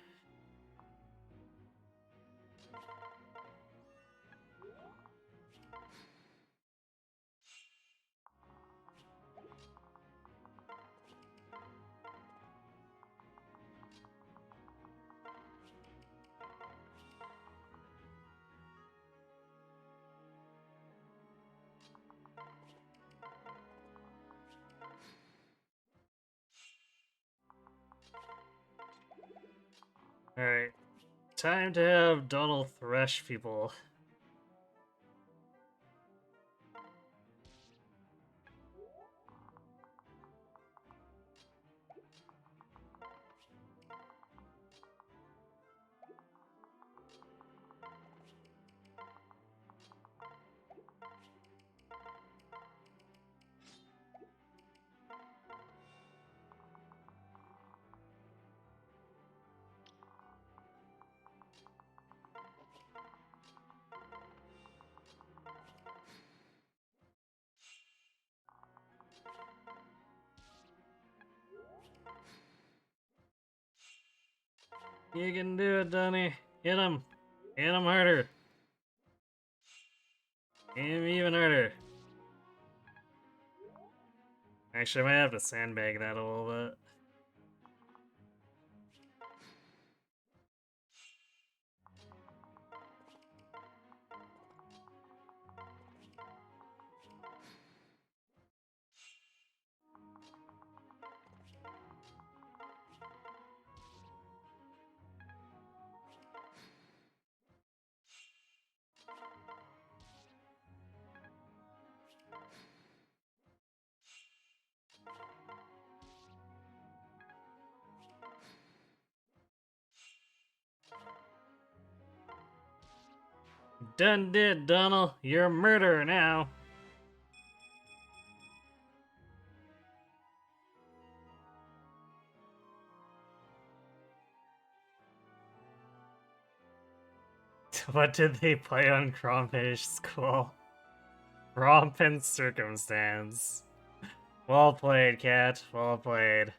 Alright, time to have Donald thresh people. You can do it, Donnie. Hit him. Hit him harder. Hit him even harder. Actually, I might have to sandbag that a little bit. Done did, Donald. You're a murderer now. What did they play on Crawfish School? Romp and Circumstance. Well played, Cat. Well played.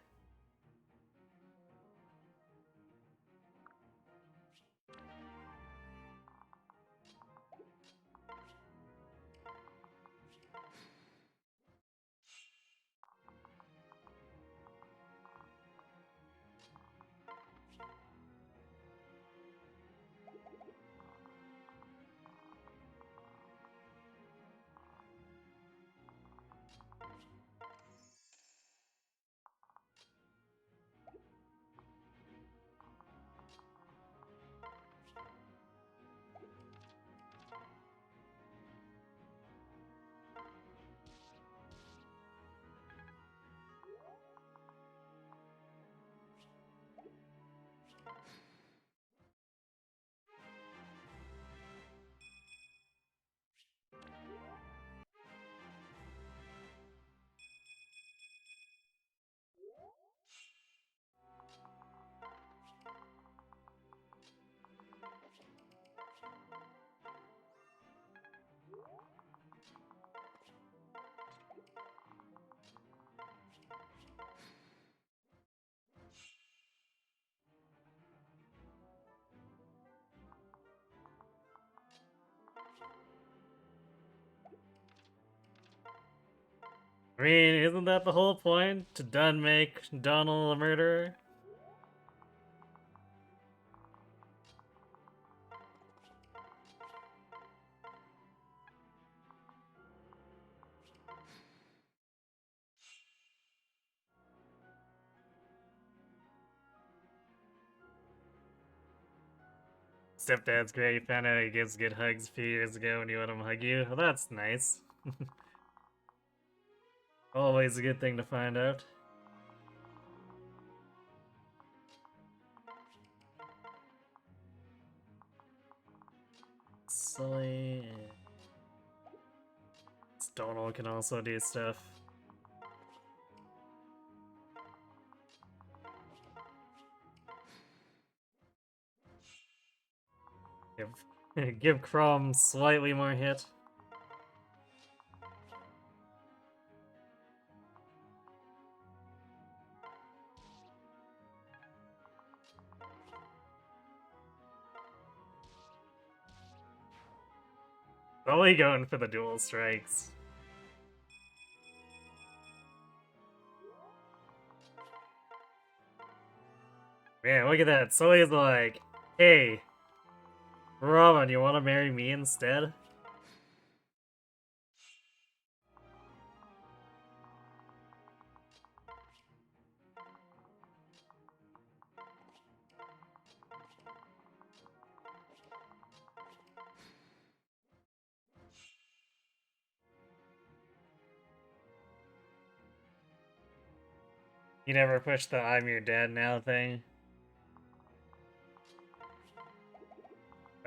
I mean, isn't that the whole point? To done make Donald a murderer? Stepdad's great. You found out he gives good hugs a few years ago when you let him hug you. Well, that's nice. Always a good thing to find out. Sully. Donald can also do stuff. Give Chrome slightly more hit. Sully going for the dual strikes. Man, look at that. Sully's like, hey, Robin, you want to marry me instead? You never pushed the I'm your dad now thing?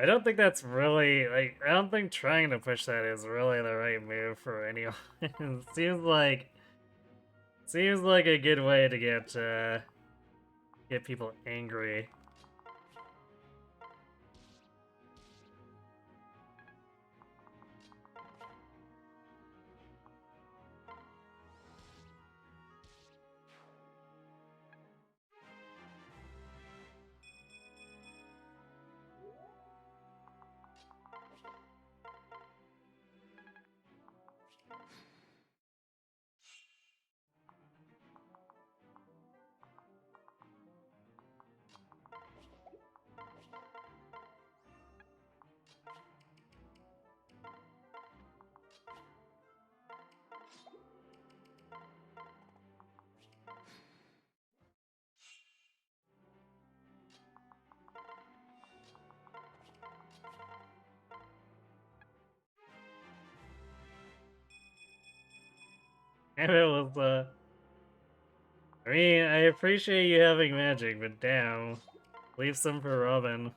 I don't think that's really, like, I don't think trying to push that is really the right move for anyone. It seems like a good way to get people angry. And it was, I mean, I appreciate you having magic, but damn. Leave some for Robin.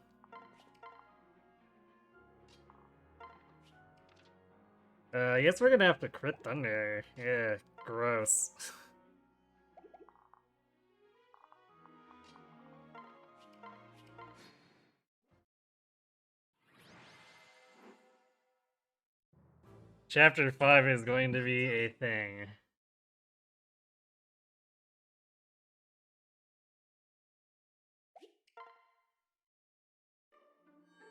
I guess we're gonna have to crit thunder. Yeah, gross. Chapter 5 is going to be a thing.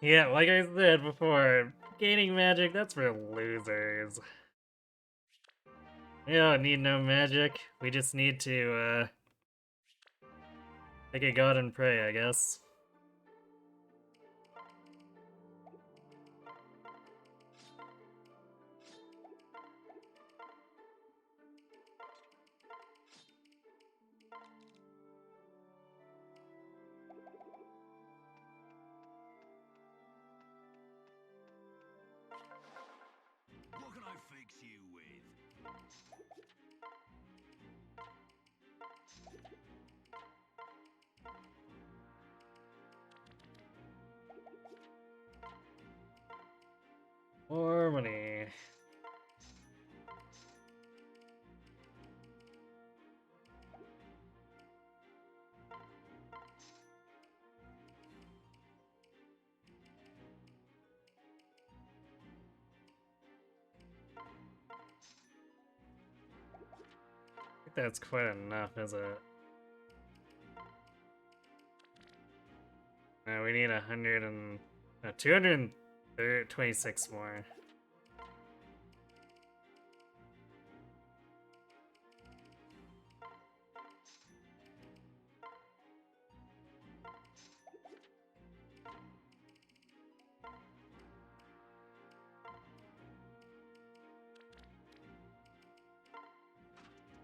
Yeah, like I said before, gaining magic, that's for losers. We don't need no magic. We just need to, take a god and pray, I guess. What can I fix you with? More money. I think that's quite enough, is it? We need 100 and... 226 more.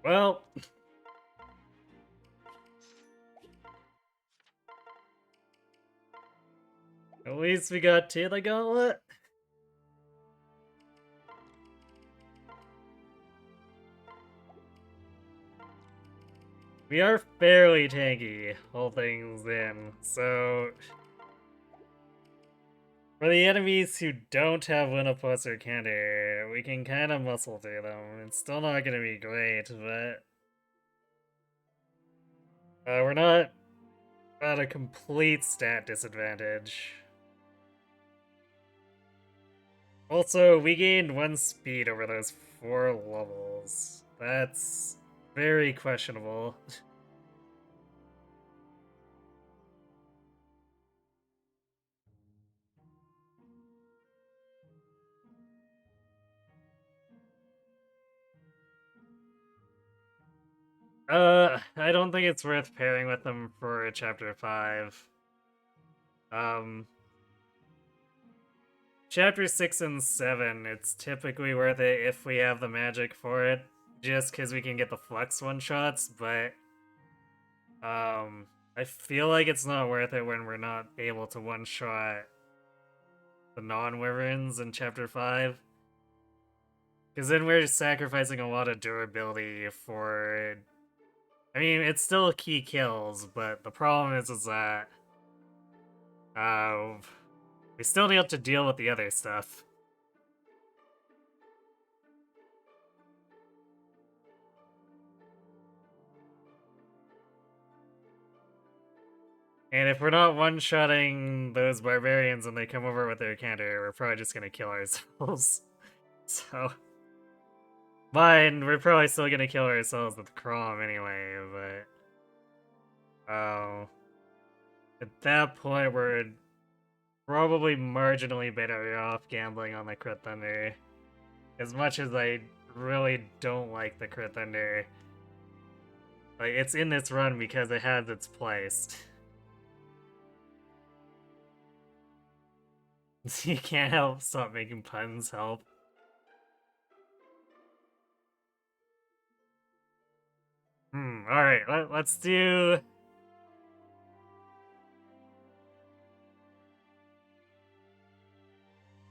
Well... At least we got to the gauntlet. We are fairly tanky, all things in, so... For the enemies who don't have Winnowpuss or Candy, we can kind of muscle through them. It's still not gonna be great, but... we're not at a complete stat disadvantage. Also, we gained 1 speed over those 4 levels. That's very questionable. I don't think it's worth pairing with them for Chapter 5. Chapter 6 and 7, it's typically worth it if we have the magic for it, just because we can get the Flux one-shots, but, I feel like it's not worth it when we're not able to one-shot the non-wyverns in Chapter 5. Because then we're just sacrificing a lot of durability for... I mean, it's still key kills, but the problem is that... we still need to deal with the other stuff. And if we're not one-shotting those barbarians when they come over with their counter, we're probably just gonna kill ourselves. So... But we're probably still gonna kill ourselves with Crom anyway, but... at that point, we're probably marginally better off gambling on the Crit Thunder. As much as I really don't like the Crit Thunder. Like, it's in this run because it has its place. You can't help stop making puns help. Alright, let's do...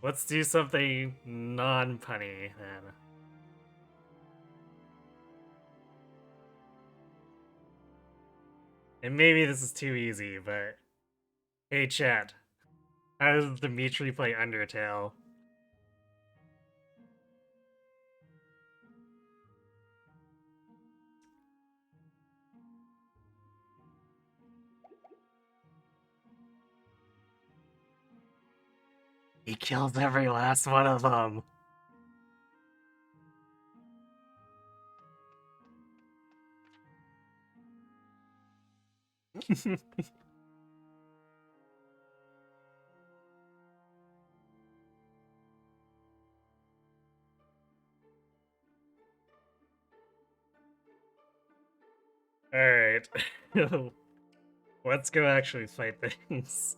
Let's do something non-punny, then. And maybe this is too easy, but... Hey, chat. How does Dimitri play Undertale? He kills every last one of them. Alright. Let's go actually fight things.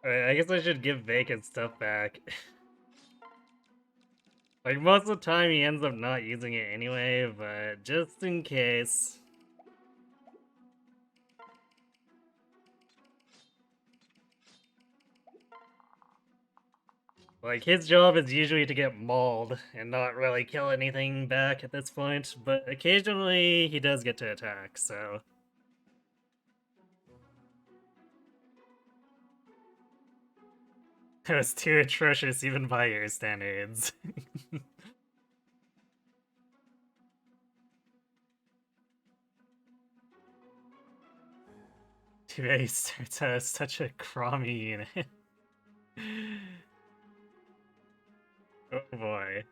I guess I should give Vacant stuff back. Like, most of the time he ends up not using it anyway, but just in case. Like, his job is usually to get mauled and not really kill anything back at this point, but occasionally he does get to attack, so... That was too atrocious even by your standards. Today starts out as such a crummy unit. Oh boy.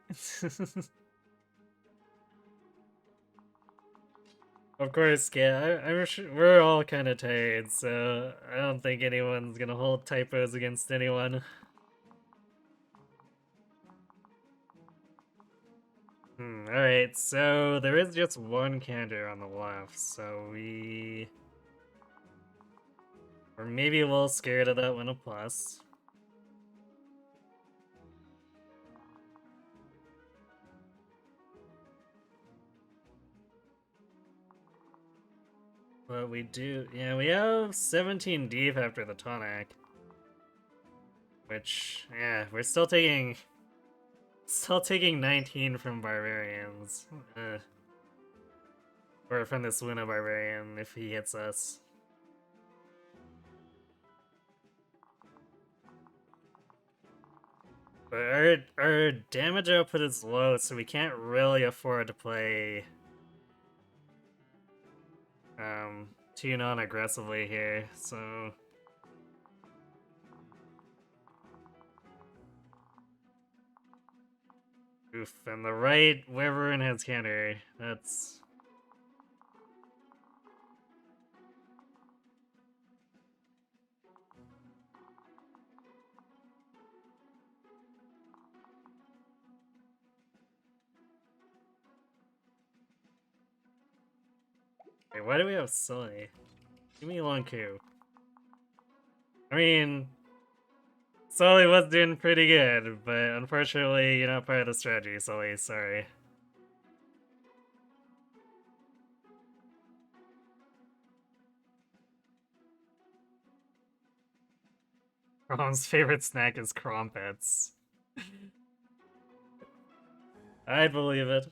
Of course, yeah, I'm sure we're all kind of tired, so I don't think anyone's gonna hold typos against anyone. Alright, so there is just one counter on the left, so we... Or maybe a little scared of that win a plus. But we do... Yeah, we have 17 deep after the tonic. Which, yeah, we're still taking... Still taking 19 from barbarians. Or from this Luna barbarian if he hits us. But our damage output is low, so we can't really afford to play too non-aggressively here, so... Oof, and the right Wyvern has counter. That's... Wait, why do we have Sully? Give me Lonku. I mean... Sully was doing pretty good, but unfortunately, you're not part of the strategy, Sully, sorry. Rom's favorite snack is crumpets. I believe it.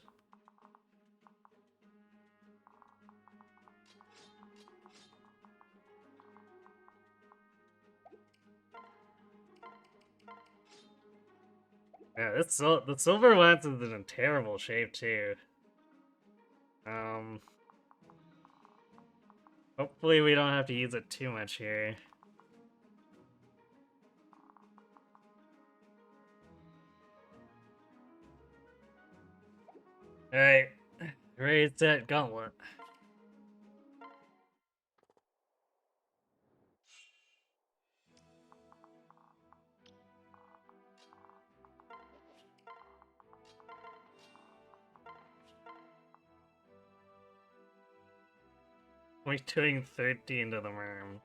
Yeah, the silver lance is in a terrible shape too. Hopefully we don't have to use it too much here. Alright, raise that gauntlet. We're doing 13 to the worm.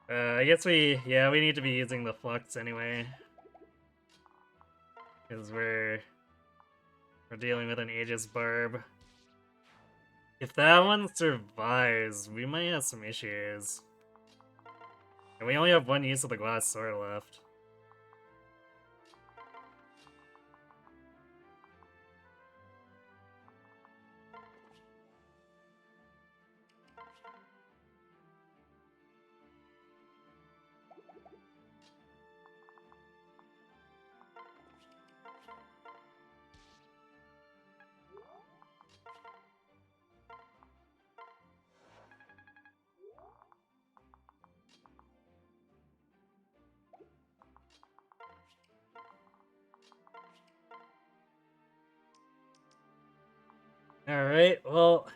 I guess we need to be using the flux anyway. Because we're dealing with an Aegis Barb. If that one survives, we might have some issues. And we only have one use of the glass sword left. Alright, well,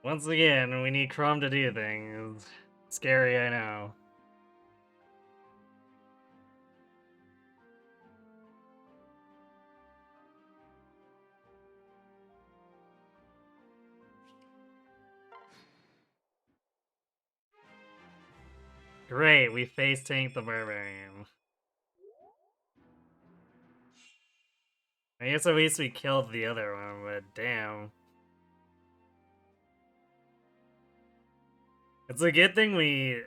once again, we need Chrome to do things. Scary, I know. Great, we face tanked the Barbarian. I guess at least we killed the other one, but damn. It's a good thing we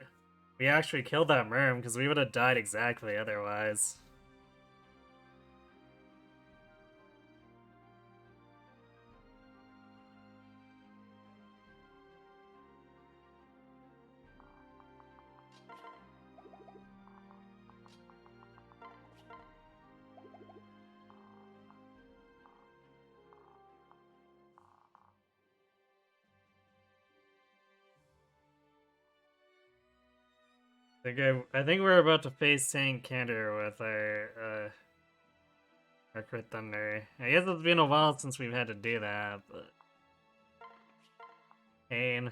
actually killed that merm, because we would have died exactly otherwise. I think we're about to face Tank Cantor with our Crit Thunder. I guess it's been a while since we've had to do that, but pain.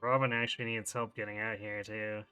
Robin actually needs help getting out here too.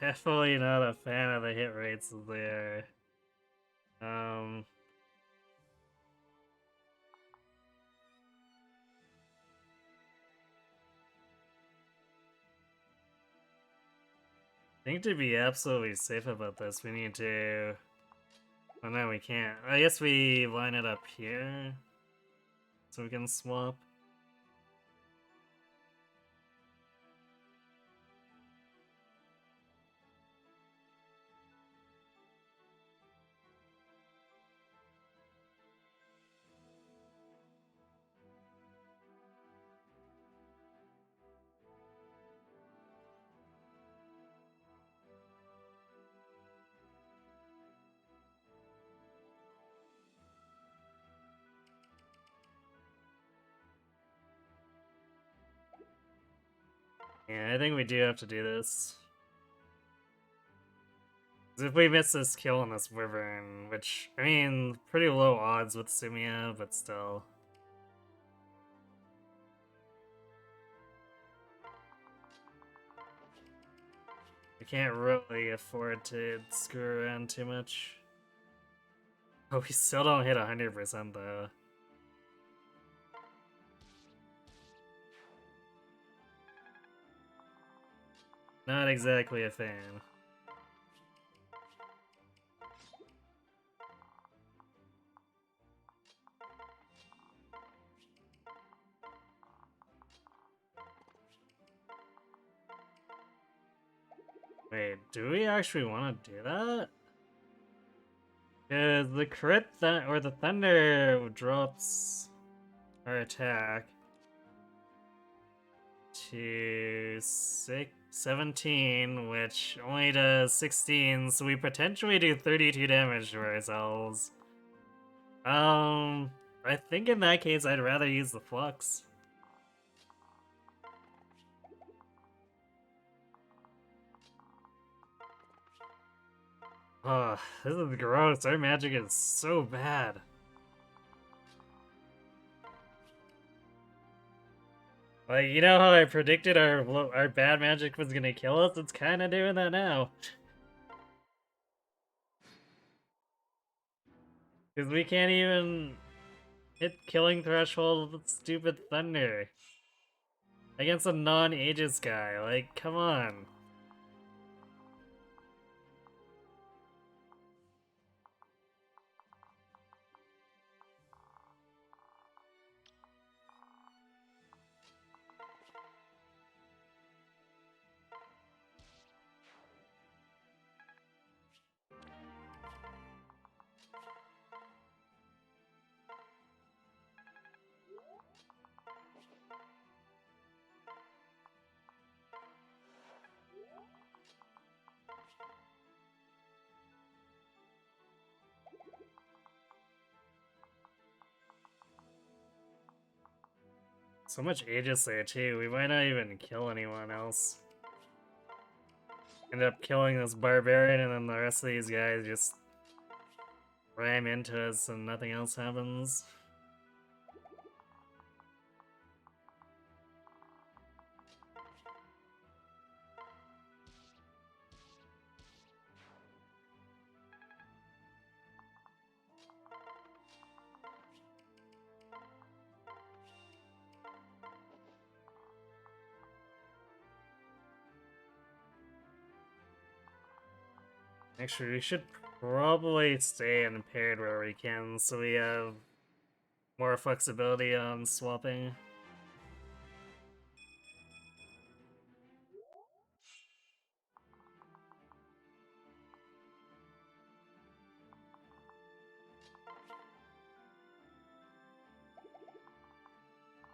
Definitely not a fan of the hit rates there. Um, I think to be absolutely safe about this, we need to. Oh no, we can't. I guess we line it up here so we can swap. Yeah, I think we do have to do this. 'Cause if we miss this kill on this Wyvern, which, I mean, pretty low odds with Sumia, but still. We can't really afford to screw around too much. Oh, we still don't hit 100% though. Not exactly a fan. Wait, do we actually want to do that? Because the crit or the thunder drops our attack to 17, which only does 16, so we potentially do 32 damage to ourselves. I think in that case I'd rather use the flux. Ugh, this is gross. Our magic is so bad. Like, you know how I predicted our bad magic was gonna kill us? It's kinda doing that now. Because we can't even hit killing threshold with stupid thunder. Against a non-Aegis guy, like, come on. So much Aegis there too, we might not even kill anyone else. End up killing this barbarian and then the rest of these guys just ram into us and nothing else happens. Actually, we should probably stay impaired where we can so we have more flexibility on swapping.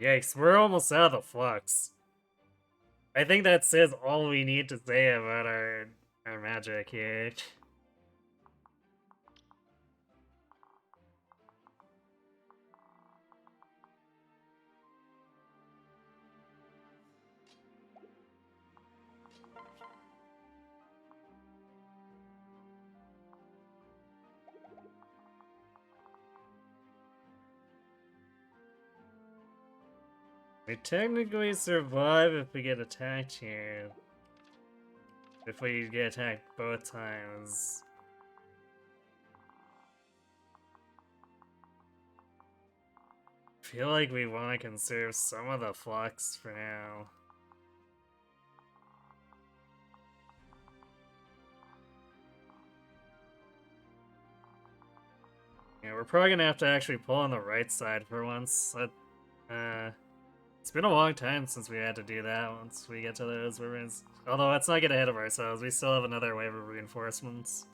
Yikes, we're almost out of the flux. I think that says all we need to say about our magic here. We technically survive if we get attacked here. If we get attacked both times. I feel like we want to conserve some of the flux for now. Yeah, we're probably gonna have to actually pull on the right side for once. It's been a long time since we had to do that once we get to those ribbons. Although, let's not get ahead of ourselves. We still have another wave of reinforcements.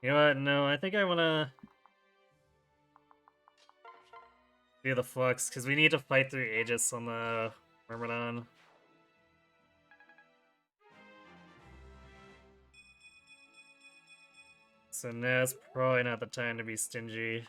You know what? No, I think I want to do the flux, because we need to fight through Aegis on the Myrmidon. So now's probably not the time to be stingy.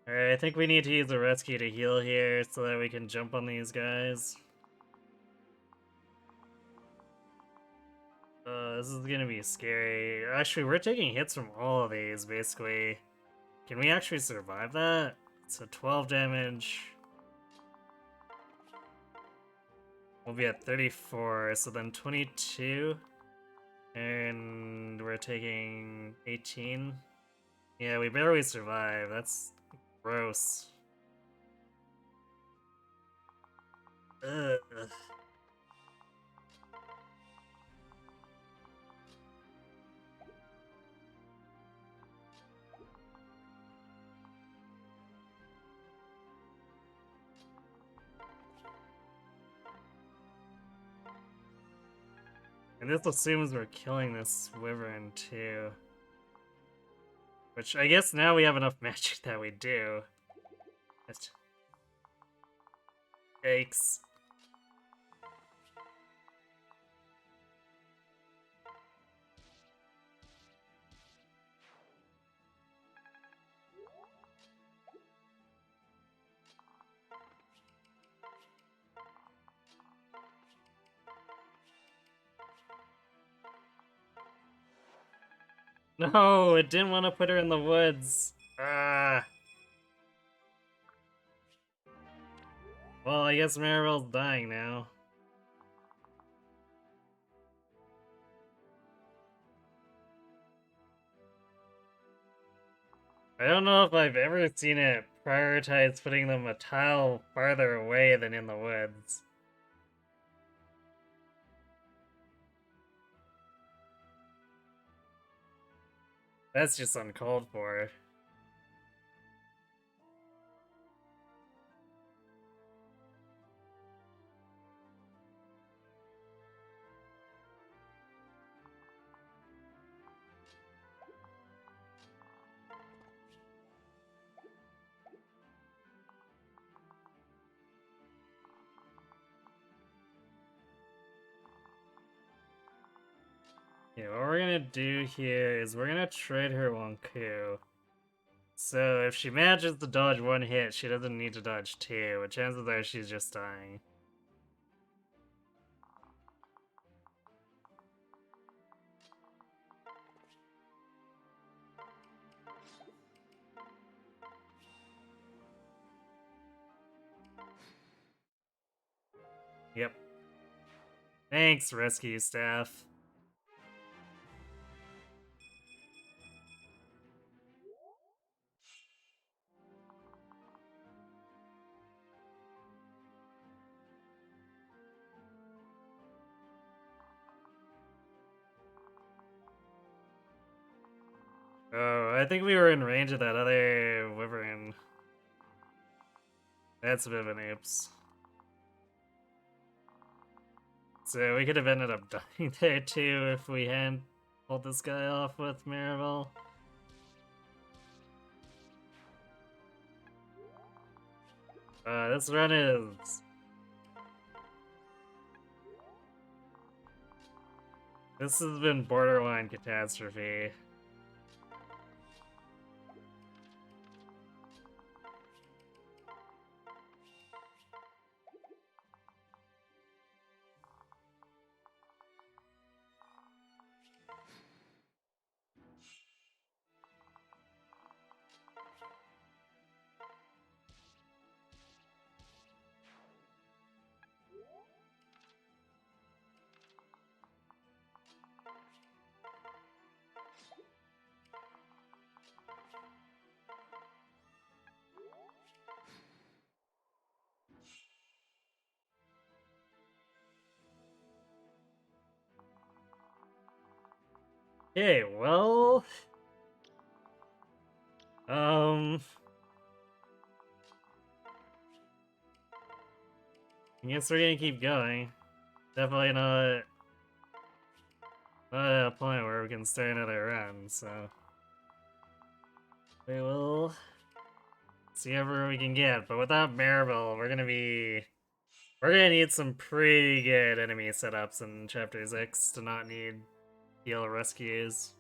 Alright, I think we need to use a rescue to heal here so that we can jump on these guys. This is gonna be scary. Actually, we're taking hits from all of these, basically. Can we actually survive that? So 12 damage. We'll be at 34, so then 22. And we're taking 18. Yeah, we barely survive. That's gross. Ugh. And this assumes we're killing this wyvern too. Which I guess now we have enough magic that we do. Yikes. No, it didn't want to put her in the woods. Ah. Well, I guess Maribel's dying now. I don't know if I've ever seen it prioritize putting them a tile farther away than in the woods. That's just uncalled for. Yeah, what we're gonna do here is we're gonna trade her Wonku. So if she manages to dodge one hit, she doesn't need to dodge two, but chances are she's just dying. Yep. Thanks, rescue staff. Oh, I think we were in range of that other wyvern. That's a bit of an oops. So we could have ended up dying there too if we hadn't pulled this guy off with Maribel. This run is... This has been borderline catastrophe. Okay, well... I guess we're gonna keep going. Definitely not at a point where we can start another run, so... We will see whatever we can get, but without Maribel, we're gonna need some pretty good enemy setups in Chapter 6 to not need heal rescues.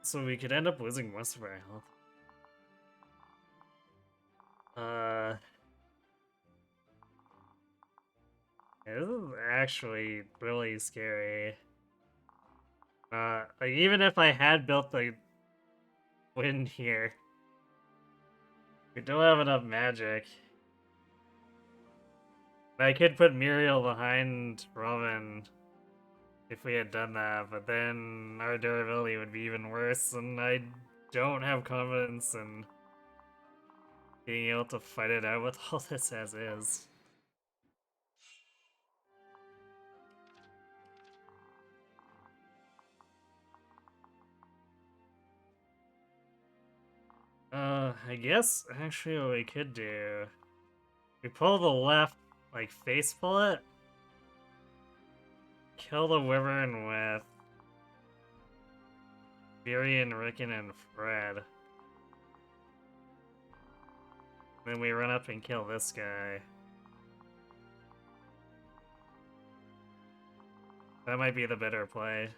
So we could end up losing most of our health. Yeah, this is actually really scary. Like even if I had built the wind here, we don't have enough magic. I could put Muriel behind Robin if we had done that, but then our durability would be even worse, and I don't have confidence in being able to fight it out with all this as is. I guess actually what we could do, we pull the left, like face pull it, kill the wyvern with Virion, Rickon, and Fred. Then we run up and kill this guy. That might be the better play.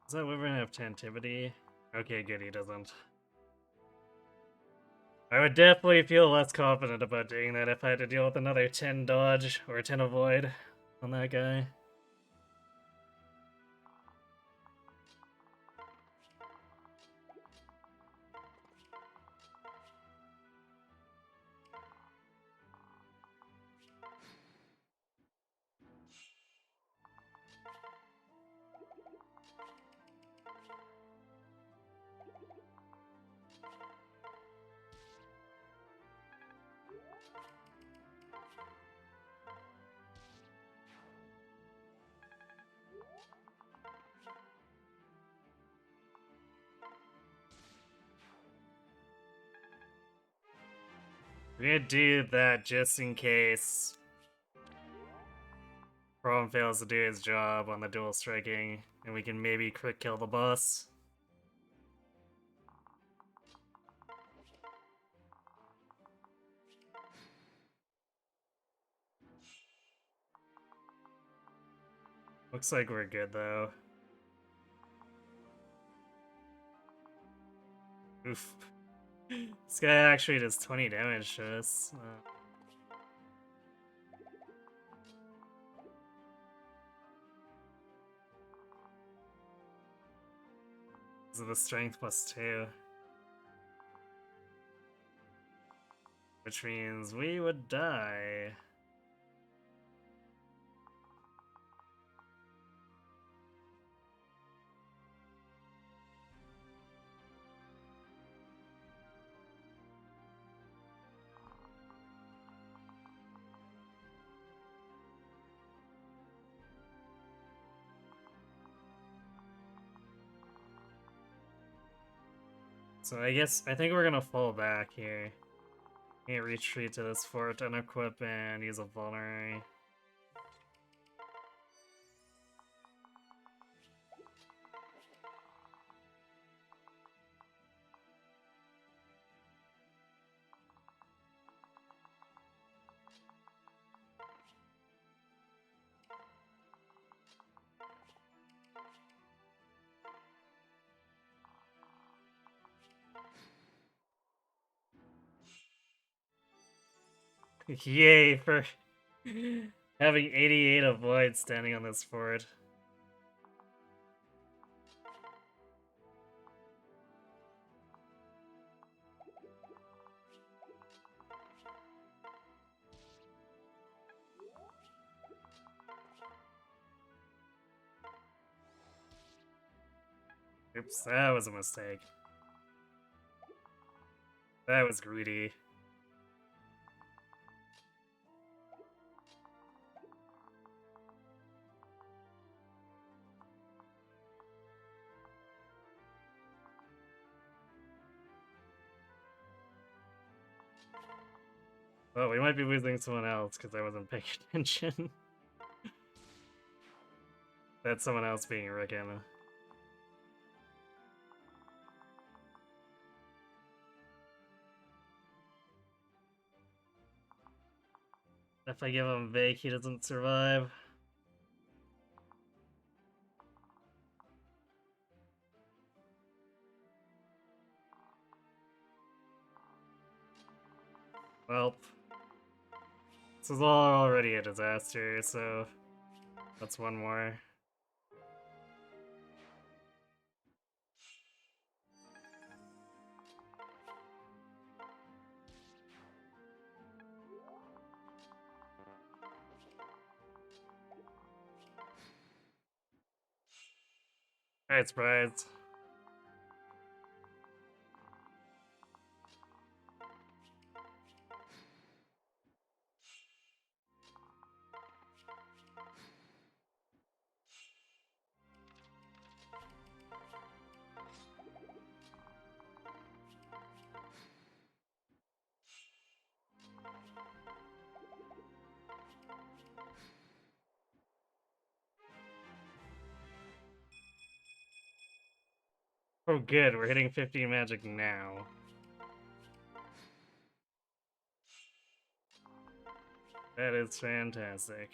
Does that wyvern have tantivity? Okay, good, he doesn't. I would definitely feel less confident about doing that if I had to deal with another 10 dodge or 10 avoid on that guy. We're gonna do that just in case Problem fails to do his job on the dual striking, and we can maybe crit kill the boss. Looks like we're good though. Oof. This guy actually does 20 damage to us. This is the strength +2. Which means we would die. So I think we're gonna fall back here. Can't retreat to this fort, unequip, and use a vulnerary. Yay for having 88 avoid standing on this fort. Oops, that was a mistake. That was greedy. Oh, we might be losing someone else because I wasn't paying attention. That's someone else being Rick Emma. If I give him Vake, he doesn't survive. Well, this is already a disaster, so that's one more. Alright, surprise. Oh good, we're hitting 15 magic now. That is fantastic.